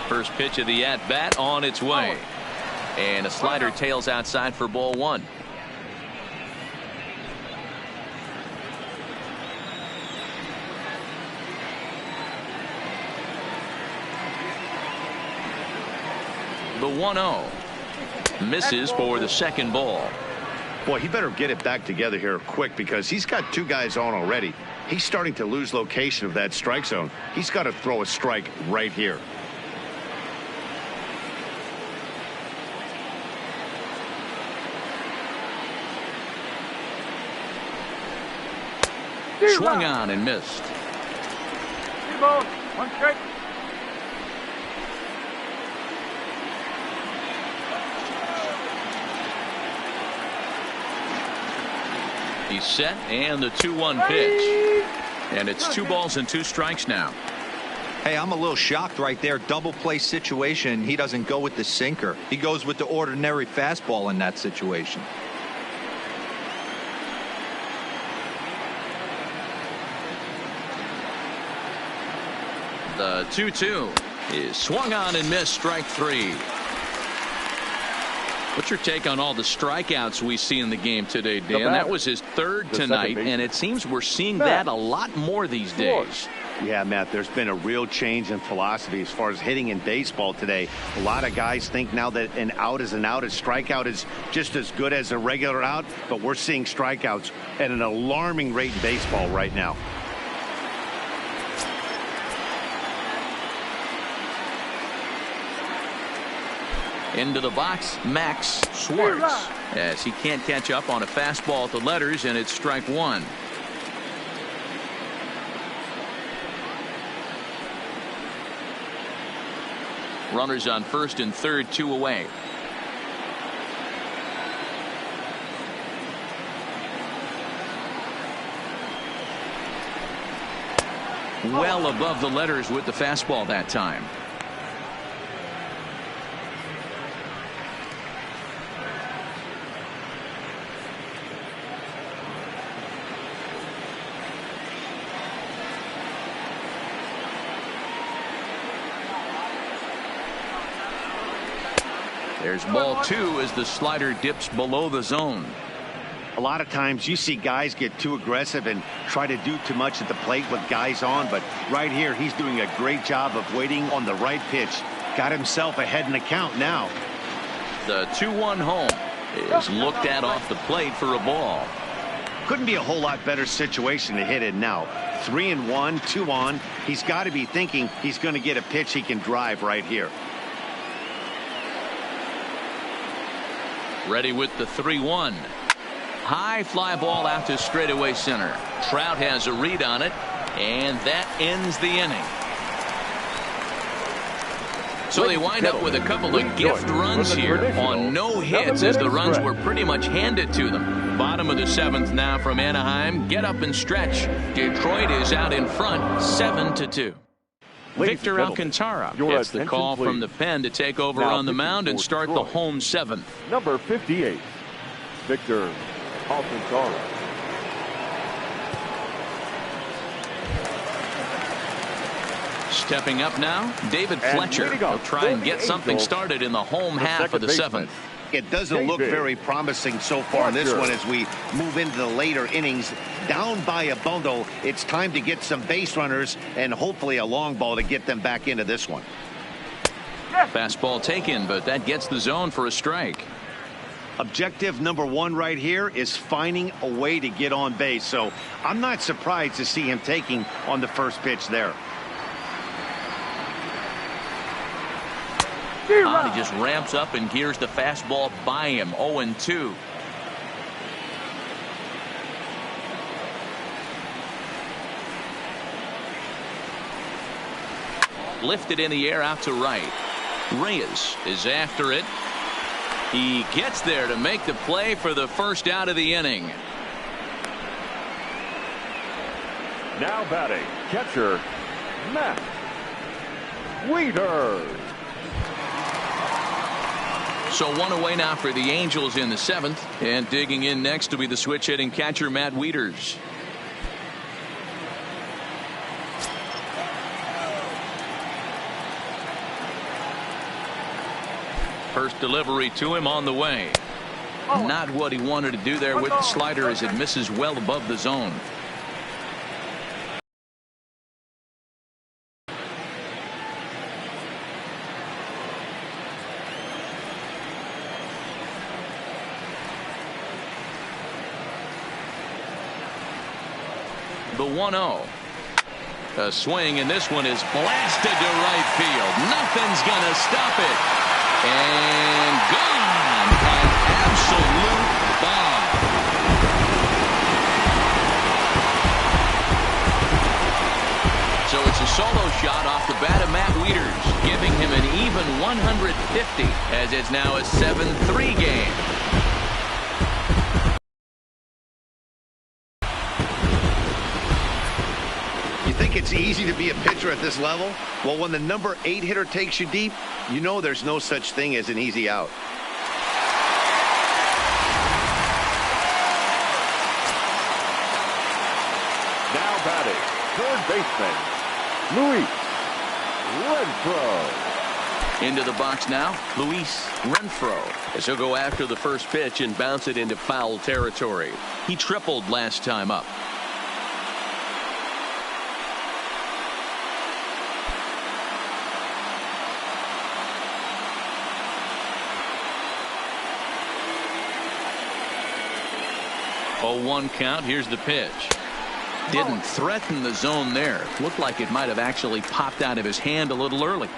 First pitch of the at-bat on its way. And a slider tails outside for ball 1. The 1-0 misses for the second ball. Boy, he better get it back together here quick, because he's got 2 guys on already. He's starting to lose location of that strike zone. He's got to throw a strike right here. Swung on and missed. 3 balls, 1 strike. He's set, and the 2-1 pitch. And it's 2 balls and 2 strikes now. Hey, I'm a little shocked right there. Double play situation. He doesn't go with the sinker. He goes with the ordinary fastball in that situation. The 2-2 is swung on and missed, strike 3. What's your take on all the strikeouts we see in the game today, Dan? That was his 3rd tonight, and it seems we're seeing that a lot more these days. Yeah, Matt, there's been a real change in philosophy as far as hitting in baseball today. A lot of guys think now that an out is an out. A strikeout is just as good as a regular out, but we're seeing strikeouts at an alarming rate in baseball right now. Into the box, Max Schwartz, as he can't catch up on a fastball at the letters, and it's strike 1. Runners on first and third, 2 away. Well above the letters with the fastball that time. There's ball 2 as the slider dips below the zone. A lot of times you see guys get too aggressive and try to do too much at the plate with guys on, but right here he's doing a great job of waiting on the right pitch. Got himself ahead in the count now. The 2-1 home is looked at off the plate for a ball. Couldn't be a whole lot better situation to hit it now. 3-1, 2 on. He's got to be thinking he's going to get a pitch he can drive right here. Ready with the 3-1. High fly ball out to straightaway center. Trout has a read on it, and that ends the inning. So they wind up with a couple of gift runs here on no hits as the runs were pretty much handed to them. Bottom of the 7th now from Anaheim. Get up and stretch. Detroit is out in front 7-2. Victor Alcantara gets the call from the pen to take over on the mound and start the home 7th. Number 58, Victor Alcantara. Stepping up now, David Fletcher will try and get something started in the home half of the 7th. It doesn't look very promising so far in this one as we move into the later innings. Down by a bundle, it's time to get some base runners and hopefully a long ball to get them back into this one. Fastball taken, but that gets the zone for a strike. Objective number 1 right here is finding a way to get on base. So I'm not surprised to see him taking on the first pitch there. He just ramps up and gears the fastball by him. 0-2. Lifted in the air out to right. Reyes is after it. He gets there to make the play for the first out of the inning. Now batting, catcher, Matt Wieters. So one away now for the Angels in the 7th. And digging in next to be the switch hitting catcher Matt Wieters. First delivery to him on the way. Not what he wanted to do there with the slider as it misses well above the zone. The 1-0. A swing, and this one is blasted to right field. Nothing's going to stop it. And gone. An absolute bomb. So it's a solo shot off the bat of Matt Wieters, giving him an even 150 as it's now a 7-3 game. It's easy to be a pitcher at this level. Well, when the number 8 hitter takes you deep, you know there's no such thing as an easy out. Now batting, third baseman, Luis Renfroe. Into the box now, Luis Renfroe, as he'll go after the first pitch and bounce it into foul territory. He tripled last time up. Oh, 1 count. Here's the pitch. Didn't threaten the zone there. Looked like it might have actually popped out of his hand a little early.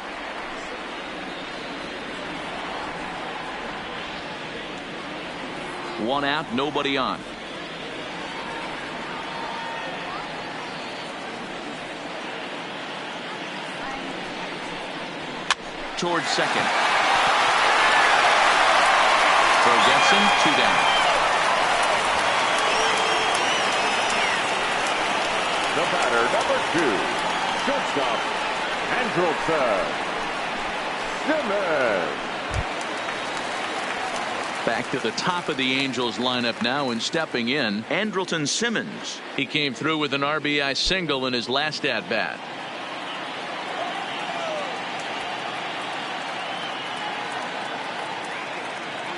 One out, nobody on. Towards second. Throw gets him, 2 down. The batter, number 2, shortstop, Andrelton Simmons. Back to the top of the Angels lineup now, and stepping in, Andrelton Simmons. He came through with an RBI single in his last at-bat.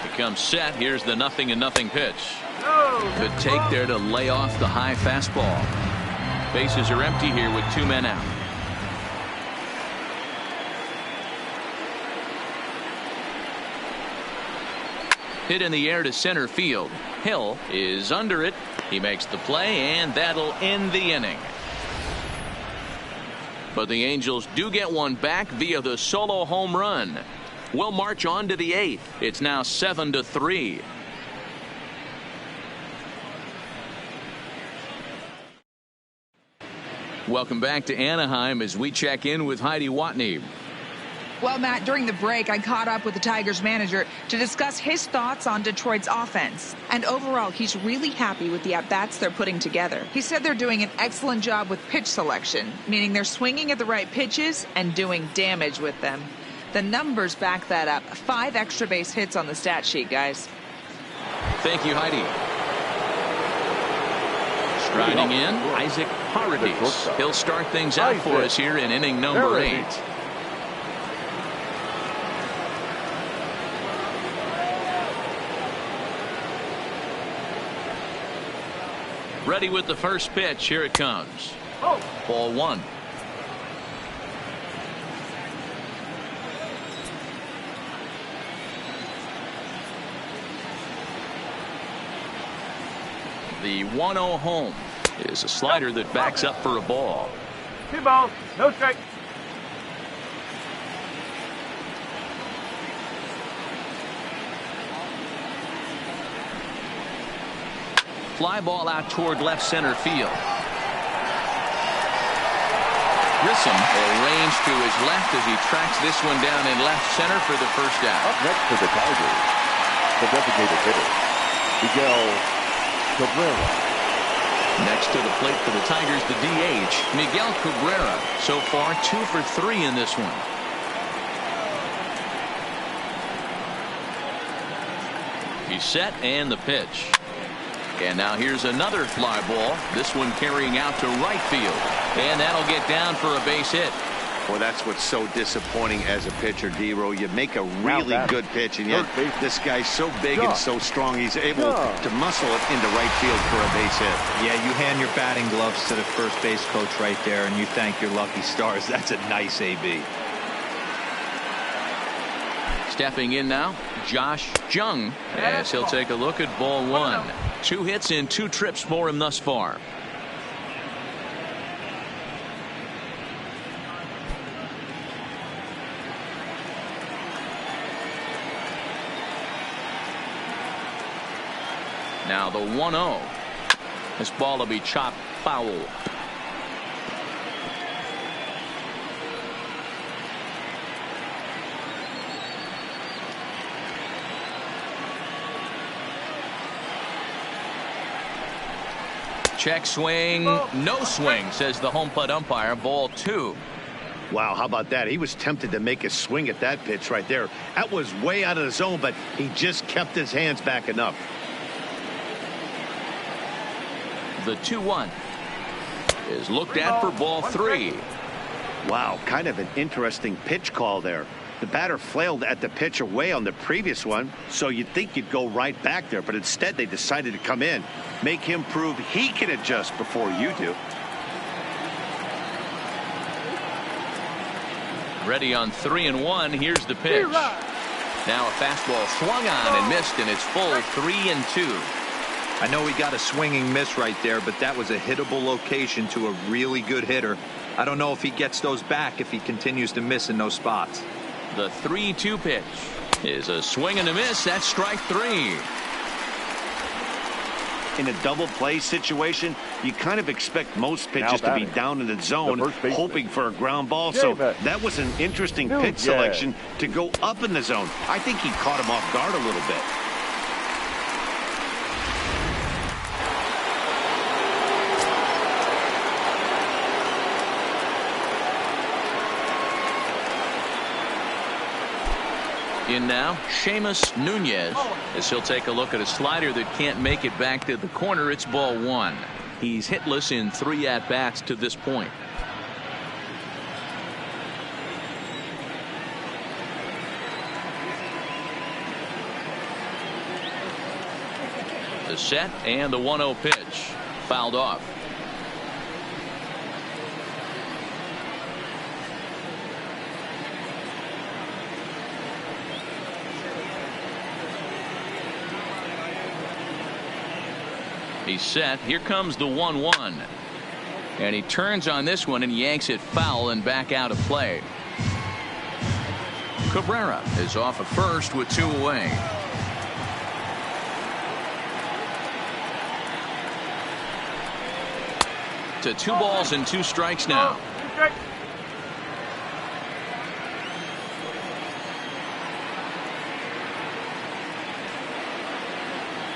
He comes set. Here's the 0-0 pitch. Good take there to lay off the high fastball. Bases are empty here with 2 men out. Hit in the air to center field. Hill is under it. He makes the play, and that'll end the inning. But the Angels do get one back via the solo home run. We'll march on to the 8th. It's now 7-3. Welcome back to Anaheim as we check in with Heidi Watney. Well, Matt, during the break, I caught up with the Tigers manager to discuss his thoughts on Detroit's offense. And overall, he's really happy with the at-bats they're putting together. He said they're doing an excellent job with pitch selection, meaning they're swinging at the right pitches and doing damage with them. The numbers back that up. 5 extra base hits on the stat sheet, guys. Thank you, Heidi. Striding in, Isaac Paredes. He'll start things out for us here in inning number 8. Ready with the first pitch. Here it comes. Ball 1. The 1-0 home is a slider that backs up for a ball. 2 balls, no strike. Fly ball out toward left center field. Grissom arranged to his left as he tracks this one down in left center for the first out. Up next for the Tigers, the designated hitter, Miguel Cabrera. Next to the plate for the Tigers, the DH, Miguel Cabrera. So far, 2 for 3 in this one. He's set and the pitch. And now here's another fly ball. This one carrying out to right field. And that'll get down for a base hit. Well, that's what's so disappointing as a pitcher, D-Row. You make a really good pitch, and yet this guy's so big and so strong, he's able to muscle it into right field for a base hit. Yeah, you hand your batting gloves to the first base coach right there, and you thank your lucky stars. That's a nice AB. Stepping in now, Josh Jung, as he'll take a look at ball 1. 2 hits in 2 trips for him thus far. Now the 1-0. This ball will be chopped foul. Check swing, no swing, says the home plate umpire. Ball 2. Wow, how about that? He was tempted to make a swing at that pitch right there. That was way out of the zone, but he just kept his hands back enough. The 2-1 is looked at for ball 3. Wow, kind of an interesting pitch call there. The batter flailed at the pitch away on the previous one, so you'd think you'd go right back there, but instead they decided to come in, make him prove he can adjust before you do. Ready on 3-1. Here's the pitch. Now a fastball swung on and missed, and it's full 3-2. I know he got a swinging miss right there, but that was a hittable location to a really good hitter. I don't know if he gets those back if he continues to miss in those spots. The 3-2 pitch is a swing and a miss. That's strike 3. In a double play situation, you kind of expect most pitches to be down in the zone, hoping for a ground ball. So that was an interesting pitch selection to go up in the zone. I think he caught him off guard a little bit. In now, Seamus Nunez, as he'll take a look at a slider that can't make it back to the corner. It's ball 1. He's hitless in 3 at-bats to this point. The set and the 1-0 pitch. Fouled off. He's set. Here comes the 1-1. And he turns on this one and yanks it foul and back out of play. Cabrera is off at first with 2 away. To 2 balls and 2 strikes now.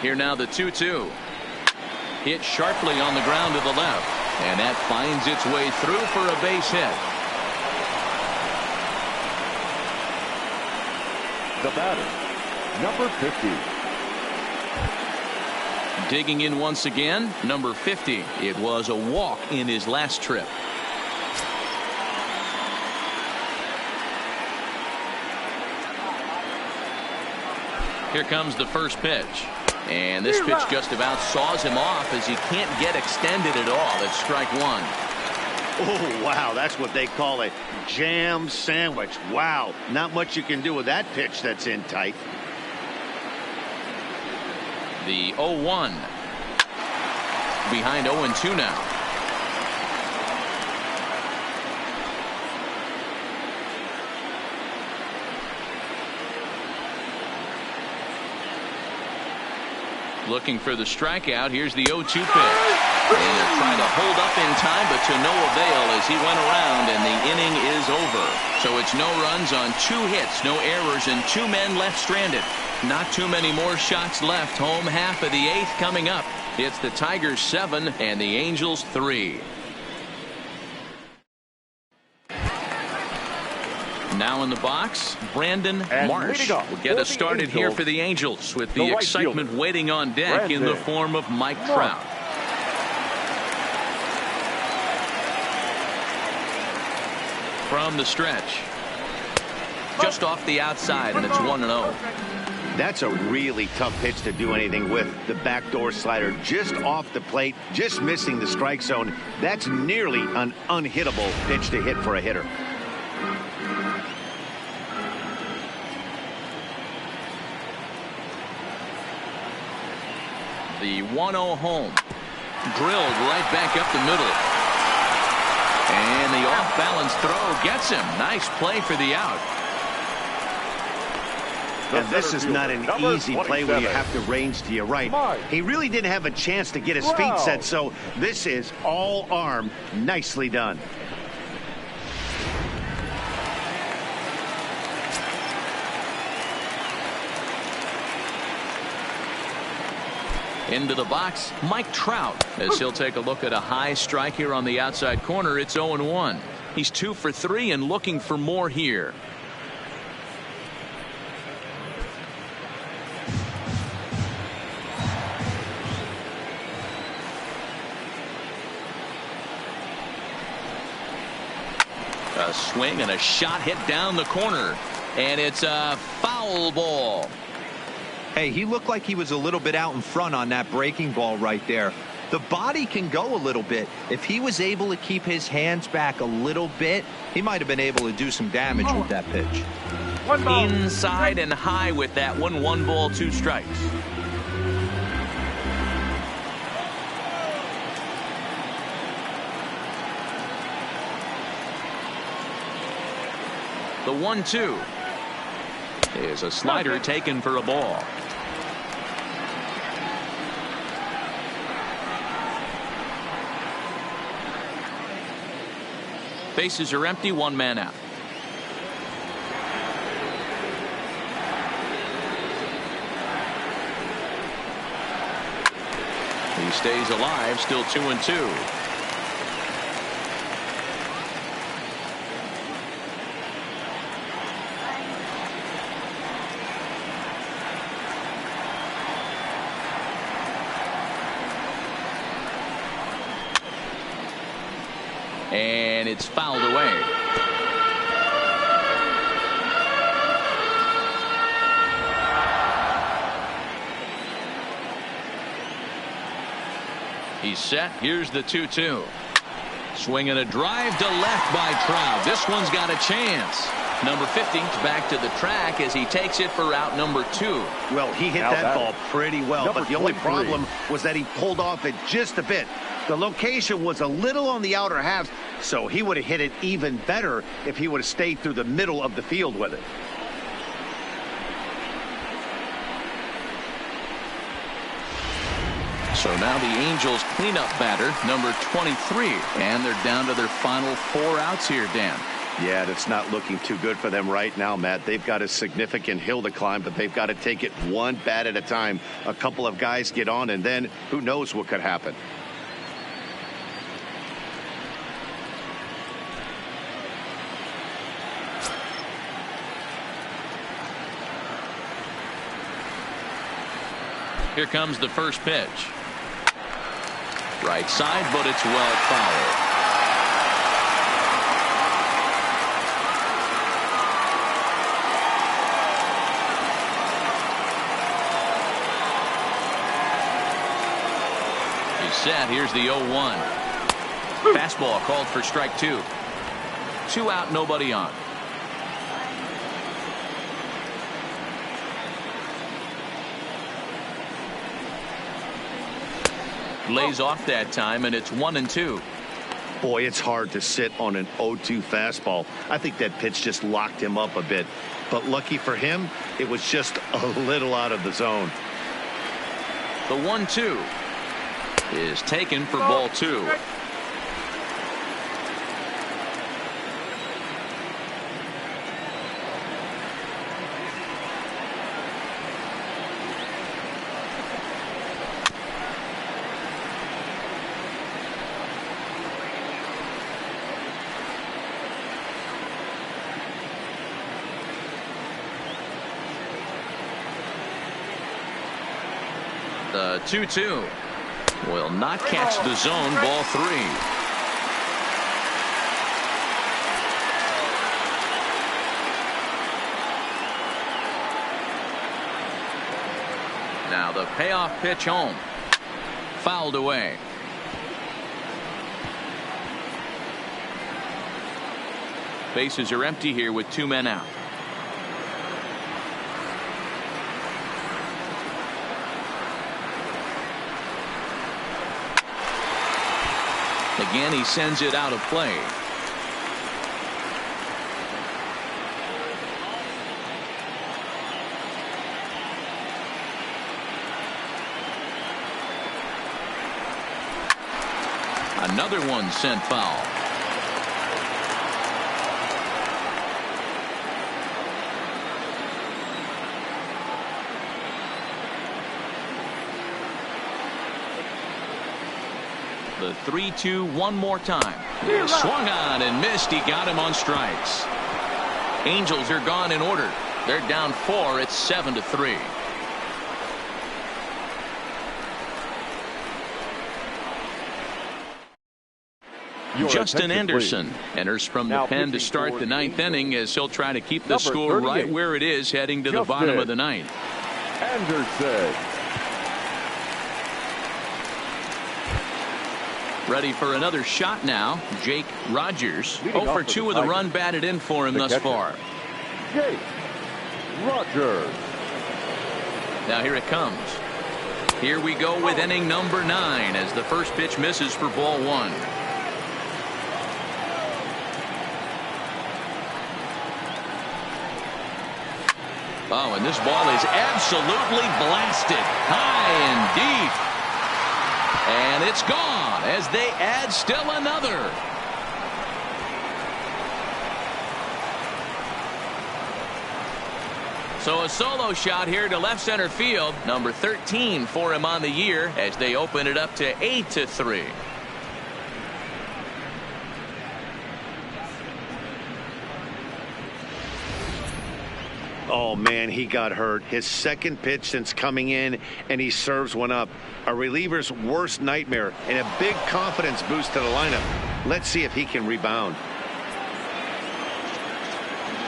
Here now the 2-2. Hit sharply on the ground to the left. And that finds its way through for a base hit. The batter, number 50. Digging in once again, number 50. It was a walk in his last trip. Here comes the first pitch. And this pitch just about saws him off as he can't get extended at all. It's strike 1. Oh, wow. That's what they call a jam sandwich. Wow. Not much you can do with that pitch that's in tight. The 0-1. Behind 0-2 now. Looking for the strikeout. Here's the 0-2 pitch. And they're trying to hold up in time, but to no avail as he went around, and the inning is over. So it's no runs on 2 hits, no errors, and 2 men left stranded. Not too many more shots left. Home half of the 8th coming up. It's the Tigers 7 and the Angels 3. Now in the box, Brandon Marsh will get us started here for the Angels with the excitement waiting on deck in the form of Mike Trout. From the stretch. Just off the outside, and it's 1-0. That's a really tough pitch to do anything with. The backdoor slider just off the plate, just missing the strike zone. That's nearly an unhittable pitch to hit for a hitter. The 1-0 home. Drilled right back up the middle. And the off-balance throw gets him. Nice play for the out. And this is not an easy play when you have to range to your right. He really didn't have a chance to get his feet set, so this is all arm. Nicely done. Into the box, Mike Trout, as he'll take a look at a high strike here on the outside corner. It's 0-1. He's 2 for 3 and looking for more here. A swing and a shot hit down the corner, and it's a foul ball. Hey, he looked like he was a little bit out in front on that breaking ball right there. The body can go a little bit. If he was able to keep his hands back a little bit, he might have been able to do some damage with that pitch. Inside and high with that one. 1 ball, 2 strikes. The 1-2 is a slider taken for a ball. Bases are empty, 1 man out. He stays alive, still 2-2. And it's fouled away. He's set. Here's the 2-2. Swinging a drive to left by Trout. This one's got a chance. Number 50 is back to the track as he takes it for out number 2. Well, he hit that ball pretty well, but the only problem was that he pulled off it just a bit. The location was a little on the outer half, so he would have hit it even better if he would have stayed through the middle of the field with it. So now the Angels cleanup batter, number 23, and they're down to their final 4 outs here, Dan. Yeah, that's not looking too good for them right now, Matt. They've got a significant hill to climb, but they've got to take it one bat at a time. A couple of guys get on, and then who knows what could happen. Here comes the first pitch. Right side, but it's well fouled. Set. Here's the 0-1. Fastball called for strike 2. 2 out, nobody on. Lays off that time, and it's 1-2. Boy, it's hard to sit on an 0-2 fastball. I think that pitch just locked him up a bit. But lucky for him, it was just a little out of the zone. The 1-2 is taken for ball 2. The 2-2 will not catch the zone. Ball 3. Now the payoff pitch home. Fouled away. Bases are empty here with 2 men out. Again, he sends it out of play. Another one sent foul. The 3-2 one more time. Swung on and missed. He got him on strikes. Angels are gone in order. They're down 4. It's 7-3. Justin Anderson enters from the pen to start the 9th inning as he'll try to keep the score right where it is heading to the bottom of the 9th. Anderson. Ready for another shot now. Jake Rogers. 0 for 2 with a run batted in for him thus far. Jake Rogers. Now here it comes. Here we go with inning number 9 as the first pitch misses for ball 1. Oh, and this ball is absolutely blasted high and deep. And it's gone as they add still another. So a solo shot here to left center field. Number 13 for him on the year as they open it up to 8-3. Oh, man, he got hurt. His second pitch since coming in, and he serves one up. A reliever's worst nightmare and a big confidence boost to the lineup. Let's see if he can rebound.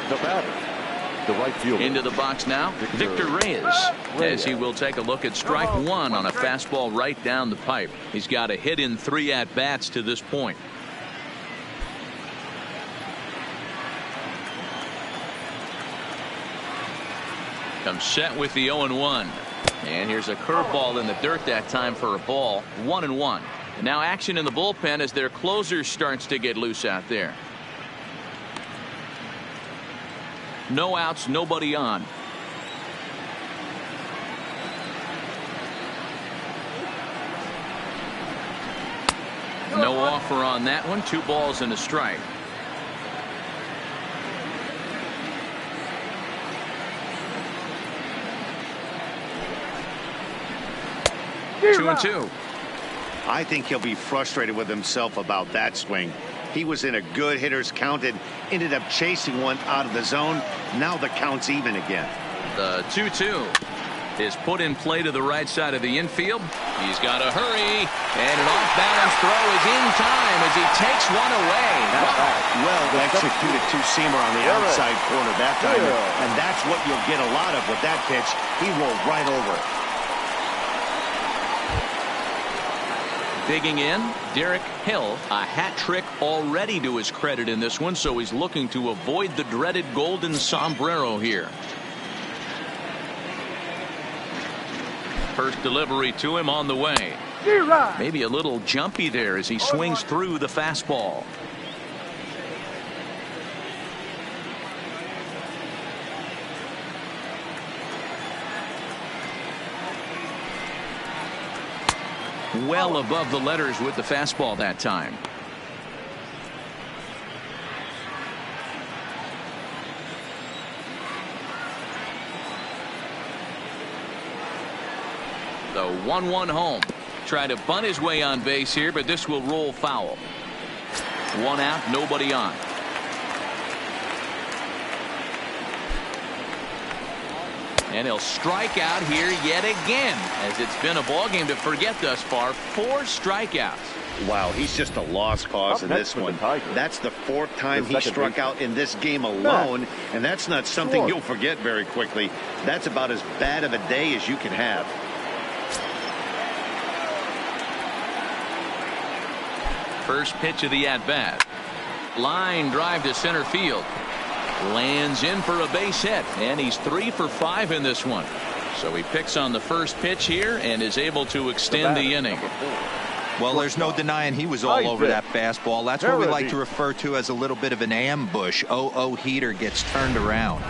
The batter, the right fielder. Into the box now, Victor Reyes, as he will take a look at strike 1 on a fastball right down the pipe. He's got a hit in 3 at-bats to this point. Comes set with the 0-1. And here's a curveball in the dirt that time for a ball. 1-1. And now action in the bullpen as their closer starts to get loose out there. No outs, nobody on. offer on that one. 2 balls and a strike. Two and two. I think he'll be frustrated with himself about that swing. He was in a good hitter's count and ended up chasing one out of the zone. Now the count's even again. The 2-2 is put in play to the right side of the infield. He's got to hurry, and an off-balance throw is in time as he takes one away. Well executed two-seamer on the outside corner that time, and that's what you'll get a lot of with that pitch. He rolled right over it. Digging in, Derek Hill, a hat trick already to his credit in this one, so he's looking to avoid the dreaded golden sombrero here. First delivery to him on the way. Maybe a little jumpy there as he swings through the fastball. Well above the letters with the fastball that time. The 1-1 home. Try to bunt his way on base here, but this will roll foul. 1 out, nobody on. And he'll strike out here yet again, as it's been a ball game to forget thus far. 4 strikeouts. Wow, he's just a lost cause in this one. That's the 4th time he struck out in this game alone, and that's not something you'll forget very quickly. That's about as bad of a day as you can have. First pitch of the at-bat. Line drive to center field. Lands in for a base hit, and he's 3 for 5 in this one. So he picks on the first pitch here and is able to extend the inning. Well, there's no denying he was all over that fastball. That's what we like to refer to as a little bit of an ambush. 0-0 heater gets turned around.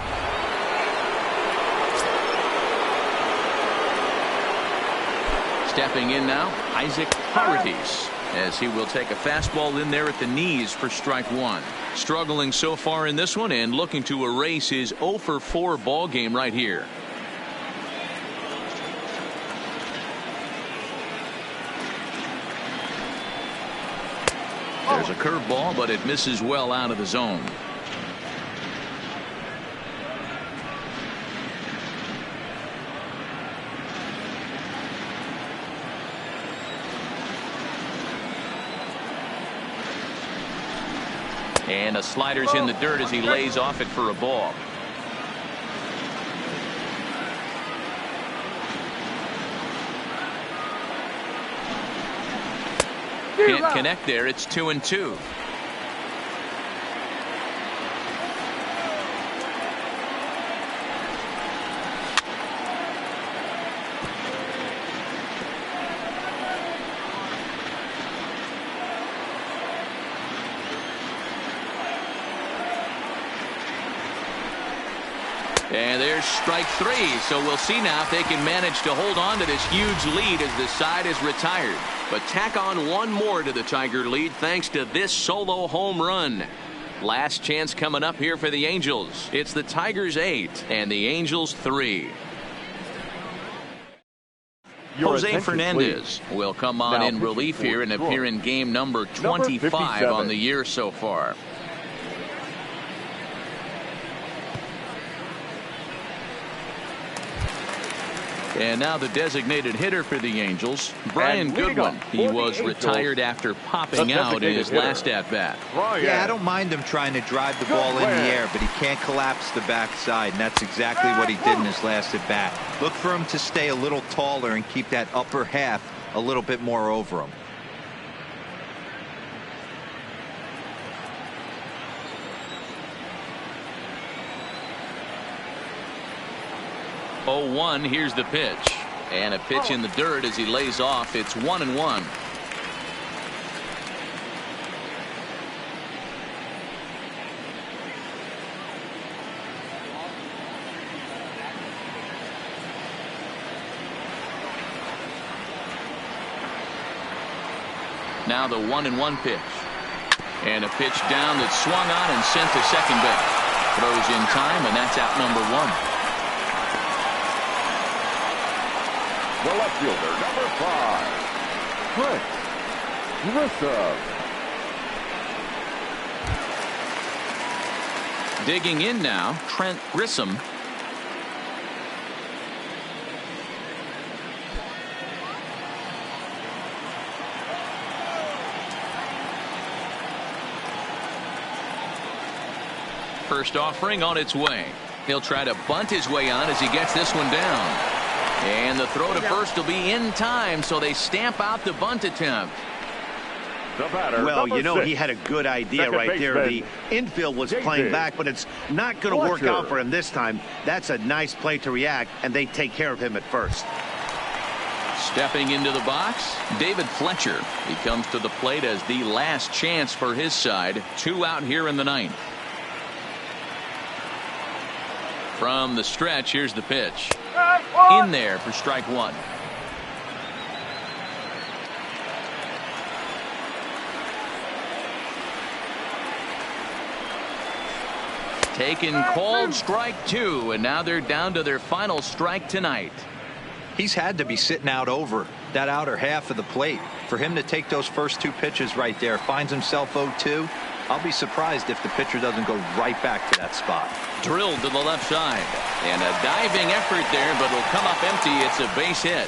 Stepping in now, Isaac Harides, as he will take a fastball in there at the knees for strike 1. Struggling so far in this one and looking to erase his 0 for 4 ball game right here. There's a curveball, but it misses well out of the zone. And a slider's in the dirt as he lays off it for a ball. Can't connect there. It's 2-2. And there's strike 3. So we'll see now if they can manage to hold on to this huge lead as the side is retired. But tack on 1 more to the Tiger lead thanks to this solo home run. Last chance coming up here for the Angels. It's the Tigers 8 and the Angels 3. Jose Fernandez will come on in relief here and appear in game number 25 on the year so far. And now the designated hitter for the Angels, Brian Goodwin. He was retired after popping out in his last at-bat. Yeah, I don't mind him trying to drive the ball in the air, but he can't collapse the backside, and that's exactly what he did in his last at-bat. Look for him to stay a little taller and keep that upper half a little bit more over him. Oh, 1, here's the pitch. And a pitch in the dirt as he lays off. It's 1-1. Now the 1-1 pitch. And a pitch down that swung on and sent to second base. Throws in time, and that's out number 1. The left fielder, number 5, Trent Grissom. Digging in now, Trent Grissom. First offering on its way. He'll try to bunt his way on as he gets this one down. And the throw to first will be in time, so they stamp out the bunt attempt. The batter, well, you know, 6. he had a good idea Second right there. baseman, The infield was playing back, but it's not going to work out for him this time. That's a nice play to react, and they take care of him at first. Stepping into the box, David Fletcher. He comes to the plate as the last chance for his side. 2 out here in the 9th. From the stretch, here's the pitch. In there for strike 1. Taken called strike 2, and now they're down to their final strike tonight. He's had to be sitting out over that outer half of the plate. For him to take those first 2 pitches right there, finds himself 0-2. I'll be surprised if the pitcher doesn't go right back to that spot. Drilled to the left side. And a diving effort there, but it'll come up empty. It's a base hit.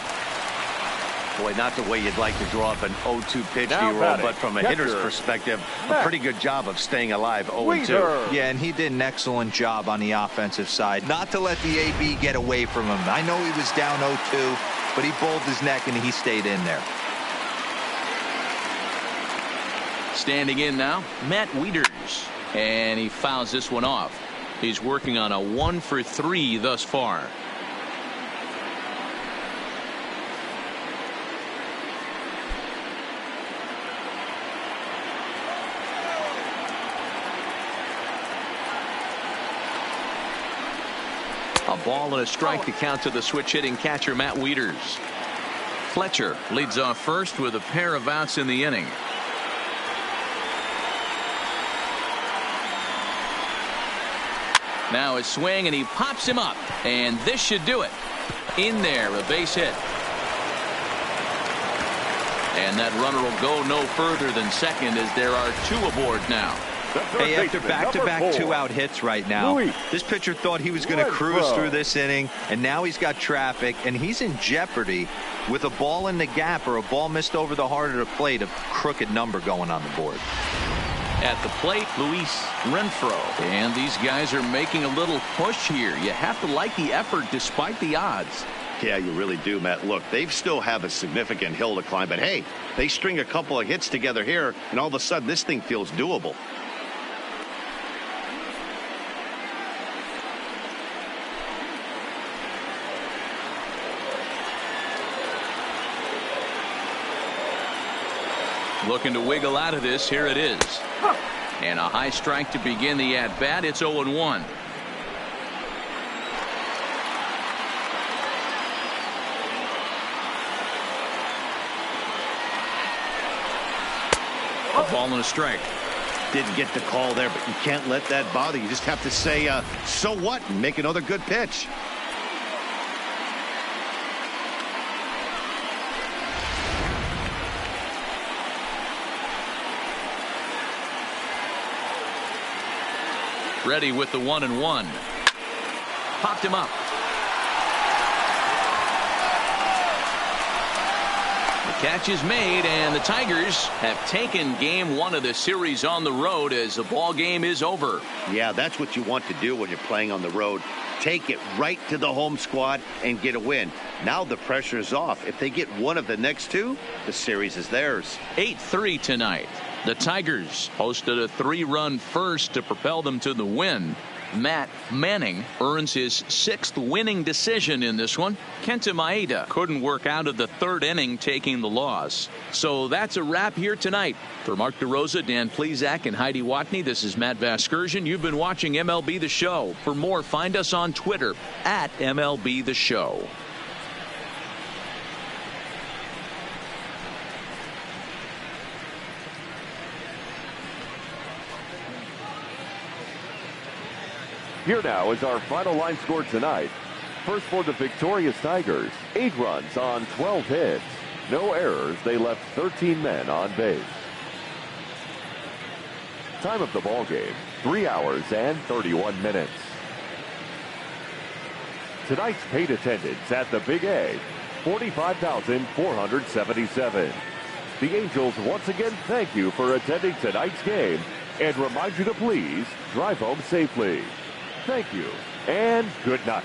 Boy, not the way you'd like to draw up an 0-2 pitch, Now D-roll, but from a catcher, hitter's perspective, a pretty good job of staying alive 0-2. Yeah, and he did an excellent job on the offensive side. Not to let the AB get away from him. I know he was down 0-2, but he bowled his neck and he stayed in there. Standing in now, Matt Wieters. And he fouls this one off. He's working on a 1 for 3 thus far. A ball and a strike to count to the switch hitting catcher Matt Wieters. Fletcher leads off first with a pair of outs in the inning. Now a swing, and he pops him up, and this should do it. In there, a base hit. And that runner will go no further than second as there are 2 aboard now. Hey, after back-to-back 2-out hits right now, this pitcher thought he was going to cruise through this inning, and now he's got traffic, and he's in jeopardy with a ball in the gap or a ball missed over the heart of the plate, a crooked number going on the board. At the plate, Luis Renfroe. And these guys are making a little push here. You have to like the effort despite the odds. Yeah, you really do, Matt. Look, they still have a significant hill to climb, but hey, they string a couple of hits together here, and all of a sudden this thing feels doable. Looking to wiggle out of this. Here it is. And a high strike to begin the at-bat. It's 0-1. A ball and a strike. Didn't get the call there, but you can't let that bother you. Just have to say, so what, and make another good pitch. Ready with the 1-1. Popped him up. The catch is made, and the Tigers have taken game 1 of the series on the road as the ball game is over. Yeah, that's what you want to do when you're playing on the road. Take it right to the home squad and get a win. Now the pressure is off. If they get one of the next 2, the series is theirs. 8-3 tonight. The Tigers posted a 3-run first to propel them to the win. Matt Manning earns his 6th winning decision in this one. Kenta Maeda couldn't work out of the 3rd inning, taking the loss. So that's a wrap here tonight. For Mark DeRosa, Dan Plesac, and Heidi Watney, this is Matt Vasgersian. You've been watching MLB The Show. For more, find us on Twitter at MLB The Show. Here now is our final line score tonight. First for the victorious Tigers, 8 runs on 12 hits. No errors, they left 13 men on base. Time of the ball game, 3 hours and 31 minutes. Tonight's paid attendance at the Big A, 45,477. The Angels once again thank you for attending tonight's game and remind you to please drive home safely. Thank you and good night.